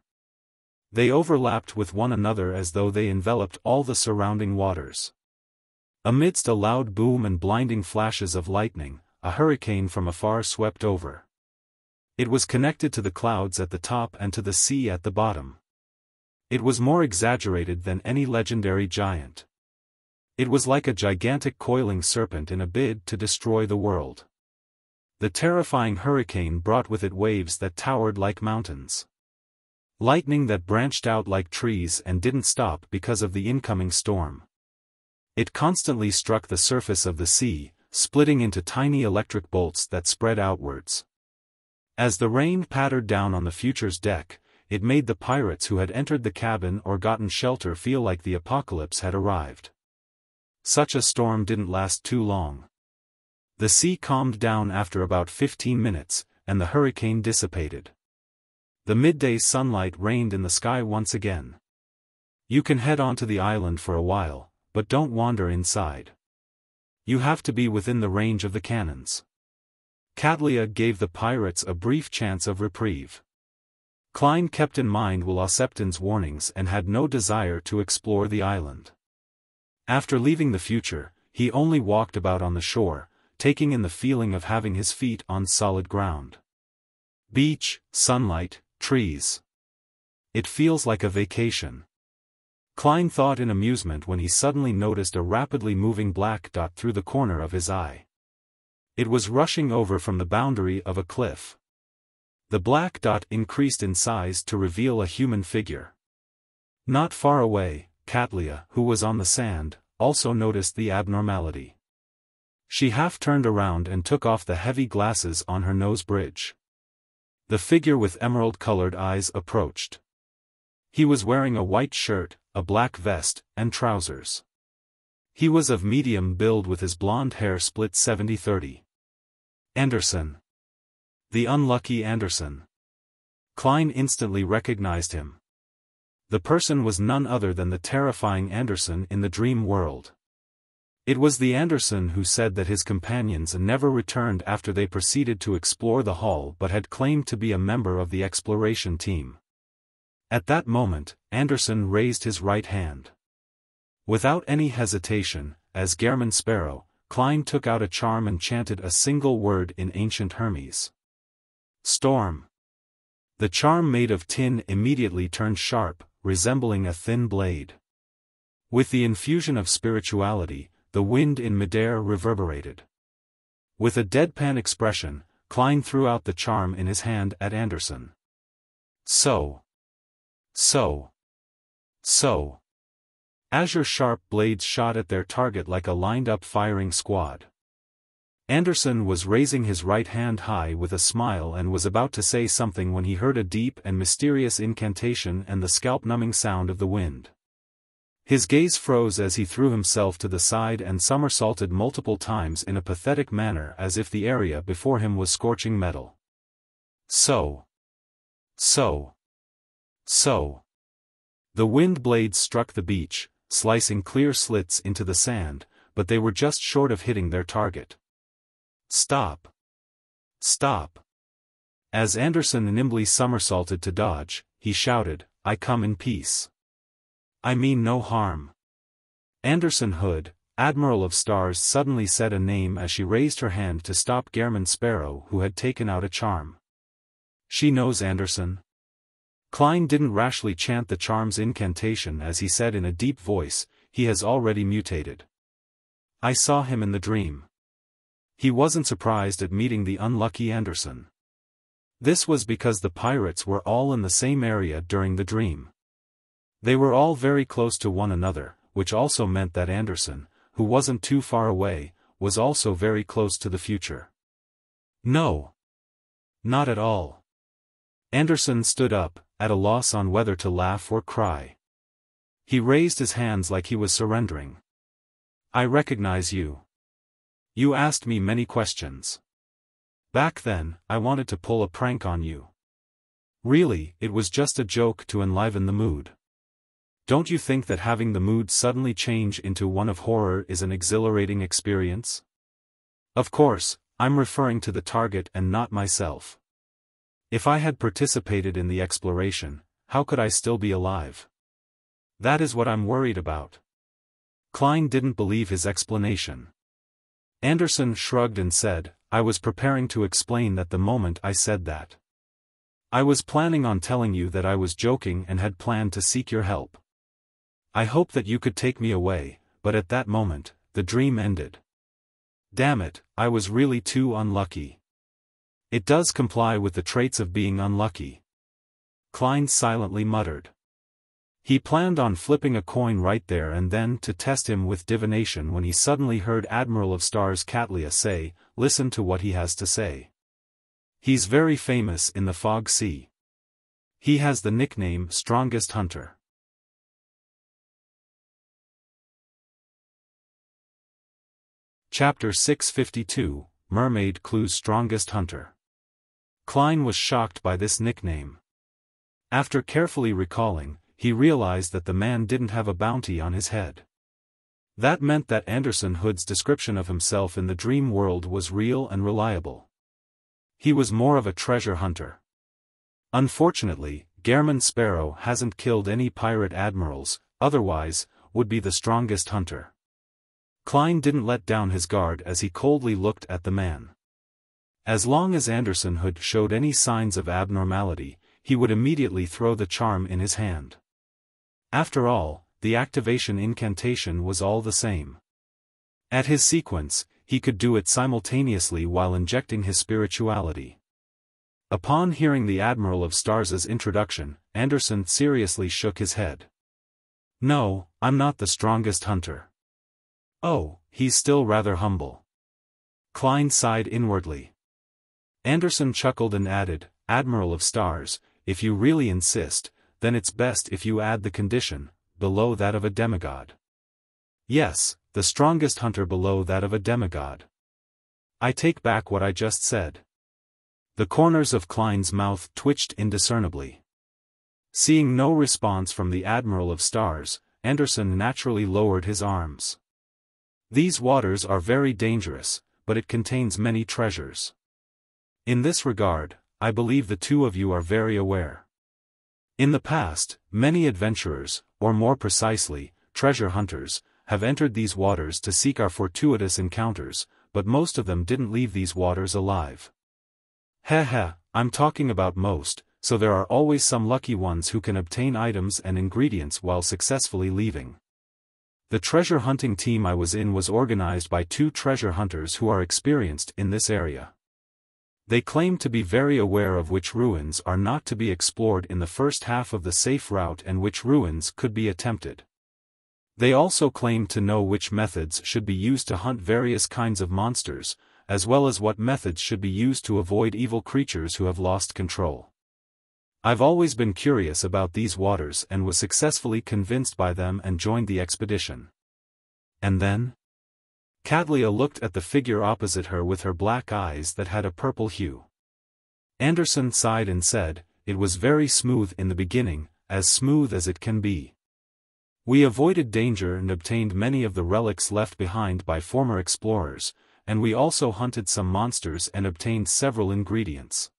They overlapped with one another as though they enveloped all the surrounding waters. Amidst a loud boom and blinding flashes of lightning, a hurricane from afar swept over. It was connected to the clouds at the top and to the sea at the bottom. It was more exaggerated than any legendary giant. It was like a gigantic coiling serpent in a bid to destroy the world. The terrifying hurricane brought with it waves that towered like mountains. Lightning that branched out like trees and didn't stop because of the incoming storm. It constantly struck the surface of the sea, splitting into tiny electric bolts that spread outwards. As the rain pattered down on the Future's deck, it made the pirates who had entered the cabin or gotten shelter feel like the apocalypse had arrived. Such a storm didn't last too long. The sea calmed down after about 15 minutes, and the hurricane dissipated. The midday sunlight reigned in the sky once again. You can head onto the island for a while, but don't wander inside. You have to be within the range of the cannons. Katlia gave the pirates a brief chance of reprieve. Klein kept in mind Wuxia's warnings and had no desire to explore the island. After leaving the future, he only walked about on the shore, taking in the feeling of having his feet on solid ground. Beach, sunlight, trees. It feels like a vacation. Klein thought in amusement when he suddenly noticed a rapidly moving black dot through the corner of his eye. It was rushing over from the boundary of a cliff. The black dot increased in size to reveal a human figure. Not far away, Katlia, who was on the sand, also noticed the abnormality. She half turned around and took off the heavy glasses on her nose bridge. The figure with emerald-colored eyes approached. He was wearing a white shirt, a black vest, and trousers. He was of medium build with his blonde hair split 70-30. Anderson. The unlucky Anderson. Klein instantly recognized him. The person was none other than the terrifying Anderson in the dream world. It was the Anderson who said that his companions never returned after they proceeded to explore the hall but had claimed to be a member of the exploration team. At that moment, Anderson raised his right hand. Without any hesitation, as Gehrman Sparrow, Klein took out a charm and chanted a single word in ancient Hermes. Storm. The charm made of tin immediately turned sharp, resembling a thin blade. With the infusion of spirituality, the wind in midair reverberated. With a deadpan expression, Klein threw out the charm in his hand at Anderson. So. Azure sharp blades shot at their target like a lined-up firing squad. Anderson was raising his right hand high with a smile and was about to say something when he heard a deep and mysterious incantation and the scalp-numbing sound of the wind. His gaze froze as he threw himself to the side and somersaulted multiple times in a pathetic manner as if the area before him was scorching metal. So. The wind blades struck the beach, slicing clear slits into the sand, but they were just short of hitting their target. Stop! As Anderson nimbly somersaulted to dodge, he shouted, "I come in peace. I mean no harm." Anderson Hood, Admiral of Stars, suddenly said a name as she raised her hand to stop Gehrman Sparrow, who had taken out a charm. She knows Anderson. Klein didn't rashly chant the charm's incantation as he said in a deep voice, "He has already mutated. I saw him in the dream." He wasn't surprised at meeting the unlucky Anderson. This was because the pirates were all in the same area during the dream. They were all very close to one another, which also meant that Anderson, who wasn't too far away, was also very close to the future. No. Not at all. Anderson stood up, at a loss on whether to laugh or cry. He raised his hands like he was surrendering. "I recognize you. You asked me many questions. Back then, I wanted to pull a prank on you. Really, it was just a joke to enliven the mood. Don't you think that having the mood suddenly change into one of horror is an exhilarating experience? Of course, I'm referring to the target and not myself. If I had participated in the exploration, how could I still be alive? That is what I'm worried about." Klein didn't believe his explanation. Anderson shrugged and said, "I was preparing to explain that the moment I said that. I was planning on telling you that I was joking and had planned to seek your help. I hoped that you could take me away, but at that moment, the dream ended. Damn it, I was really too unlucky." "It does comply with the traits of being unlucky," Klein silently muttered. He planned on flipping a coin right there and then to test him with divination when he suddenly heard Admiral of Stars Catlia say, "Listen to what he has to say. He's very famous in the Fog Sea. He has the nickname Strongest Hunter." Chapter 652, Mermaid Clue's Strongest Hunter. Klein was shocked by this nickname. After carefully recalling, he realized that the man didn't have a bounty on his head. That meant that Anderson Hood's description of himself in the dream world was real and reliable. He was more of a treasure hunter. Unfortunately, Gehrman Sparrow hasn't killed any pirate admirals, otherwise, would be the strongest hunter. Klein didn't let down his guard as he coldly looked at the man. As long as Anderson Hood showed any signs of abnormality, he would immediately throw the charm in his hand. After all, the activation incantation was all the same. At his sequence, he could do it simultaneously while injecting his spirituality. Upon hearing the Admiral of Stars' introduction, Anderson seriously shook his head. "No, I'm not the strongest hunter." "Oh, he's still rather humble." Klein sighed inwardly. Anderson chuckled and added, "Admiral of Stars, if you really insist, then it's best if you add the condition, below that of a demigod." "Yes, the strongest hunter below that of a demigod. I take back what I just said." The corners of Klein's mouth twitched indiscernibly. Seeing no response from the Admiral of Stars, Anderson naturally lowered his arms. These waters are very dangerous, but it contains many treasures. In this regard, I believe the two of you are very aware. In the past, many adventurers, or more precisely, treasure hunters, have entered these waters to seek our fortuitous encounters, but most of them didn't leave these waters alive. Heh, I'm talking about most, so there are always some lucky ones who can obtain items and ingredients while successfully leaving. The treasure hunting team I was in was organized by two treasure hunters who are experienced in this area. They claim to be very aware of which ruins are not to be explored in the first half of the safe route and which ruins could be attempted. They also claim to know which methods should be used to hunt various kinds of monsters, as well as what methods should be used to avoid evil creatures who have lost control. I've always been curious about these waters and was successfully convinced by them and joined the expedition. And then? Catlia looked at the figure opposite her with her black eyes that had a purple hue. Anderson sighed and said, "It was very smooth in the beginning, as smooth as it can be. We avoided danger and obtained many of the relics left behind by former explorers, and we also hunted some monsters and obtained several ingredients.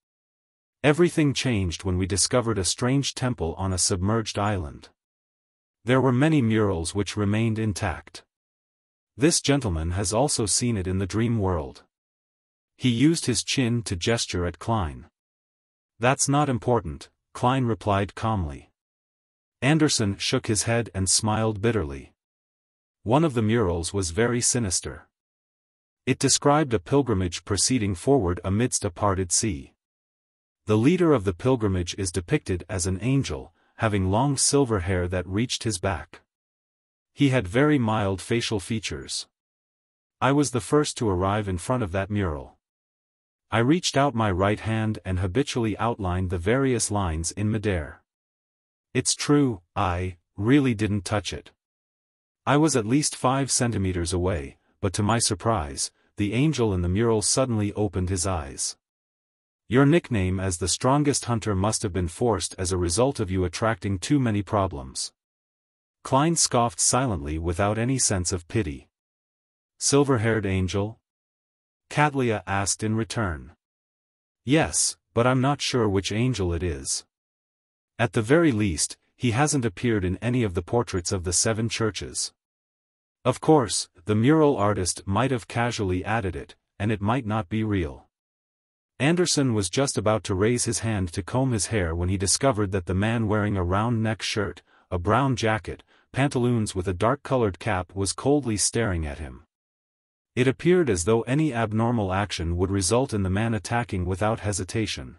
Everything changed when we discovered a strange temple on a submerged island. There were many murals which remained intact. This gentleman has also seen it in the dream world." He used his chin to gesture at Klein. "That's not important," Klein replied calmly. Anderson shook his head and smiled bitterly. One of the murals was very sinister. It described a pilgrimage proceeding forward amidst a parted sea. The leader of the pilgrimage is depicted as an angel, having long silver hair that reached his back. He had very mild facial features. I was the first to arrive in front of that mural. I reached out my right hand and habitually outlined the various lines in midair. It's true, I really didn't touch it. I was at least 5 centimeters away, but to my surprise, the angel in the mural suddenly opened his eyes. Your nickname as the strongest hunter must have been forced as a result of you attracting too many problems." Klein scoffed silently without any sense of pity. "Silver-haired angel?" Catlia asked in return. "Yes, but I'm not sure which angel it is. At the very least, he hasn't appeared in any of the portraits of the 7 churches. Of course, the mural artist might have casually added it, and it might not be real." Anderson was just about to raise his hand to comb his hair when he discovered that the man wearing a round-neck shirt, a brown jacket, pantaloons with a dark-colored cap was coldly staring at him. It appeared as though any abnormal action would result in the man attacking without hesitation.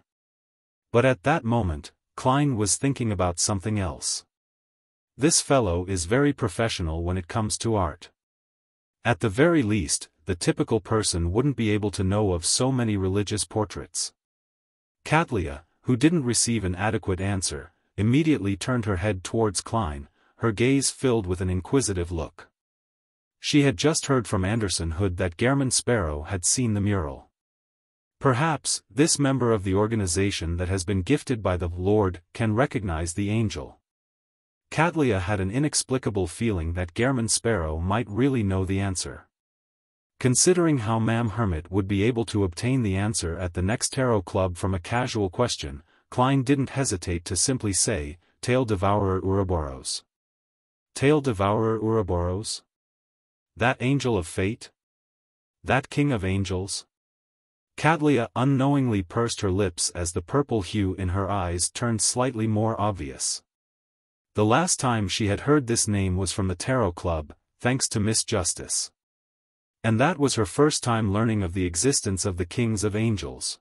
But at that moment, Klein was thinking about something else. This fellow is very professional when it comes to art. At the very least, the typical person wouldn't be able to know of so many religious portraits. Catlia, who didn't receive an adequate answer, immediately turned her head towards Klein, her gaze filled with an inquisitive look. She had just heard from Anderson Hood that Gehrman Sparrow had seen the mural. Perhaps, this member of the organization that has been gifted by the Lord can recognize the angel. Catlia had an inexplicable feeling that Gehrman Sparrow might really know the answer. Considering how Ma'am Hermit would be able to obtain the answer at the next tarot club from a casual question, Klein didn't hesitate to simply say, "Tail Devourer Ouroboros." Tail Devourer Ouroboros? That angel of fate? That king of angels? Catlia unknowingly pursed her lips as the purple hue in her eyes turned slightly more obvious. The last time she had heard this name was from the tarot club, thanks to Miss Justice. And that was her first time learning of the existence of the kings of angels.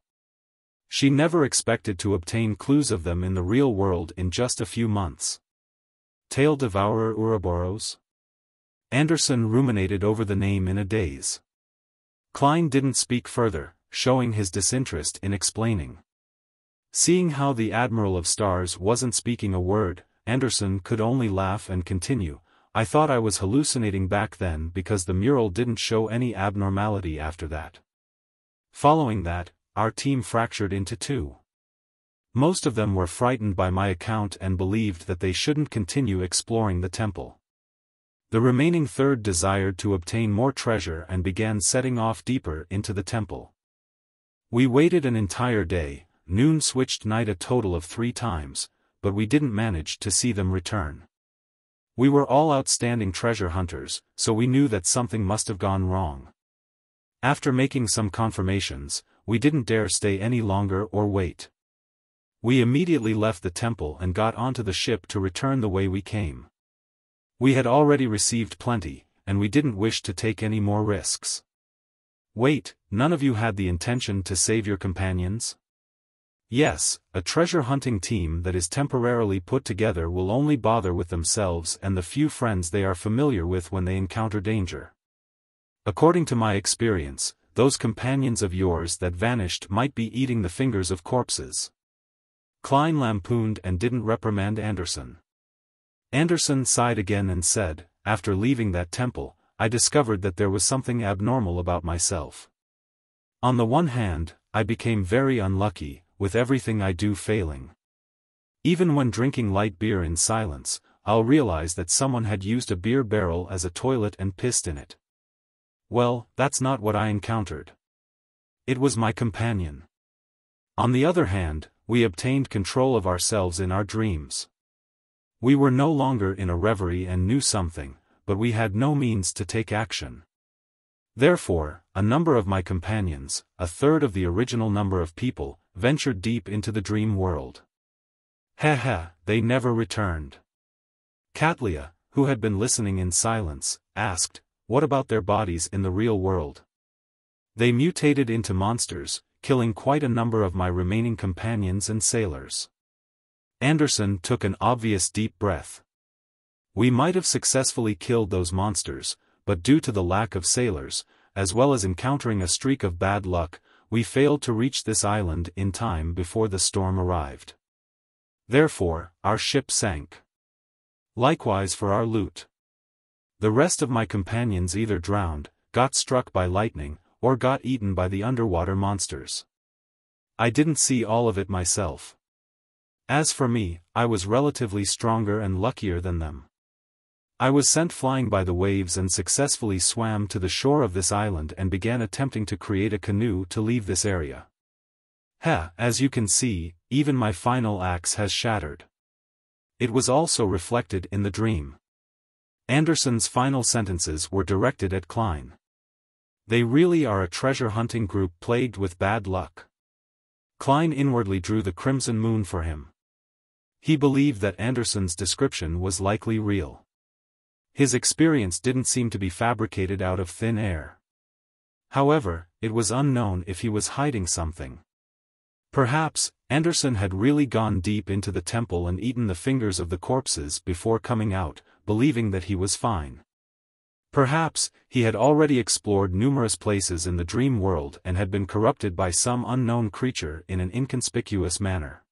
She never expected to obtain clues of them in the real world in just a few months. Tail Devourer Ouroboros? Anderson ruminated over the name in a daze. Klein didn't speak further, showing his disinterest in explaining. Seeing how the Admiral of Stars wasn't speaking a word, Anderson could only laugh and continue, "I thought I was hallucinating back then because the mural didn't show any abnormality after that. Following that, our team fractured into 2. Most of them were frightened by my account and believed that they shouldn't continue exploring the temple. The remaining third desired to obtain more treasure and began setting off deeper into the temple. We waited an entire day, noon switched night a total of 3 times, but we didn't manage to see them return. We were all outstanding treasure hunters, so we knew that something must have gone wrong. After making some confirmations, we didn't dare stay any longer or wait. We immediately left the temple and got onto the ship to return the way we came. We had already received plenty, and we didn't wish to take any more risks. Wait, none of you had the intention to save your companions? Yes, a treasure hunting team that is temporarily put together will only bother with themselves and the few friends they are familiar with when they encounter danger. According to my experience, those companions of yours that vanished might be eating the fingers of corpses. Klein lampooned and didn't reprimand Anderson. Anderson sighed again and said, after leaving that temple, I discovered that there was something abnormal about myself. On the one hand, I became very unlucky, with everything I do failing. Even when drinking light beer in silence, I'll realize that someone had used a beer barrel as a toilet and pissed in it. Well, that's not what I encountered. It was my companion. On the other hand, we obtained control of ourselves in our dreams. We were no longer in a reverie and knew something, but we had no means to take action. Therefore, a number of my companions, a third of the original number of people, ventured deep into the dream world. They never returned. Katlia, who had been listening in silence, asked, what about their bodies in the real world? They mutated into monsters, killing quite a number of my remaining companions and sailors. Anderson took an obvious deep breath. We might have successfully killed those monsters, but due to the lack of sailors, as well as encountering a streak of bad luck, we failed to reach this island in time before the storm arrived. Therefore, our ship sank. Likewise for our loot. The rest of my companions either drowned, got struck by lightning, or got eaten by the underwater monsters. I didn't see all of it myself. As for me, I was relatively stronger and luckier than them. I was sent flying by the waves and successfully swam to the shore of this island and began attempting to create a canoe to leave this area. As you can see, even my final axe has shattered. It was also reflected in the dream. Anderson's final sentences were directed at Klein. They really are a treasure-hunting group plagued with bad luck. Klein inwardly drew the crimson moon for him. He believed that Anderson's description was likely real. His experience didn't seem to be fabricated out of thin air. However, it was unknown if he was hiding something. Perhaps, Anderson had really gone deep into the temple and eaten the fingers of the corpses before coming out, believing that he was fine. Perhaps, he had already explored numerous places in the dream world and had been corrupted by some unknown creature in an inconspicuous manner.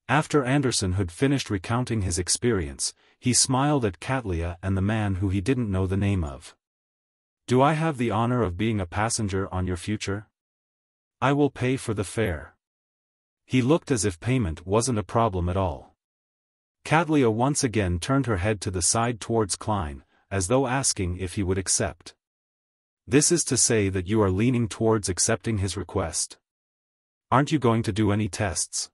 After Anderson had finished recounting his experience, he smiled at Katlia and the man who he didn't know the name of. Do I have the honor of being a passenger on your future? I will pay for the fare. He looked as if payment wasn't a problem at all. Katlia once again turned her head to the side towards Klein, as though asking if he would accept. This is to say that you are leaning towards accepting his request. Aren't you going to do any tests?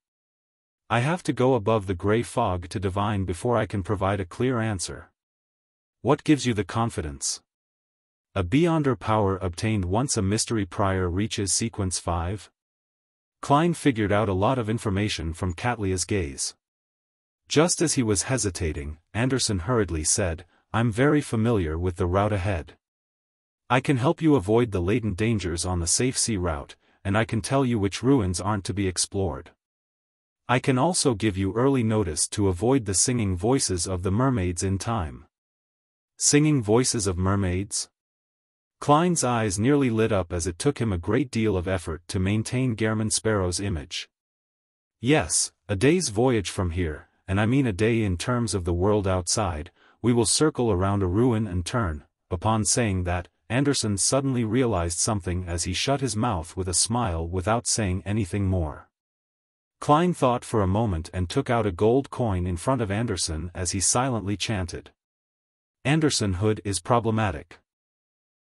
I have to go above the gray fog to divine before I can provide a clear answer. What gives you the confidence? A Beyonder power obtained once a mystery prior reaches sequence 5? Klein figured out a lot of information from Katlia's gaze. Just as he was hesitating, Anderson hurriedly said, I'm very familiar with the route ahead. I can help you avoid the latent dangers on the safe sea route, and I can tell you which ruins aren't to be explored. I can also give you early notice to avoid the singing voices of the mermaids in time. Singing voices of mermaids? Klein's eyes nearly lit up as it took him a great deal of effort to maintain Gehrman Sparrow's image. Yes, a day's voyage from here, and I mean a day in terms of the world outside, we will circle around a ruin and turn. Upon saying that, Anderson suddenly realized something as he shut his mouth with a smile without saying anything more. Klein thought for a moment and took out a gold coin in front of Anderson as he silently chanted. Andersonhood is problematic.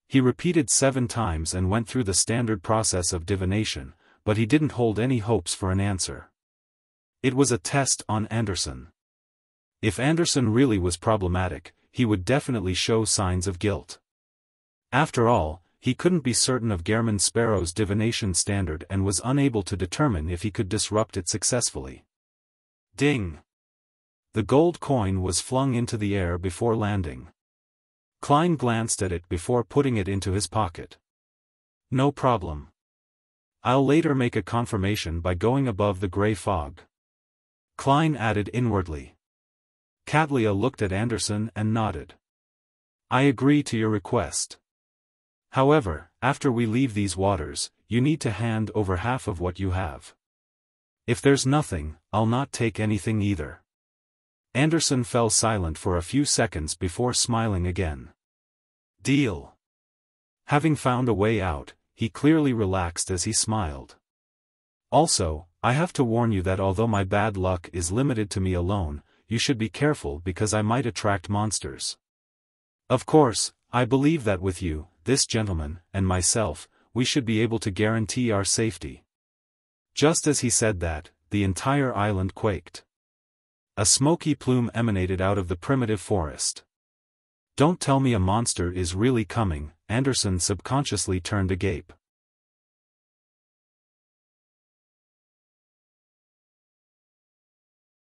He repeated 7 times and went through the standard process of divination, but he didn't hold any hopes for an answer. It was a test on Anderson. If Anderson really was problematic, he would definitely show signs of guilt. After all, he couldn't be certain of Gehrman Sparrow's divination standard and was unable to determine if he could disrupt it successfully. Ding! The gold coin was flung into the air before landing. Klein glanced at it before putting it into his pocket. No problem. I'll later make a confirmation by going above the gray fog. Klein added inwardly. Katlia looked at Anderson and nodded. I agree to your request. However, after we leave these waters, you need to hand over half of what you have. If there's nothing, I'll not take anything either. Anderson fell silent for a few seconds before smiling again. Deal. Having found a way out, he clearly relaxed as he smiled. Also, I have to warn you that although my bad luck is limited to me alone, you should be careful because I might attract monsters. Of course, I believe that with you, this gentleman, and myself, we should be able to guarantee our safety. Just as he said that, the entire island quaked. A smoky plume emanated out of the primitive forest. Don't tell me a monster is really coming, Anderson subconsciously turned agape.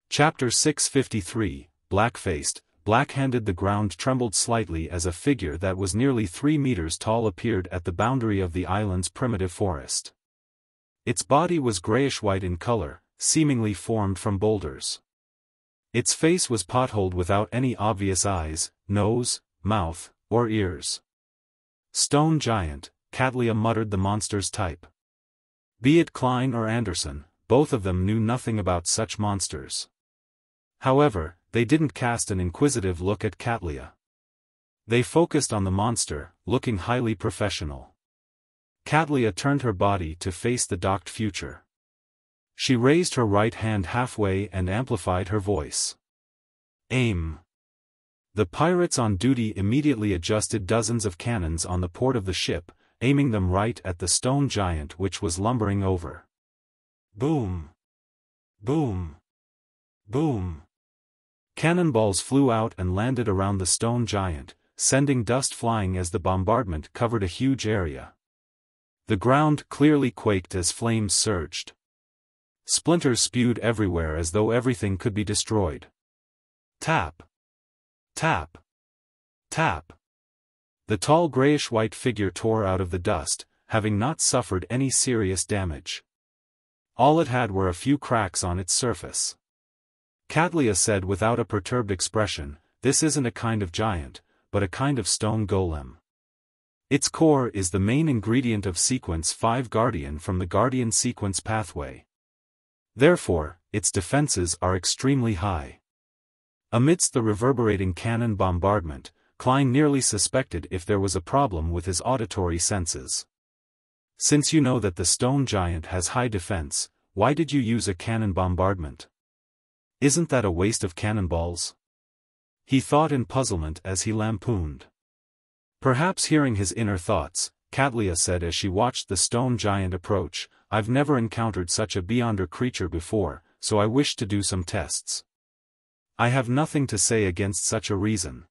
Chapter 653, Black-faced, black-handed. The ground trembled slightly as a figure that was nearly 3 meters tall appeared at the boundary of the island's primitive forest. Its body was grayish-white in color, seemingly formed from boulders. Its face was potholed without any obvious eyes, nose, mouth, or ears. Stone giant, Katlia muttered the monster's type. Be it Klein or Anderson, both of them knew nothing about such monsters. However, they didn't cast an inquisitive look at Katlia. They focused on the monster, looking highly professional. Katlia turned her body to face the docked future. She raised her right hand halfway and amplified her voice. Aim. The pirates on duty immediately adjusted dozens of cannons on the port of the ship, aiming them right at the stone giant which was lumbering over. Boom! Boom! Boom! Cannonballs flew out and landed around the stone giant, sending dust flying as the bombardment covered a huge area. The ground clearly quaked as flames surged. Splinters spewed everywhere as though everything could be destroyed. Tap! Tap! Tap! The tall grayish-white figure tore out of the dust, having not suffered any serious damage. All it had were a few cracks on its surface. Katlia said without a perturbed expression, this isn't a kind of giant, but a kind of stone golem. Its core is the main ingredient of Sequence 5 Guardian from the Guardian Sequence pathway. Therefore, its defenses are extremely high. Amidst the reverberating cannon bombardment, Klein nearly suspected if there was a problem with his auditory senses. Since you know that the stone giant has high defense, why did you use a cannon bombardment? Isn't that a waste of cannonballs? He thought in puzzlement as he lampooned. Perhaps hearing his inner thoughts, Katlia said as she watched the stone giant approach, I've never encountered such a beyonder creature before, so I wish to do some tests. I have nothing to say against such a reason.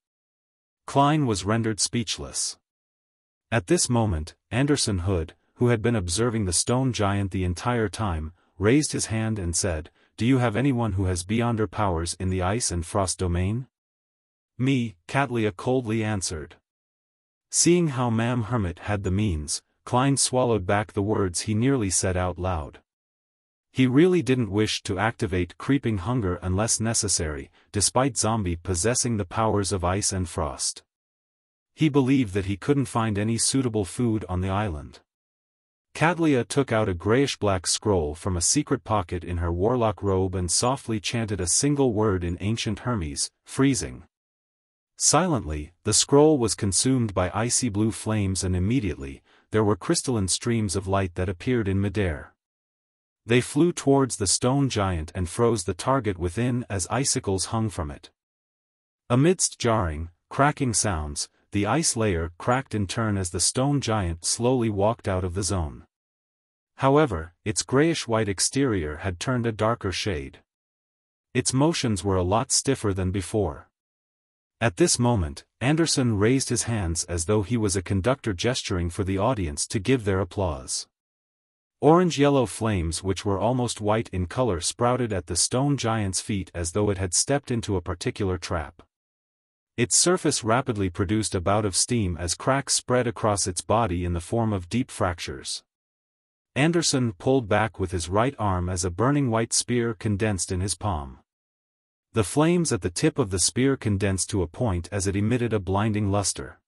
Klein was rendered speechless. At this moment, Anderson Hood, who had been observing the stone giant the entire time, raised his hand and said, Do you have anyone who has beyonder powers in the ice and frost domain? Me, Katlia coldly answered. Seeing how Ma'am Hermit had the means, Klein swallowed back the words he nearly said out loud. He really didn't wish to activate creeping hunger unless necessary, despite Zombie possessing the powers of ice and frost. He believed that he couldn't find any suitable food on the island. Katlia took out a grayish-black scroll from a secret pocket in her warlock robe and softly chanted a single word in ancient Hermes, freezing. Silently, the scroll was consumed by icy blue flames and immediately, there were crystalline streams of light that appeared in midair. They flew towards the stone giant and froze the target within as icicles hung from it. Amidst jarring, cracking sounds, the ice layer cracked in turn as the stone giant slowly walked out of the zone. However, its grayish-white exterior had turned a darker shade. Its motions were a lot stiffer than before. At this moment, Anderson raised his hands as though he was a conductor gesturing for the audience to give their applause. Orange-yellow flames which were almost white in color sprouted at the stone giant's feet as though it had stepped into a particular trap. Its surface rapidly produced a bout of steam as cracks spread across its body in the form of deep fractures. Anderson pulled back with his right arm as a burning white spear condensed in his palm. The flames at the tip of the spear condensed to a point as it emitted a blinding luster.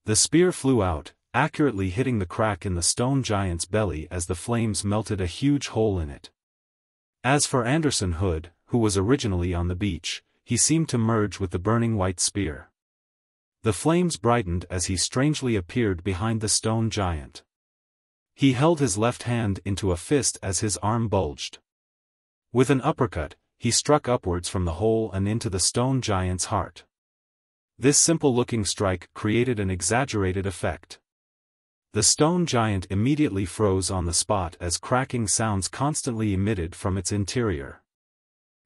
The spear flew out, accurately hitting the crack in the stone giant's belly as the flames melted a huge hole in it. As for Anderson Hood, who was originally on the beach, he seemed to merge with the burning white spear. The flames brightened as he strangely appeared behind the stone giant. He held his left hand into a fist as his arm bulged. With an uppercut, he struck upwards from the hole and into the stone giant's heart. This simple-looking strike created an exaggerated effect. The stone giant immediately froze on the spot as cracking sounds constantly emitted from its interior.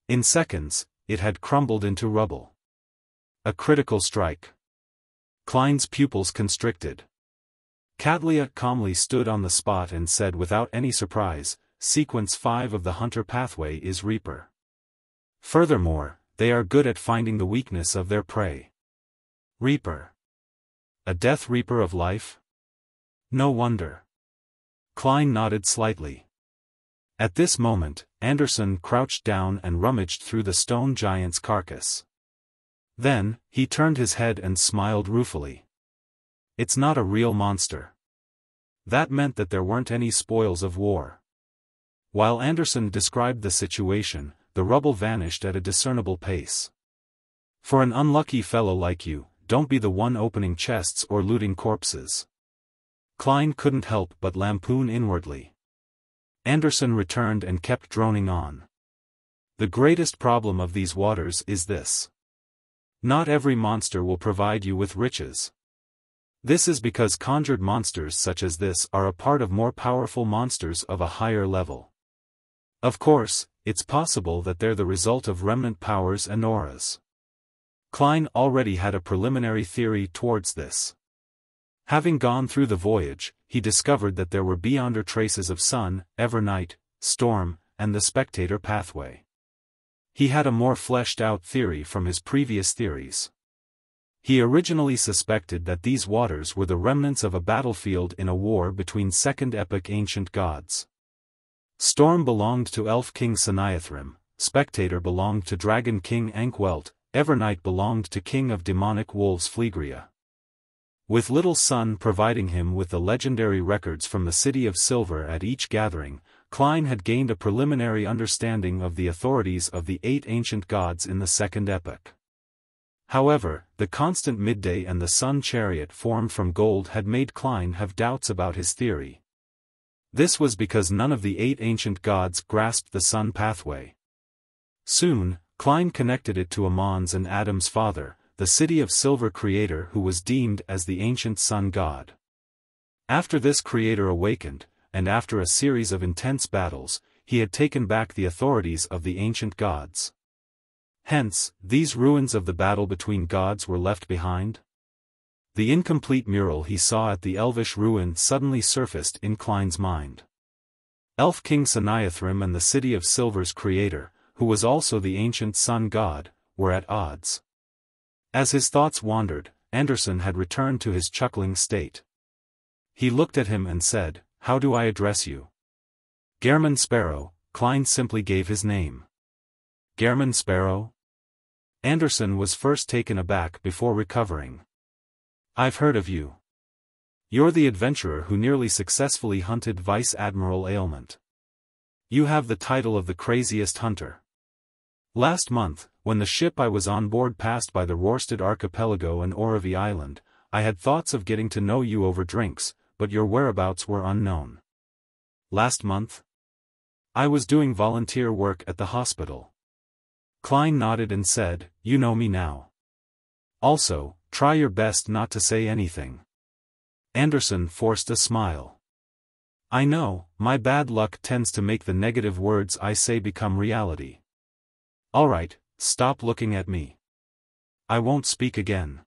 In seconds, it had crumbled into rubble. A critical strike. Klein's pupils constricted. Catlia calmly stood on the spot and said without any surprise, Sequence 5 of the Hunter pathway is Reaper. Furthermore, they are good at finding the weakness of their prey. Reaper. A Death Reaper of life? No wonder. Klein nodded slightly. At this moment, Anderson crouched down and rummaged through the stone giant's carcass. Then, he turned his head and smiled ruefully. It's not a real monster. That meant that there weren't any spoils of war. While Anderson described the situation, the rubble vanished at a discernible pace. For an unlucky fellow like you, don't be the one opening chests or looting corpses. Klein couldn't help but lampoon inwardly. Anderson returned and kept droning on. The greatest problem of these waters is this. Not every monster will provide you with riches. This is because conjured monsters such as this are a part of more powerful monsters of a higher level. Of course, it's possible that they're the result of remnant powers and auras. Klein already had a preliminary theory towards this. Having gone through the voyage, he discovered that there were beyonder traces of Sun, Evernight, Storm, and the Spectator pathway. He had a more fleshed-out theory from his previous theories. He originally suspected that these waters were the remnants of a battlefield in a war between Second Epoch ancient gods. Storm belonged to Elf King Saniathrim, Spectator belonged to Dragon King Ankwelt, Evernight belonged to King of Demonic Wolves Phlegria. With Little Sun providing him with the legendary records from the City of Silver at each gathering, Klein had gained a preliminary understanding of the authorities of the 8 ancient gods in the Second Epoch. However, the constant midday and the sun chariot formed from gold had made Klein have doubts about his theory. This was because none of the 8 ancient gods grasped the sun pathway. Soon, Klein connected it to Amon's and Adam's father, the City of Silver creator who was deemed as the ancient sun god. After this creator awakened, and after a series of intense battles, he had taken back the authorities of the ancient gods. Hence, these ruins of the battle between gods were left behind. The incomplete mural he saw at the Elvish ruin suddenly surfaced in Klein's mind. Elf King Saniathrim and the City of Silver's creator, who was also the ancient sun god, were at odds. As his thoughts wandered, Anderson had returned to his chuckling state. He looked at him and said, "How do I address you?" "Gehrman Sparrow," Klein simply gave his name. "Gehrman Sparrow?" Anderson was first taken aback before recovering. "I've heard of you. You're the adventurer who nearly successfully hunted Vice Admiral Ailment. You have the title of the craziest hunter. Last month, when the ship I was on board passed by the Rorstad Archipelago and Oravi Island, I had thoughts of getting to know you over drinks, but your whereabouts were unknown." "Last month?" I was doing volunteer work at the hospital. Klein nodded and said, "You know me now. Also, try your best not to say anything." Anderson forced a smile. "I know, my bad luck tends to make the negative words I say become reality. Alright, stop looking at me. I won't speak again.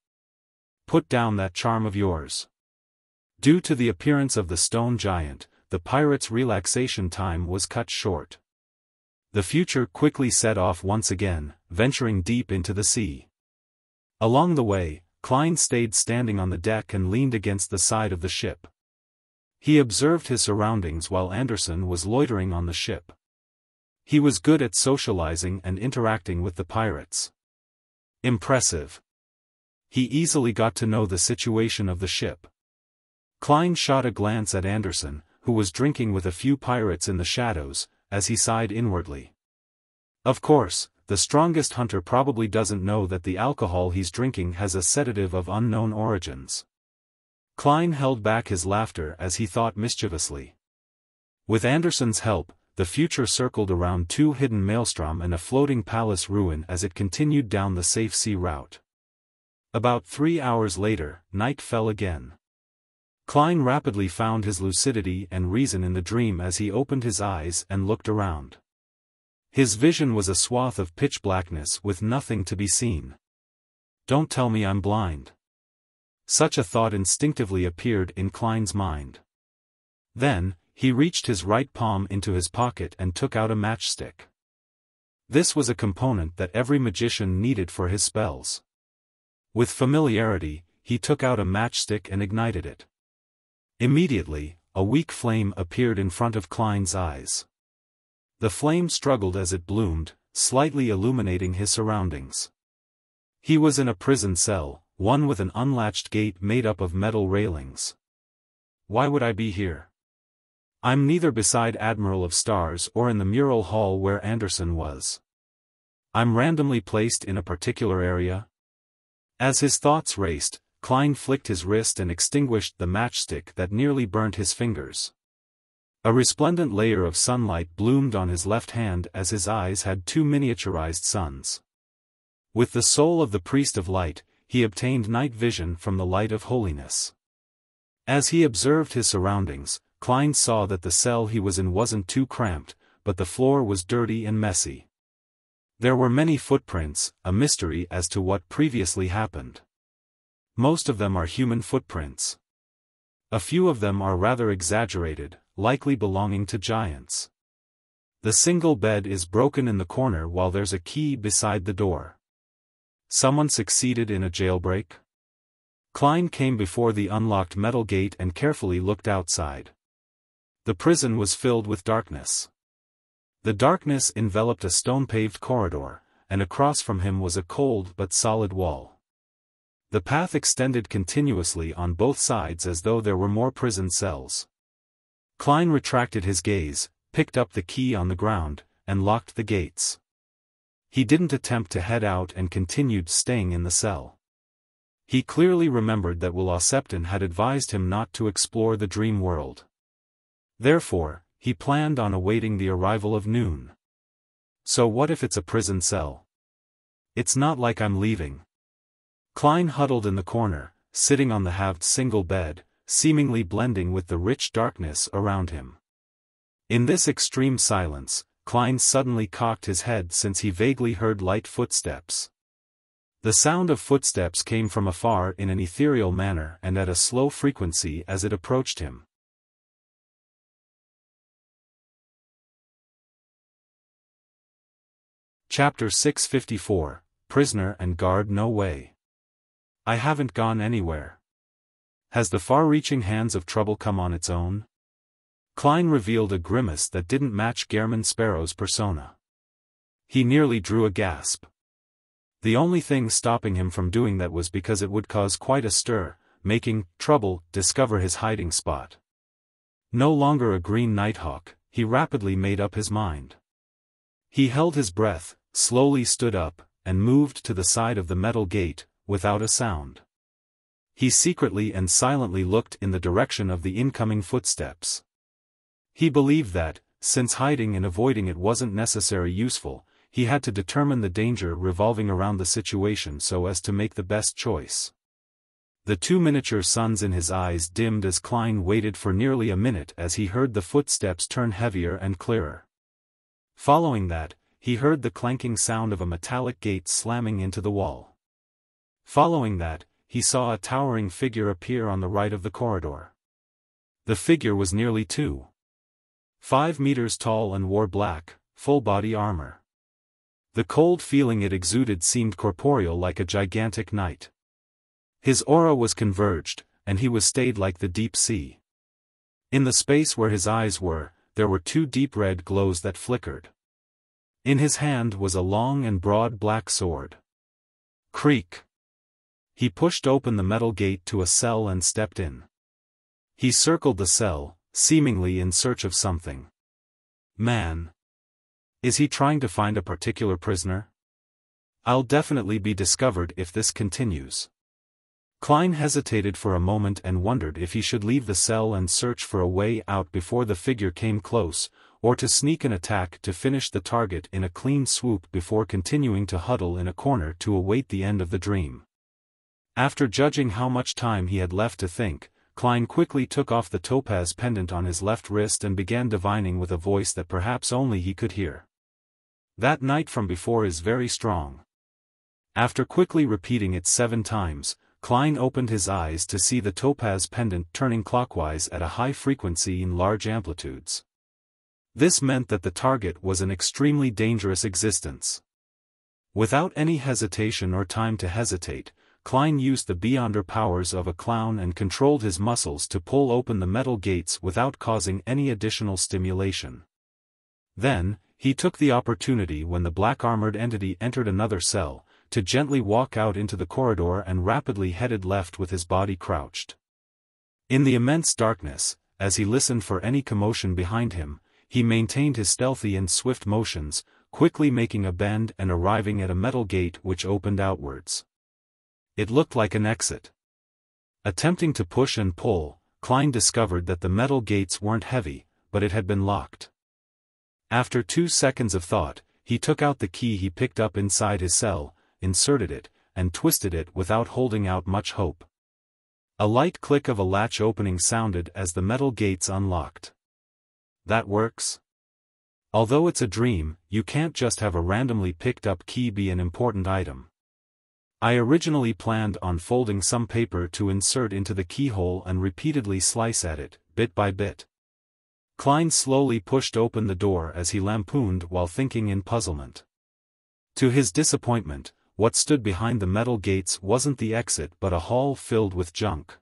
Put down that charm of yours." Due to the appearance of the stone giant, the pirate's relaxation time was cut short. The future quickly set off once again, venturing deep into the sea. Along the way, Klein stayed standing on the deck and leaned against the side of the ship. He observed his surroundings while Anderson was loitering on the ship. He was good at socializing and interacting with the pirates. Impressive. He easily got to know the situation of the ship. Klein shot a glance at Anderson, who was drinking with a few pirates in the shadows, as he sighed inwardly. Of course, the strongest hunter probably doesn't know that the alcohol he's drinking has a sedative of unknown origins. Klein held back his laughter as he thought mischievously. With Anderson's help, the future circled around two hidden maelstrom and a floating palace ruin as it continued down the safe sea route. About 3 hours later, night fell again. Klein rapidly found his lucidity and reason in the dream as he opened his eyes and looked around. His vision was a swath of pitch blackness with nothing to be seen. Don't tell me I'm blind. Such a thought instinctively appeared in Klein's mind. Then, he reached his right palm into his pocket and took out a matchstick. This was a component that every magician needed for his spells. With familiarity, he took out a matchstick and ignited it. Immediately, a weak flame appeared in front of Klein's eyes. The flame struggled as it bloomed, slightly illuminating his surroundings. He was in a prison cell, one with an unlatched gate made up of metal railings. Why would I be here? I'm neither beside Admiral of Stars or in the mural hall where Anderson was. I'm randomly placed in a particular area. As his thoughts raced, Klein flicked his wrist and extinguished the matchstick that nearly burnt his fingers. A resplendent layer of sunlight bloomed on his left hand as his eyes had two miniaturized suns. With the soul of the priest of light, he obtained night vision from the light of holiness. As he observed his surroundings, Klein saw that the cell he was in wasn't too cramped, but the floor was dirty and messy. There were many footprints, a mystery as to what previously happened. Most of them are human footprints. A few of them are rather exaggerated, likely belonging to giants. The single bed is broken in the corner while there's a key beside the door. Someone succeeded in a jailbreak? Klein came before the unlocked metal gate and carefully looked outside. The prison was filled with darkness. The darkness enveloped a stone-paved corridor, and across from him was a cold but solid wall. The path extended continuously on both sides as though there were more prison cells. Klein retracted his gaze, picked up the key on the ground, and locked the gates. He didn't attempt to head out and continued staying in the cell. He clearly remembered that Wuxia had advised him not to explore the dream world. Therefore, he planned on awaiting the arrival of noon. So what if it's a prison cell? It's not like I'm leaving. Klein huddled in the corner, sitting on the halved single bed, seemingly blending with the rich darkness around him. In this extreme silence, Klein suddenly cocked his head since he vaguely heard light footsteps. The sound of footsteps came from afar in an ethereal manner and at a slow frequency as it approached him. Chapter 654, Prisoner and Guard No Way. I haven't gone anywhere. Has the far-reaching hands of trouble come on its own? Klein revealed a grimace that didn't match Gehrman Sparrow's persona. He nearly drew a gasp. The only thing stopping him from doing that was because it would cause quite a stir, making trouble discover his hiding spot. No longer a green nighthawk, he rapidly made up his mind. He held his breath, slowly stood up, and moved to the side of the metal gate, without a sound. He secretly and silently looked in the direction of the incoming footsteps. He believed that, since hiding and avoiding it wasn't necessarily useful, he had to determine the danger revolving around the situation so as to make the best choice. The two miniature suns in his eyes dimmed as Klein waited for nearly a minute as he heard the footsteps turn heavier and clearer. Following that, he heard the clanking sound of a metallic gate slamming into the wall. Following that, he saw a towering figure appear on the right of the corridor. The figure was nearly 2.5 meters tall and wore black, full-body armor. The cold feeling it exuded seemed corporeal like a gigantic knight. His aura was converged, and he was stayed like the deep sea. In the space where his eyes were, there were two deep red glows that flickered. In his hand was a long and broad black sword. Creak. He pushed open the metal gate to a cell and stepped in. He circled the cell, seemingly in search of something. Man. Is he trying to find a particular prisoner? I'll definitely be discovered if this continues. Klein hesitated for a moment and wondered if he should leave the cell and search for a way out before the figure came close, or to sneak an attack to finish the target in a clean swoop before continuing to huddle in a corner to await the end of the dream. After judging how much time he had left to think, Klein quickly took off the topaz pendant on his left wrist and began divining with a voice that perhaps only he could hear. That knight from before is very strong. After quickly repeating it 7 times, Klein opened his eyes to see the topaz pendant turning clockwise at a high frequency in large amplitudes. This meant that the target was an extremely dangerous existence. Without any hesitation or time to hesitate, Klein used the beyonder powers of a clown and controlled his muscles to pull open the metal gates without causing any additional stimulation. Then, he took the opportunity when the black-armored entity entered another cell, to gently walk out into the corridor and rapidly headed left with his body crouched. In the immense darkness, as he listened for any commotion behind him, he maintained his stealthy and swift motions, quickly making a bend and arriving at a metal gate which opened outwards. It looked like an exit. Attempting to push and pull, Klein discovered that the metal gates weren't heavy, but it had been locked. After 2 seconds of thought, he took out the key he picked up inside his cell, inserted it, and twisted it without holding out much hope. A light click of a latch opening sounded as the metal gates unlocked. That works? Although it's a dream, you can't just have a randomly picked up key be an important item. I originally planned on folding some paper to insert into the keyhole and repeatedly slice at it, bit by bit. Klein slowly pushed open the door as he lampooned while thinking in puzzlement. To his disappointment, what stood behind the metal gates wasn't the exit but a hall filled with junk.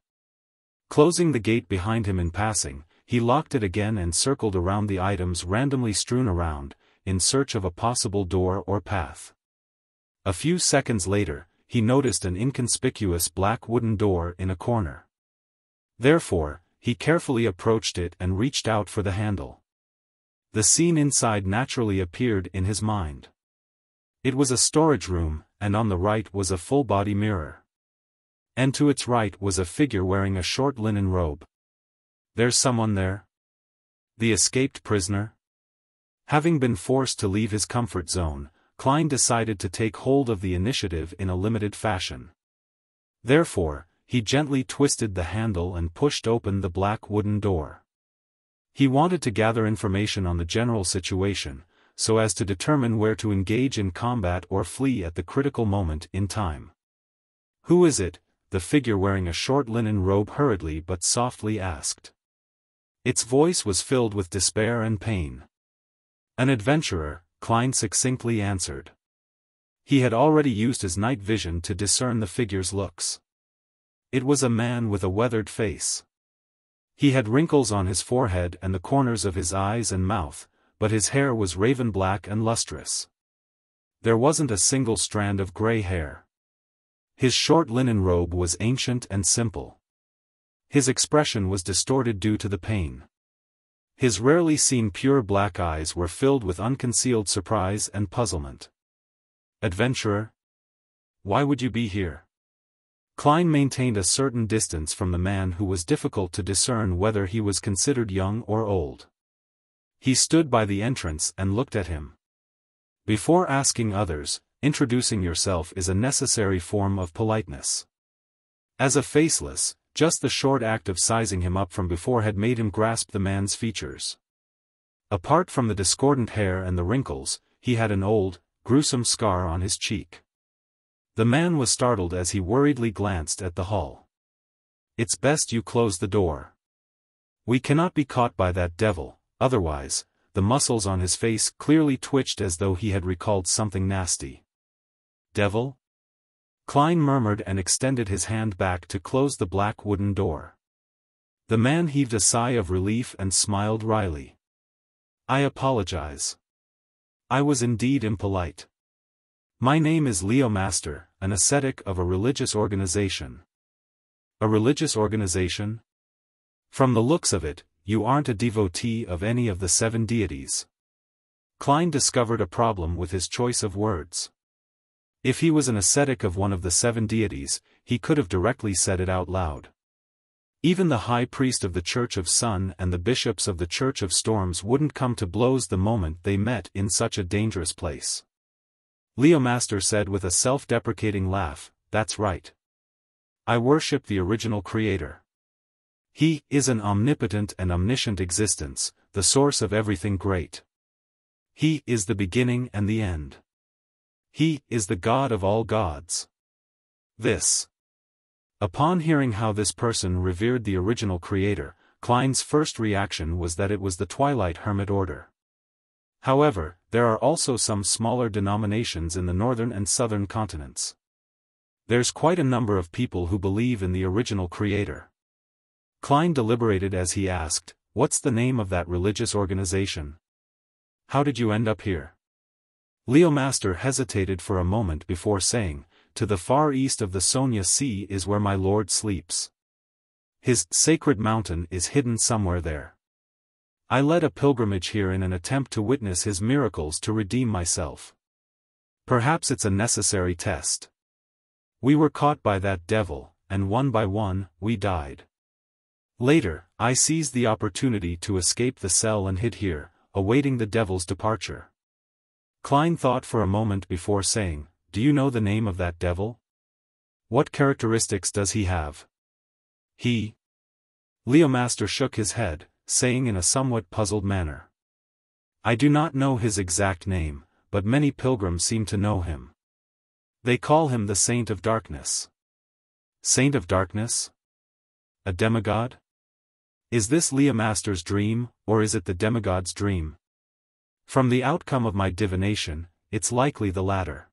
Closing the gate behind him in passing, he locked it again and circled around the items randomly strewn around, in search of a possible door or path. A few seconds later, he noticed an inconspicuous black wooden door in a corner. Therefore, he carefully approached it and reached out for the handle. The scene inside naturally appeared in his mind. It was a storage room, and on the right was a full-body mirror. And to its right was a figure wearing a short linen robe. There's someone there? The escaped prisoner? Having been forced to leave his comfort zone, Klein decided to take hold of the initiative in a limited fashion. Therefore, he gently twisted the handle and pushed open the black wooden door. He wanted to gather information on the general situation, so as to determine where to engage in combat or flee at the critical moment in time. "Who is it?" the figure wearing a short linen robe hurriedly but softly asked. Its voice was filled with despair and pain. "An adventurer," Klein succinctly answered. He had already used his night vision to discern the figure's looks. It was a man with a weathered face. He had wrinkles on his forehead and the corners of his eyes and mouth, but his hair was raven black and lustrous. There wasn't a single strand of gray hair. His short linen robe was ancient and simple. His expression was distorted due to the pain. His rarely seen pure black eyes were filled with unconcealed surprise and puzzlement. "Adventurer? Why would you be here?" Klein maintained a certain distance from the man who was difficult to discern whether he was considered young or old. He stood by the entrance and looked at him. Before asking others, introducing yourself is a necessary form of politeness. As a faceless, just the short act of sizing him up from before had made him grasp the man's features. Apart from the discordant hair and the wrinkles, he had an old, gruesome scar on his cheek. The man was startled as he worriedly glanced at the hull. "It's best you close the door. We cannot be caught by that devil, otherwise." The muscles on his face clearly twitched as though he had recalled something nasty. "Devil?" Klein murmured and extended his hand back to close the black wooden door. The man heaved a sigh of relief and smiled wryly. "I apologize. I was indeed impolite. My name is Leomaster, an ascetic of a religious organization." "A religious organization? From the looks of it, you aren't a devotee of any of the 7 deities." Klein discovered a problem with his choice of words. If he was an ascetic of one of the 7 deities, he could have directly said it out loud. Even the high priest of the Church of Sun and the bishops of the Church of Storms wouldn't come to blows the moment they met in such a dangerous place. Leomaster said with a self-deprecating laugh, "That's right. I worship the original creator. He is an omnipotent and omniscient existence, the source of everything great. He is the beginning and the end. He is the God of all gods." This. Upon hearing how this person revered the original creator, Klein's first reaction was that it was the Twilight Hermit Order. However, there are also some smaller denominations in the northern and southern continents. There's quite a number of people who believe in the original creator. Klein deliberated as he asked, "What's the name of that religious organization? How did you end up here?" Leomaster hesitated for a moment before saying, "To the far east of the Sonia Sea is where my lord sleeps. His sacred mountain is hidden somewhere there. I led a pilgrimage here in an attempt to witness his miracles to redeem myself. Perhaps it's a necessary test. We were caught by that devil, and one by one, we died. Later, I seized the opportunity to escape the cell and hid here, awaiting the devil's departure." Klein thought for a moment before saying, "Do you know the name of that devil? What characteristics does he have?" "He?" Leomaster shook his head, saying in a somewhat puzzled manner, "I do not know his exact name, but many pilgrims seem to know him. They call him the Saint of Darkness." "Saint of Darkness? A demigod? Is this Leomaster's dream, or is it the demigod's dream? From the outcome of my divination, it's likely the latter.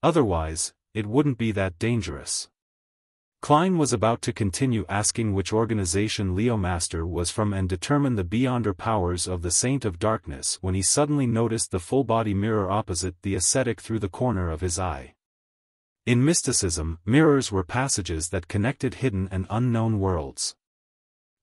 Otherwise, it wouldn't be that dangerous." Klein was about to continue asking which organization Leomaster was from and determine the beyonder powers of the Saint of Darkness when he suddenly noticed the full-body mirror opposite the ascetic through the corner of his eye. In mysticism, mirrors were passages that connected hidden and unknown worlds.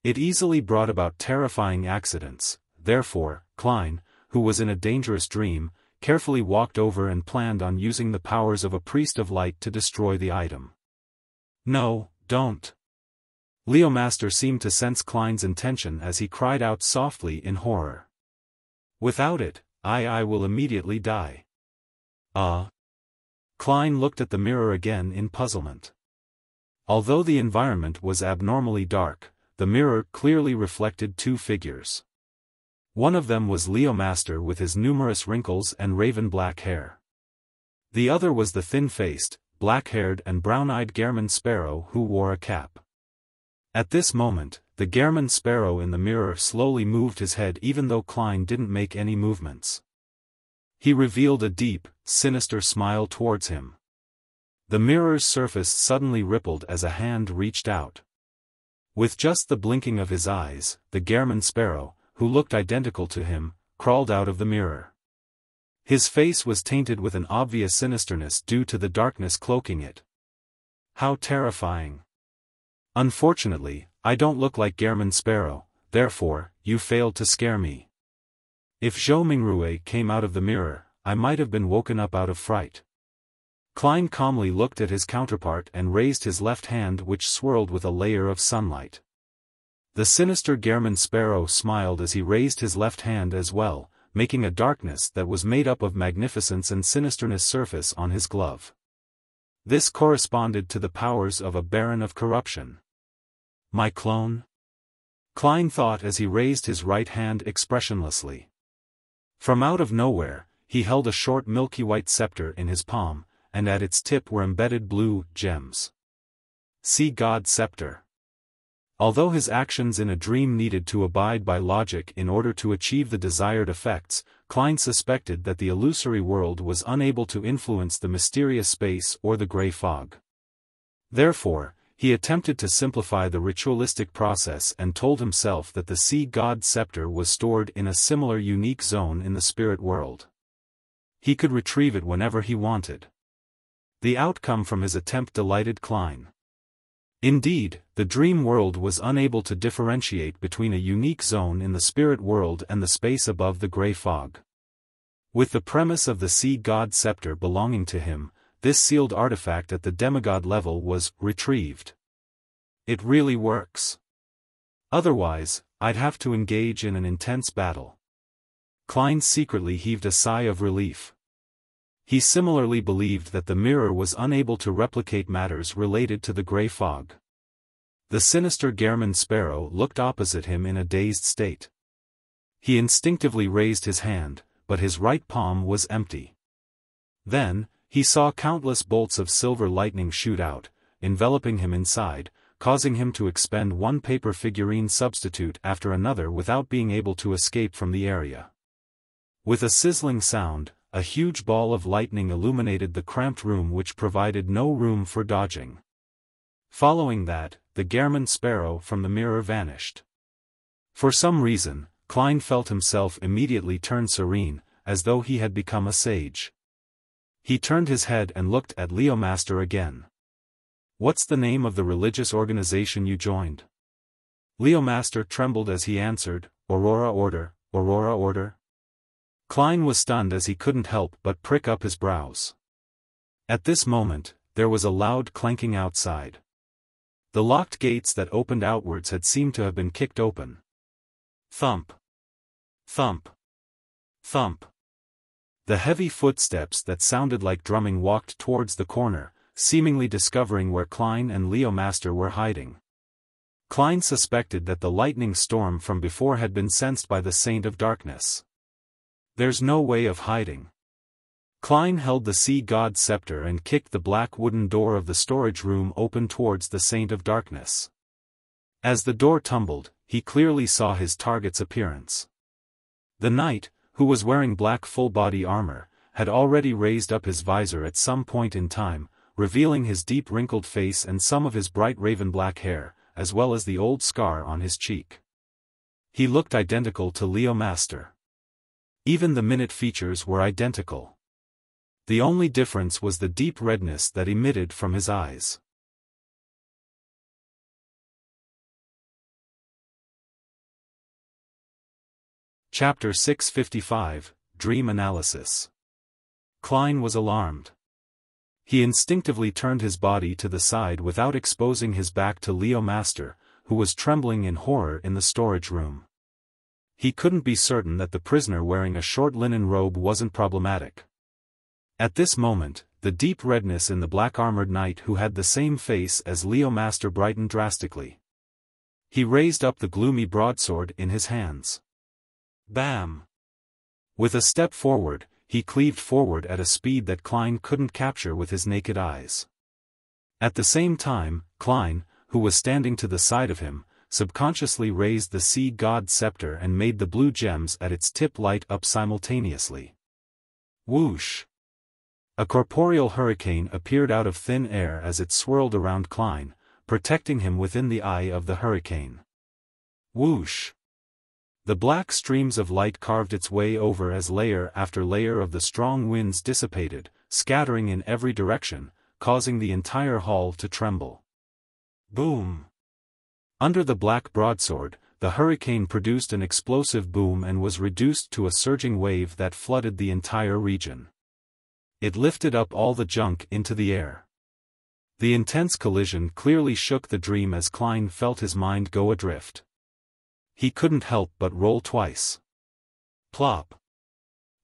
It easily brought about terrifying accidents, therefore, Klein, who was in a dangerous dream, carefully walked over and planned on using the powers of a priest of light to destroy the item. "No, don't." Leomaster seemed to sense Klein's intention as he cried out softly in horror. "Without it, I will immediately die." Klein looked at the mirror again in puzzlement. Although the environment was abnormally dark, the mirror clearly reflected 2 figures. One of them was Leomaster with his numerous wrinkles and raven-black hair. The other was the thin-faced, black-haired and brown-eyed German sparrow who wore a cap. At this moment, the German sparrow in the mirror slowly moved his head even though Klein didn't make any movements. He revealed a deep, sinister smile towards him. The mirror's surface suddenly rippled as a hand reached out. With just the blinking of his eyes, the German sparrow, who looked identical to him, crawled out of the mirror. His face was tainted with an obvious sinisterness due to the darkness cloaking it. How terrifying. "Unfortunately, I don't look like German sparrow, therefore, you failed to scare me. If Zhou Mingrue came out of the mirror, I might have been woken up out of fright." Klein calmly looked at his counterpart and raised his left hand which swirled with a layer of sunlight. The sinister German sparrow smiled as he raised his left hand as well, making a darkness that was made up of magnificence and sinisterness surface on his glove. This corresponded to the powers of a baron of corruption. My clone? Klein thought as he raised his right hand expressionlessly. From out of nowhere, he held a short milky white scepter in his palm, and at its tip were embedded blue gems. Sea God Scepter. Although his actions in a dream needed to abide by logic in order to achieve the desired effects, Klein suspected that the illusory world was unable to influence the mysterious space or the grey fog. Therefore, he attempted to simplify the ritualistic process and told himself that the Sea God Scepter was stored in a similar unique zone in the spirit world. He could retrieve it whenever he wanted. The outcome from his attempt delighted Klein. Indeed, the dream world was unable to differentiate between a unique zone in the spirit world and the space above the grey fog. With the premise of the Sea God Scepter belonging to him, this sealed artifact at the demigod level was retrieved. It really works. Otherwise, I'd have to engage in an intense battle. Klein secretly heaved a sigh of relief. He similarly believed that the mirror was unable to replicate matters related to the grey fog. The sinister German sparrow looked opposite him in a dazed state. He instinctively raised his hand, but his right palm was empty. Then, he saw countless bolts of silver lightning shoot out, enveloping him inside, causing him to expend one paper figurine substitute after another without being able to escape from the area. With a sizzling sound, a huge ball of lightning illuminated the cramped room, which provided no room for dodging. Following that, the German sparrow from the mirror vanished. For some reason, Klein felt himself immediately turn serene, as though he had become a sage. He turned his head and looked at Leomaster again. "What's the name of the religious organization you joined?" Leomaster trembled as he answered, "Aurora Order, Aurora Order." Klein was stunned as he couldn't help but prick up his brows. At this moment, there was a loud clanking outside. The locked gates that opened outwards had seemed to have been kicked open. Thump. Thump. Thump. The heavy footsteps that sounded like drumming walked towards the corner, seemingly discovering where Klein and Leomaster were hiding. Klein suspected that the lightning storm from before had been sensed by the Saint of Darkness. There's no way of hiding. Klein held the Sea God Scepter and kicked the black wooden door of the storage room open towards the Saint of Darkness. As the door tumbled, he clearly saw his target's appearance. The knight, who was wearing black full-body armor, had already raised up his visor at some point in time, revealing his deep wrinkled face and some of his bright raven-black hair, as well as the old scar on his cheek. He looked identical to Leomaster. Even the minute features were identical. The only difference was the deep redness that emitted from his eyes. Chapter 655, Dream Analysis. Klein was alarmed. He instinctively turned his body to the side without exposing his back to Leomaster, who was trembling in horror in the storage room. He couldn't be certain that the prisoner wearing a short linen robe wasn't problematic. At this moment, the deep redness in the black-armored knight who had the same face as Leomaster brightened drastically. He raised up the gloomy broadsword in his hands. Bam! With a step forward, he cleaved forward at a speed that Klein couldn't capture with his naked eyes. At the same time, Klein, who was standing to the side of him, subconsciously raised the Sea God Scepter and made the blue gems at its tip light up simultaneously. Whoosh! A corporeal hurricane appeared out of thin air as it swirled around Klein, protecting him within the eye of the hurricane. Whoosh! The black streams of light carved its way over as layer after layer of the strong winds dissipated, scattering in every direction, causing the entire hall to tremble. Boom! Under the black broadsword, the hurricane produced an explosive boom and was reduced to a surging wave that flooded the entire region. It lifted up all the junk into the air. The intense collision clearly shook the dream as Klein felt his mind go adrift. he couldn't help but roll twice. Plop.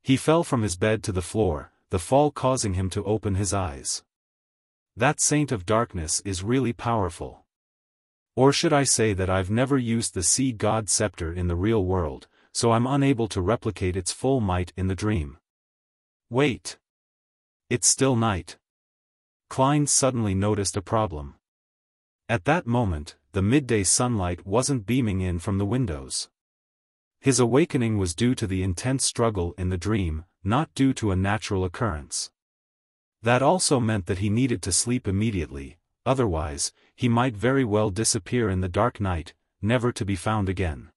He fell from his bed to the floor, the fall causing him to open his eyes. That Saint of Darkness is really powerful. Or should I say that I've never used the Sea God Scepter in the real world, so I'm unable to replicate its full might in the dream. Wait. It's still night. Klein suddenly noticed a problem. At that moment, the midday sunlight wasn't beaming in from the windows. His awakening was due to the intense struggle in the dream, not due to a natural occurrence. That also meant that he needed to sleep immediately, otherwise, he might very well disappear in the dark night, never to be found again.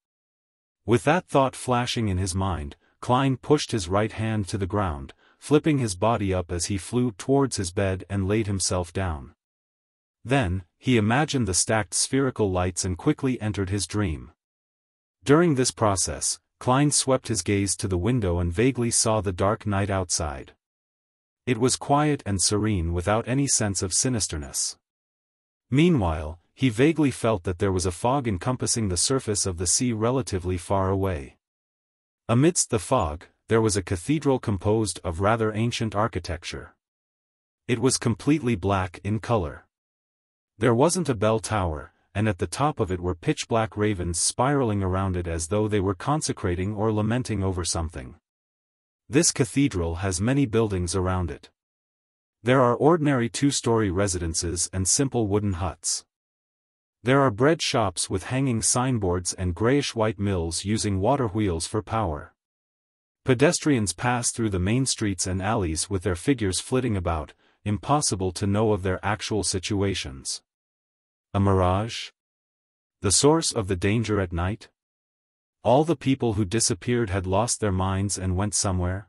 With that thought flashing in his mind, Klein pushed his right hand to the ground, flipping his body up as he flew towards his bed and laid himself down. Then, he imagined the stacked spherical lights and quickly entered his dream. During this process, Klein swept his gaze to the window and vaguely saw the dark night outside. It was quiet and serene without any sense of sinisterness. Meanwhile, he vaguely felt that there was a fog encompassing the surface of the sea relatively far away. Amidst the fog, there was a cathedral composed of rather ancient architecture. It was completely black in color. There wasn't a bell tower, and at the top of it were pitch-black ravens spiraling around it as though they were consecrating or lamenting over something. This cathedral has many buildings around it. There are ordinary two-story residences and simple wooden huts. There are bread shops with hanging signboards and grayish-white mills using water wheels for power. Pedestrians pass through the main streets and alleys with their figures flitting about, impossible to know of their actual situations. A mirage? The source of the danger at night? All the people who disappeared had lost their minds and went somewhere?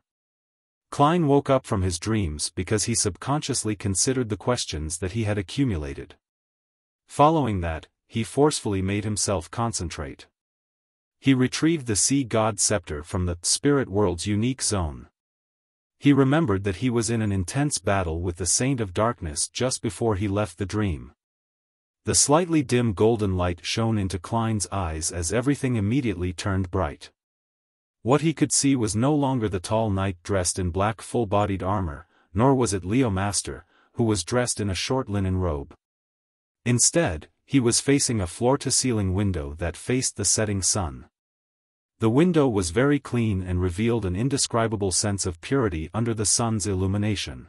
Klein woke up from his dreams because he subconsciously considered the questions that he had accumulated. Following that, he forcefully made himself concentrate. He retrieved the Sea God Scepter from the spirit world's unique zone. He remembered that he was in an intense battle with the Saint of Darkness just before he left the dream. The slightly dim golden light shone into Klein's eyes as everything immediately turned bright. What he could see was no longer the tall knight dressed in black full-bodied armor, nor was it Leo Master, who was dressed in a short linen robe. Instead, he was facing a floor-to-ceiling window that faced the setting sun. The window was very clean and revealed an indescribable sense of purity under the sun's illumination.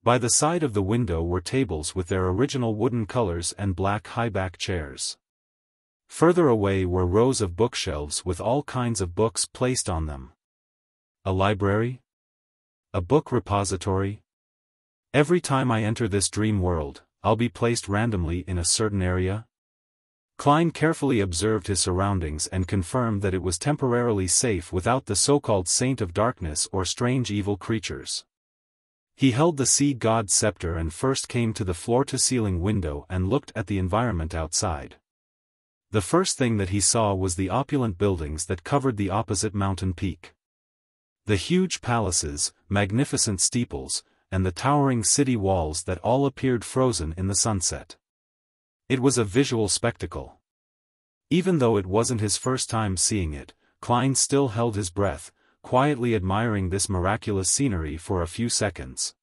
By the side of the window were tables with their original wooden colors and black high-back chairs. Further away were rows of bookshelves with all kinds of books placed on them. A library? A book repository? Every time I enter this dream world, I'll be placed randomly in a certain area? Klein carefully observed his surroundings and confirmed that it was temporarily safe without the so-called Saint of Darkness or strange evil creatures. He held the Sea God Scepter and first came to the floor-to-ceiling window and looked at the environment outside. The first thing that he saw was the opulent buildings that covered the opposite mountain peak. The huge palaces, magnificent steeples, and the towering city walls that all appeared frozen in the sunset. It was a visual spectacle. Even though it wasn't his first time seeing it, Klein still held his breath, quietly admiring this miraculous scenery for a few seconds.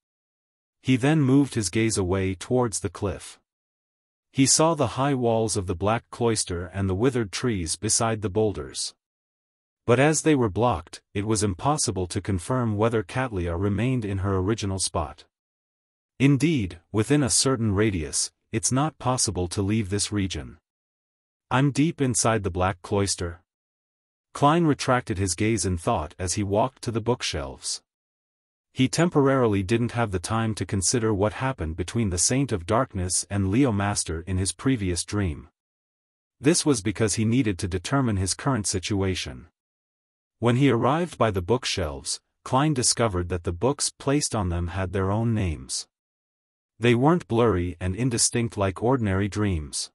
He then moved his gaze away towards the cliff. He saw the high walls of the black cloister and the withered trees beside the boulders. But as they were blocked, it was impossible to confirm whether Katlia remained in her original spot. Indeed, within a certain radius, it's not possible to leave this region. I'm deep inside the black cloister. Klein retracted his gaze in thought as he walked to the bookshelves. He temporarily didn't have the time to consider what happened between the Saint of Darkness and Leo Master in his previous dream. This was because he needed to determine his current situation. When he arrived by the bookshelves, Klein discovered that the books placed on them had their own names. They weren't blurry and indistinct like ordinary dreams.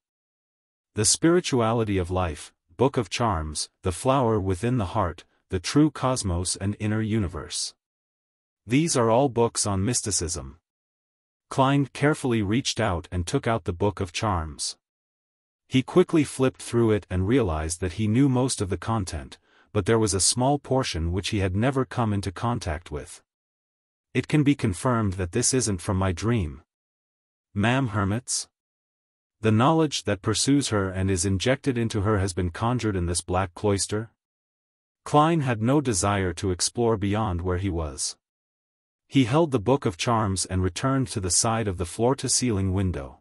The Spirituality of Life, Book of Charms, The Flower Within the Heart, The True Cosmos and Inner Universe. These are all books on mysticism. Klein carefully reached out and took out the Book of Charms. He quickly flipped through it and realized that he knew most of the content, but there was a small portion which he had never come into contact with. It can be confirmed that this isn't from my dream. Ma'am hermits? The knowledge that pursues her and is injected into her has been conjured in this black cloister? Klein had no desire to explore beyond where he was. He held the Book of Charms and returned to the side of the floor-to-ceiling window.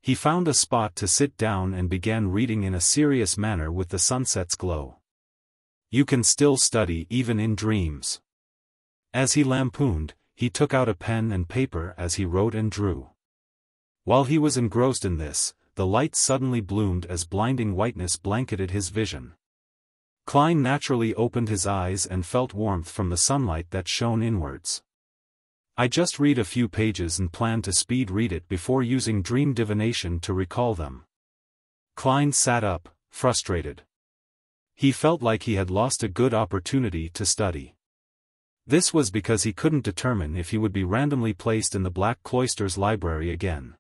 He found a spot to sit down and began reading in a serious manner with the sunset's glow. You can still study even in dreams. As he lampooned, he took out a pen and paper as he wrote and drew. While he was engrossed in this, the light suddenly bloomed as blinding whiteness blanketed his vision. Klein naturally opened his eyes and felt warmth from the sunlight that shone inwards. I just read a few pages and plan to speed read it before using dream divination to recall them. Klein sat up, frustrated. He felt like he had lost a good opportunity to study. This was because he couldn't determine if he would be randomly placed in the Black Cloister's library again.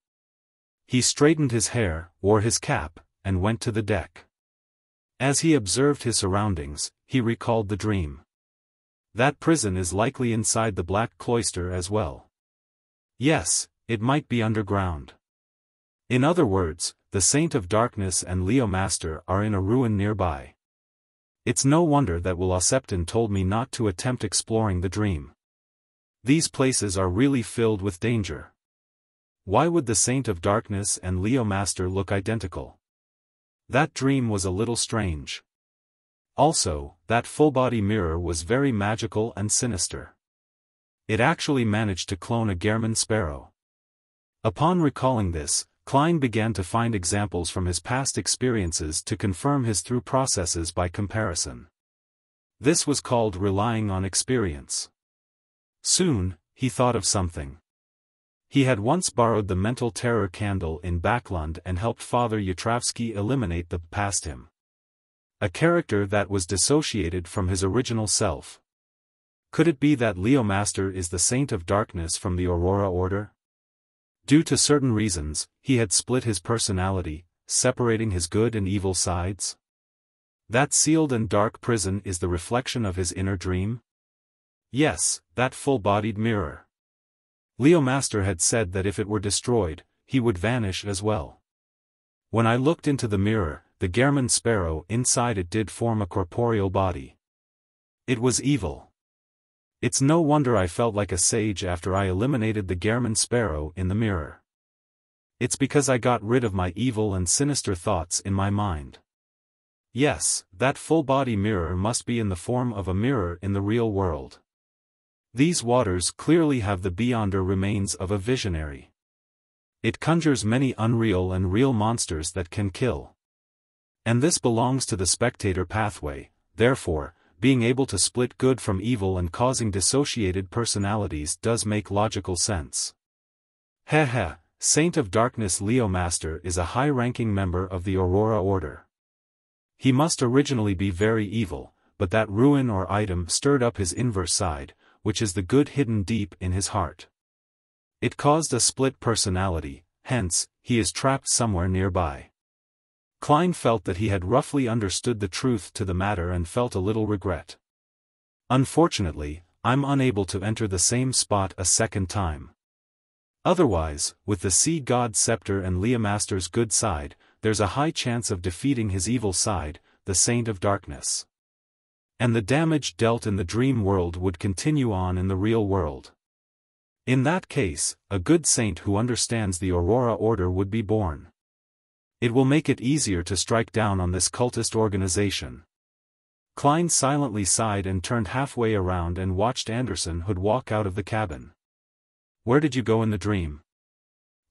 He straightened his hair, wore his cap, and went to the deck. As he observed his surroundings, he recalled the dream. That prison is likely inside the Black Cloister as well. Yes, it might be underground. In other words, the Saint of Darkness and Leo Master are in a ruin nearby. It's no wonder that Wuxia told me not to attempt exploring the dream. These places are really filled with danger. Why would the Saint of Darkness and Leo Master look identical? That dream was a little strange. Also, that full-body mirror was very magical and sinister. It actually managed to clone a German sparrow. Upon recalling this, Klein began to find examples from his past experiences to confirm his thought processes by comparison. This was called relying on experience. Soon, he thought of something. He had once borrowed the mental terror candle in Backlund and helped Father Yatrovsky eliminate the past him. A character that was dissociated from his original self. Could it be that Leo Master is the Saint of Darkness from the Aurora Order? Due to certain reasons, he had split his personality, separating his good and evil sides? That sealed and dark prison is the reflection of his inner dream? Yes, that full-bodied mirror. Leo Master had said that if it were destroyed, he would vanish as well. When I looked into the mirror, the German sparrow inside it did form a corporeal body. It was evil. It's no wonder I felt like a sage after I eliminated the German sparrow in the mirror. It's because I got rid of my evil and sinister thoughts in my mind. Yes, that full-body mirror must be in the form of a mirror in the real world. These waters clearly have the beyonder remains of a visionary. It conjures many unreal and real monsters that can kill. And this belongs to the spectator pathway, therefore, being able to split good from evil and causing dissociated personalities does make logical sense. Heh, Saint of Darkness Leo Master is a high-ranking member of the Aurora Order. He must originally be very evil, but that ruin or item stirred up his inverse side, which is the good hidden deep in his heart. It caused a split personality, hence, he is trapped somewhere nearby. Klein felt that he had roughly understood the truth to the matter and felt a little regret. Unfortunately, I'm unable to enter the same spot a second time. Otherwise, with the Sea God's scepter and Leo Master's good side, there's a high chance of defeating his evil side, the Saint of Darkness. And the damage dealt in the dream world would continue on in the real world. In that case, a good saint who understands the Aurora Order would be born. It will make it easier to strike down on this cultist organization. Klein silently sighed and turned halfway around and watched Anderson Hood walk out of the cabin. Where did you go in the dream?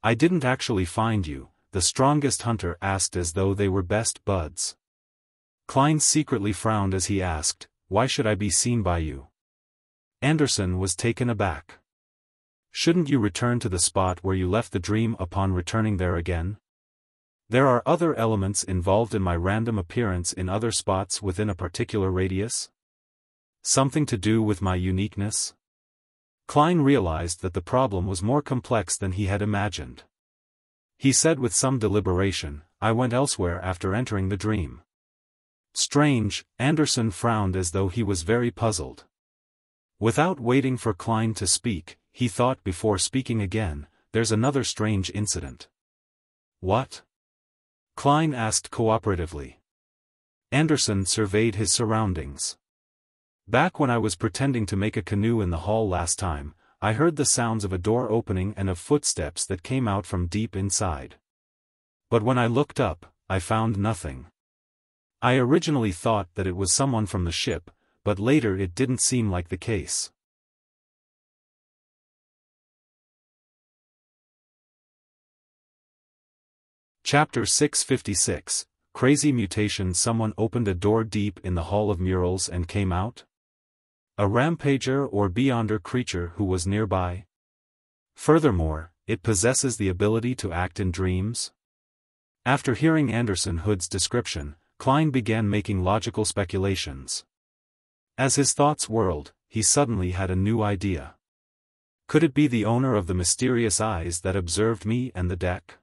I didn't actually find you, the strongest hunter asked as though they were best buds. Klein secretly frowned as he asked, why should I be seen by you? Anderson was taken aback. Shouldn't you return to the spot where you left the dream upon returning there again? There are other elements involved in my random appearance in other spots within a particular radius? Something to do with my uniqueness? Klein realized that the problem was more complex than he had imagined. He said with some deliberation, I went elsewhere after entering the dream. Strange, Anderson frowned as though he was very puzzled. Without waiting for Klein to speak, he thought before speaking again, there's another strange incident. What? Klein asked cooperatively. Anderson surveyed his surroundings. Back when I was pretending to make a canoe in the hall last time, I heard the sounds of a door opening and of footsteps that came out from deep inside. But when I looked up, I found nothing. I originally thought that it was someone from the ship, but later it didn't seem like the case. Chapter 656, Crazy Mutation. Someone opened a door deep in the Hall of Murals and came out? A rampager or beyonder creature who was nearby? Furthermore, it possesses the ability to act in dreams? After hearing Anderson Hood's description, Klein began making logical speculations. As his thoughts whirled, he suddenly had a new idea. Could it be the owner of the mysterious eyes that observed me and the deck?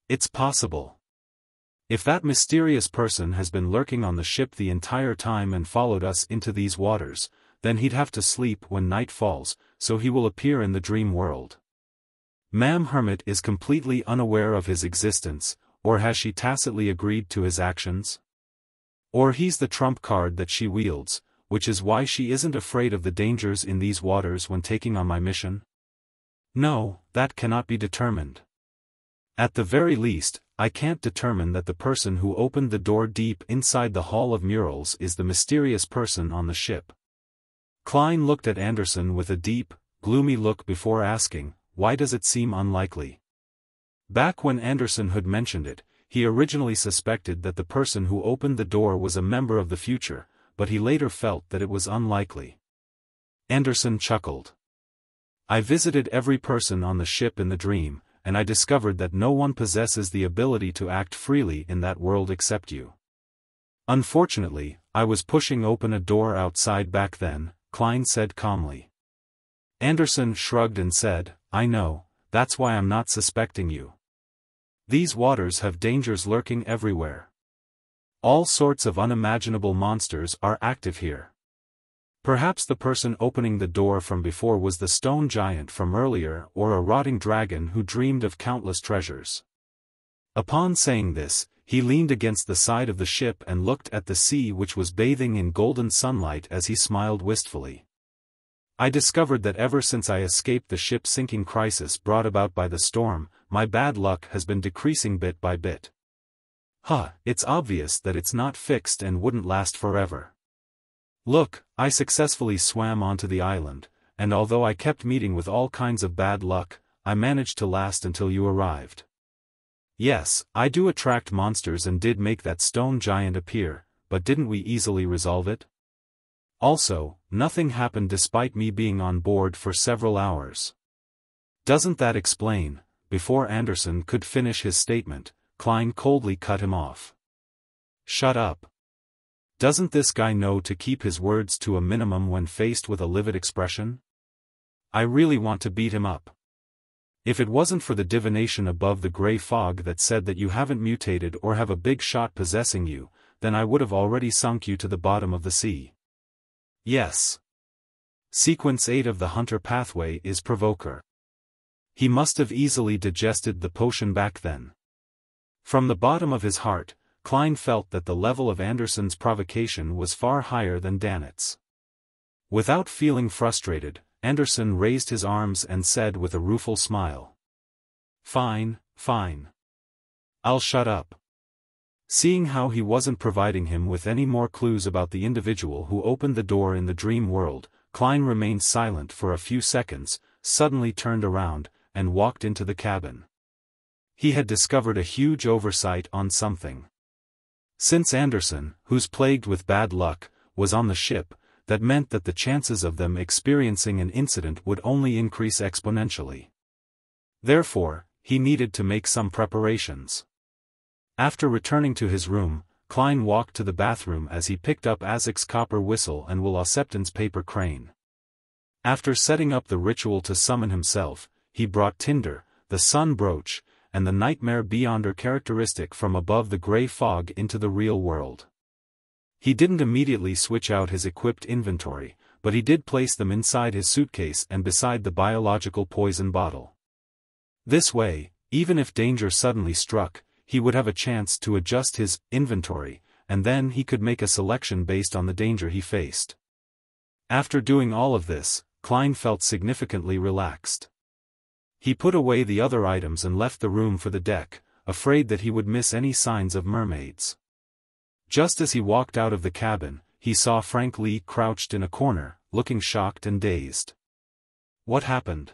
It's possible. If that mysterious person has been lurking on the ship the entire time and followed us into these waters, then he'd have to sleep when night falls, so he will appear in the dream world. Ma'am Hermit is completely unaware of his existence, or has she tacitly agreed to his actions? Or he's the trump card that she wields, which is why she isn't afraid of the dangers in these waters when taking on my mission? No, that cannot be determined. At the very least, I can't determine that the person who opened the door deep inside the Hall of Murals is the mysterious person on the ship. Klein looked at Anderson with a deep, gloomy look before asking, why does it seem unlikely? Back when Anderson had mentioned it, he originally suspected that the person who opened the door was a member of the future, but he later felt that it was unlikely. Anderson chuckled. I visited every person on the ship in the dream, and I discovered that no one possesses the ability to act freely in that world except you. Unfortunately, I was pushing open a door outside back then, Klein said calmly. Anderson shrugged and said, I know, that's why I'm not suspecting you. These waters have dangers lurking everywhere. All sorts of unimaginable monsters are active here. Perhaps the person opening the door from before was the stone giant from earlier or a rotting dragon who dreamed of countless treasures. Upon saying this, he leaned against the side of the ship and looked at the sea which was bathing in golden sunlight as he smiled wistfully. I discovered that ever since I escaped the ship sinking crisis brought about by the storm, my bad luck has been decreasing bit by bit. It's obvious that it's not fixed and wouldn't last forever. Look, I successfully swam onto the island, and although I kept meeting with all kinds of bad luck, I managed to last until you arrived. Yes, I do attract monsters and did make that stone giant appear, but didn't we easily resolve it? Also, nothing happened despite me being on board for several hours. Doesn't that explain? Before Anderson could finish his statement, Klein coldly cut him off. Shut up. Doesn't this guy know to keep his words to a minimum when faced with a livid expression? I really want to beat him up. If it wasn't for the divination above the gray fog that said that you haven't mutated or have a big shot possessing you, then I would have already sunk you to the bottom of the sea. Yes. Sequence 8 of the Hunter Pathway is Provoker. He must have easily digested the potion back then. From the bottom of his heart, Klein felt that the level of Anderson's provocation was far higher than Dannett's. Without feeling frustrated, Anderson raised his arms and said with a rueful smile. Fine, fine. I'll shut up. Seeing how he wasn't providing him with any more clues about the individual who opened the door in the dream world, Klein remained silent for a few seconds, suddenly turned around, and walked into the cabin. He had discovered a huge oversight on something. Since Anderson, who's plagued with bad luck, was on the ship, that meant that the chances of them experiencing an incident would only increase exponentially. Therefore, he needed to make some preparations. After returning to his room, Klein walked to the bathroom as he picked up Azek's copper whistle and Will Osepton's paper crane. After setting up the ritual to summon himself, he brought tinder, the sun brooch, and the nightmare beyonder characteristic from above the grey fog into the real world. He didn't immediately switch out his equipped inventory, but he did place them inside his suitcase and beside the biological poison bottle. This way, even if danger suddenly struck, he would have a chance to adjust his inventory, and then he could make a selection based on the danger he faced. After doing all of this, Klein felt significantly relaxed. He put away the other items and left the room for the deck, afraid that he would miss any signs of mermaids. Just as he walked out of the cabin, he saw Frank Lee crouched in a corner, looking shocked and dazed. What happened?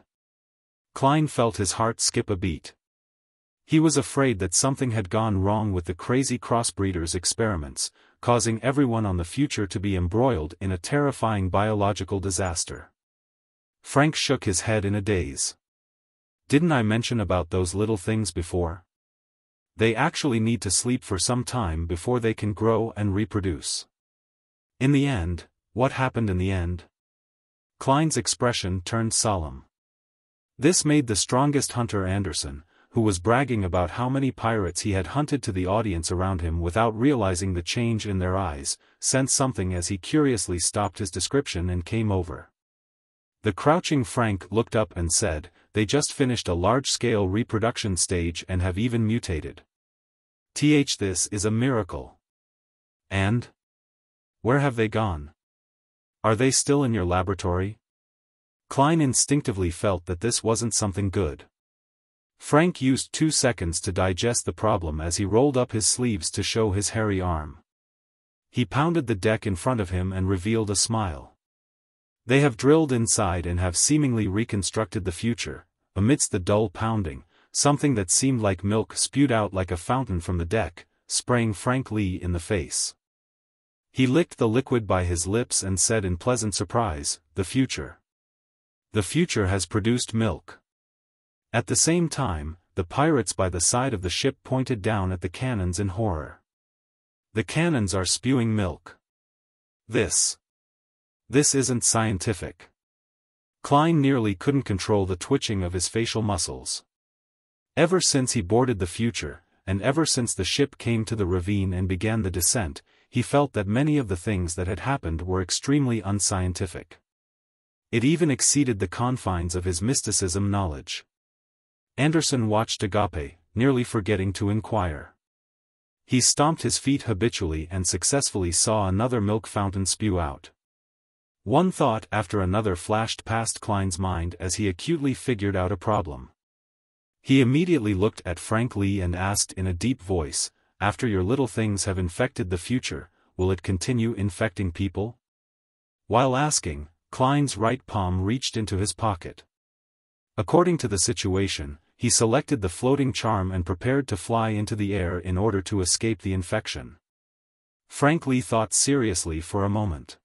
Klein felt his heart skip a beat. He was afraid that something had gone wrong with the crazy crossbreeders' experiments, causing everyone on the future to be embroiled in a terrifying biological disaster. Frank shook his head in a daze. Didn't I mention about those little things before? They actually need to sleep for some time before they can grow and reproduce. In the end, what happened in the end? Klein's expression turned solemn. This made the strongest hunter Anderson, who was bragging about how many pirates he had hunted to the audience around him without realizing the change in their eyes, sensed something as he curiously stopped his description and came over. The crouching Frank looked up and said, "They just finished a large-scale reproduction stage and have even mutated. This is a miracle." "And? Where have they gone? Are they still in your laboratory?" Klein instinctively felt that this wasn't something good. Frank used 2 seconds to digest the problem as he rolled up his sleeves to show his hairy arm. He pounded the deck in front of him and revealed a smile. "They have drilled inside and have seemingly reconstructed the future." Amidst the dull pounding, something that seemed like milk spewed out like a fountain from the deck, spraying Frank Lee in the face. He licked the liquid by his lips and said in pleasant surprise, "The future. The future has produced milk." At the same time, the pirates by the side of the ship pointed down at the cannons in horror. "The cannons are spewing milk. This isn't scientific." Klein nearly couldn't control the twitching of his facial muscles. Ever since he boarded the future, and ever since the ship came to the ravine and began the descent, he felt that many of the things that had happened were extremely unscientific. It even exceeded the confines of his mysticism knowledge. Anderson watched Agape, nearly forgetting to inquire. He stomped his feet habitually and successfully saw another milk fountain spew out. One thought after another flashed past Klein's mind as he acutely figured out a problem. He immediately looked at Frank Lee and asked in a deep voice, "After your little things have infected the future, will it continue infecting people?" While asking, Klein's right palm reached into his pocket. According to the situation, he selected the floating charm and prepared to fly into the air in order to escape the infection. Frank Lee thought seriously for a moment.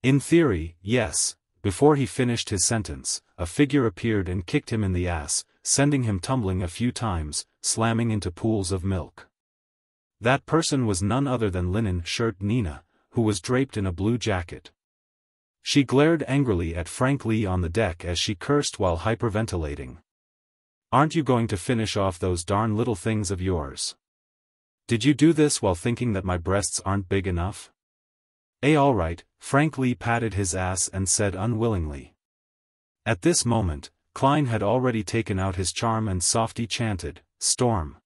"In theory, yes." Before he finished his sentence, a figure appeared and kicked him in the ass, sending him tumbling a few times, slamming into pools of milk. That person was none other than linen shirt Nina, who was draped in a blue jacket. She glared angrily at Frank Lee on the deck as she cursed while hyperventilating. "Aren't you going to finish off those darn little things of yours? Did you do this while thinking that my breasts aren't big enough?" All right," Frank Lee patted his ass and said unwillingly. At this moment, Klein had already taken out his charm and softly chanted, "Storm."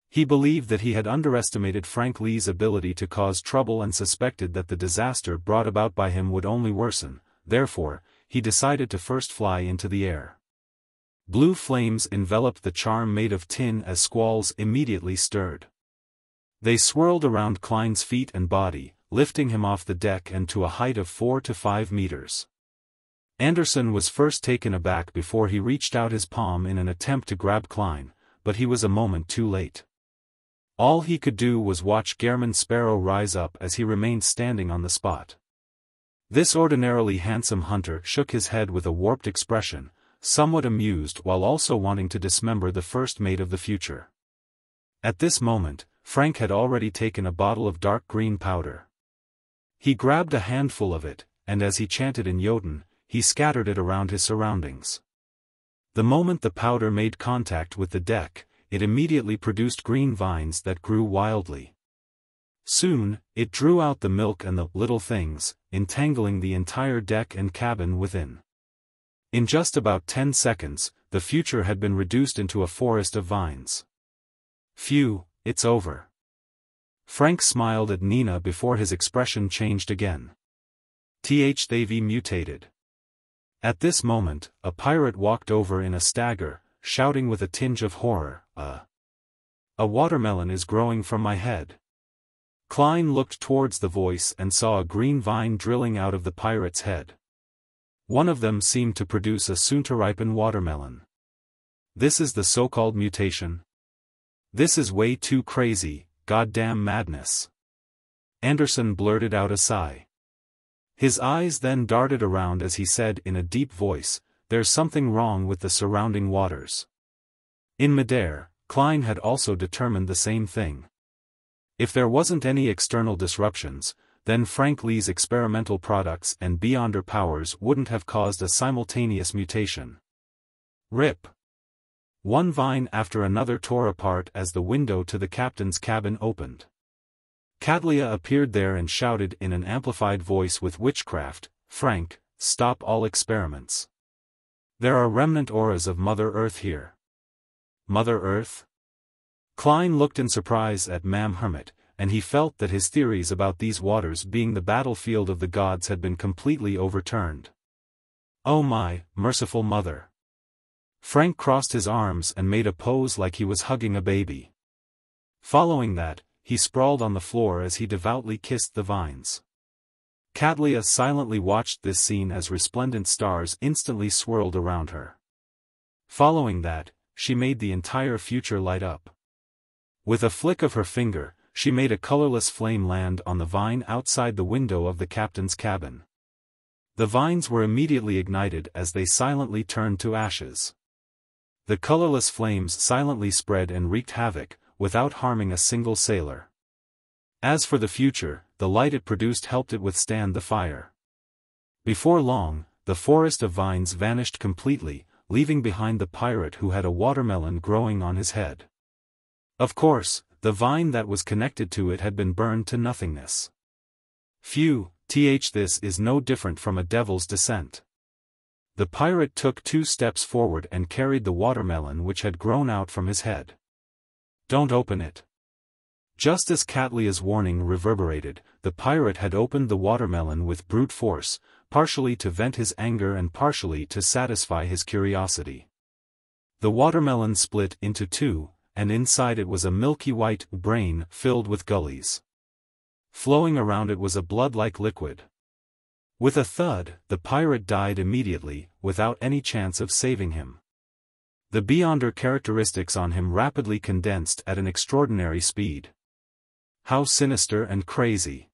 He believed that he had underestimated Frank Lee's ability to cause trouble and suspected that the disaster brought about by him would only worsen, therefore, he decided to first fly into the air. Blue flames enveloped the charm made of tin as squalls immediately stirred. They swirled around Klein's feet and body, lifting him off the deck and to a height of 4 to 5 meters. Anderson was first taken aback before he reached out his palm in an attempt to grab Klein, but he was a moment too late. All he could do was watch Gehrman Sparrow rise up as he remained standing on the spot. This ordinarily handsome hunter shook his head with a warped expression, somewhat amused while also wanting to dismember the first mate of the future. At this moment, Frank had already taken a bottle of dark green powder. He grabbed a handful of it, and as he chanted in Jotun, he scattered it around his surroundings. The moment the powder made contact with the deck, it immediately produced green vines that grew wildly. Soon, it drew out the milk and the little things, entangling the entire deck and cabin within. In just about 10 seconds, the future had been reduced into a forest of vines. Phew, it's over. Frank smiled at Nina before his expression changed again. They've mutated. At this moment, a pirate walked over in a stagger, shouting with a tinge of horror, A watermelon is growing from my head. Klein looked towards the voice and saw a green vine drilling out of the pirate's head. One of them seemed to produce a soon-to-ripen watermelon. This is the so-called mutation. This is way too crazy, goddamn madness. Anderson blurted out a sigh. His eyes then darted around as he said in a deep voice, "There's something wrong with the surrounding waters." In midair, Klein had also determined the same thing. If there wasn't any external disruptions, then Frank Lee's experimental products and Beyonder powers wouldn't have caused a simultaneous mutation. Rip. One vine after another tore apart as the window to the captain's cabin opened. Catlia appeared there and shouted in an amplified voice with witchcraft, "Frank, stop all experiments. There are remnant auras of Mother Earth here." Mother Earth? Klein looked in surprise at Mam Hermit, and he felt that his theories about these waters being the battlefield of the gods had been completely overturned. Oh my, merciful mother. Frank crossed his arms and made a pose like he was hugging a baby. Following that, he sprawled on the floor as he devoutly kissed the vines. Catlia silently watched this scene as resplendent stars instantly swirled around her. Following that, she made the entire future light up. With a flick of her finger, she made a colorless flame land on the vine outside the window of the captain's cabin. The vines were immediately ignited as they silently turned to ashes. The colorless flames silently spread and wreaked havoc, without harming a single sailor. As for the future, the light it produced helped it withstand the fire. Before long, the forest of vines vanished completely, leaving behind the pirate who had a watermelon growing on his head. Of course, the vine that was connected to it had been burned to nothingness. Phew, this is no different from a devil's descent. The pirate took 2 steps forward and carried the watermelon which had grown out from his head. Don't open it. Just as Catlia's warning reverberated, the pirate had opened the watermelon with brute force, partially to vent his anger and partially to satisfy his curiosity. The watermelon split into 2, and inside it was a milky white brain filled with gullies. Flowing around it was a blood-like liquid. With a thud, the pirate died immediately, without any chance of saving him. The Beyonder characteristics on him rapidly condensed at an extraordinary speed. How sinister and crazy.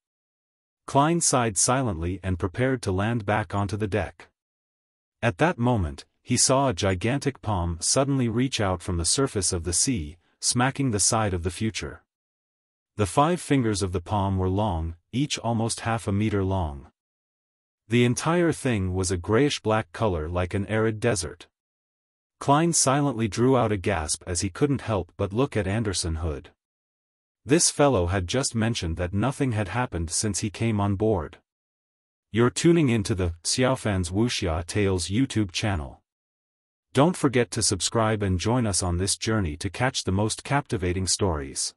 Klein sighed silently and prepared to land back onto the deck. At that moment, he saw a gigantic palm suddenly reach out from the surface of the sea, smacking the side of the future. The 5 fingers of the palm were long, each almost half a meter long. The entire thing was a grayish-black color like an arid desert. Klein silently drew out a gasp as he couldn't help but look at Anderson Hood. This fellow had just mentioned that nothing had happened since he came on board. You're tuning into the Xiaofan's Wuxia Tales YouTube channel. Don't forget to subscribe and join us on this journey to catch the most captivating stories.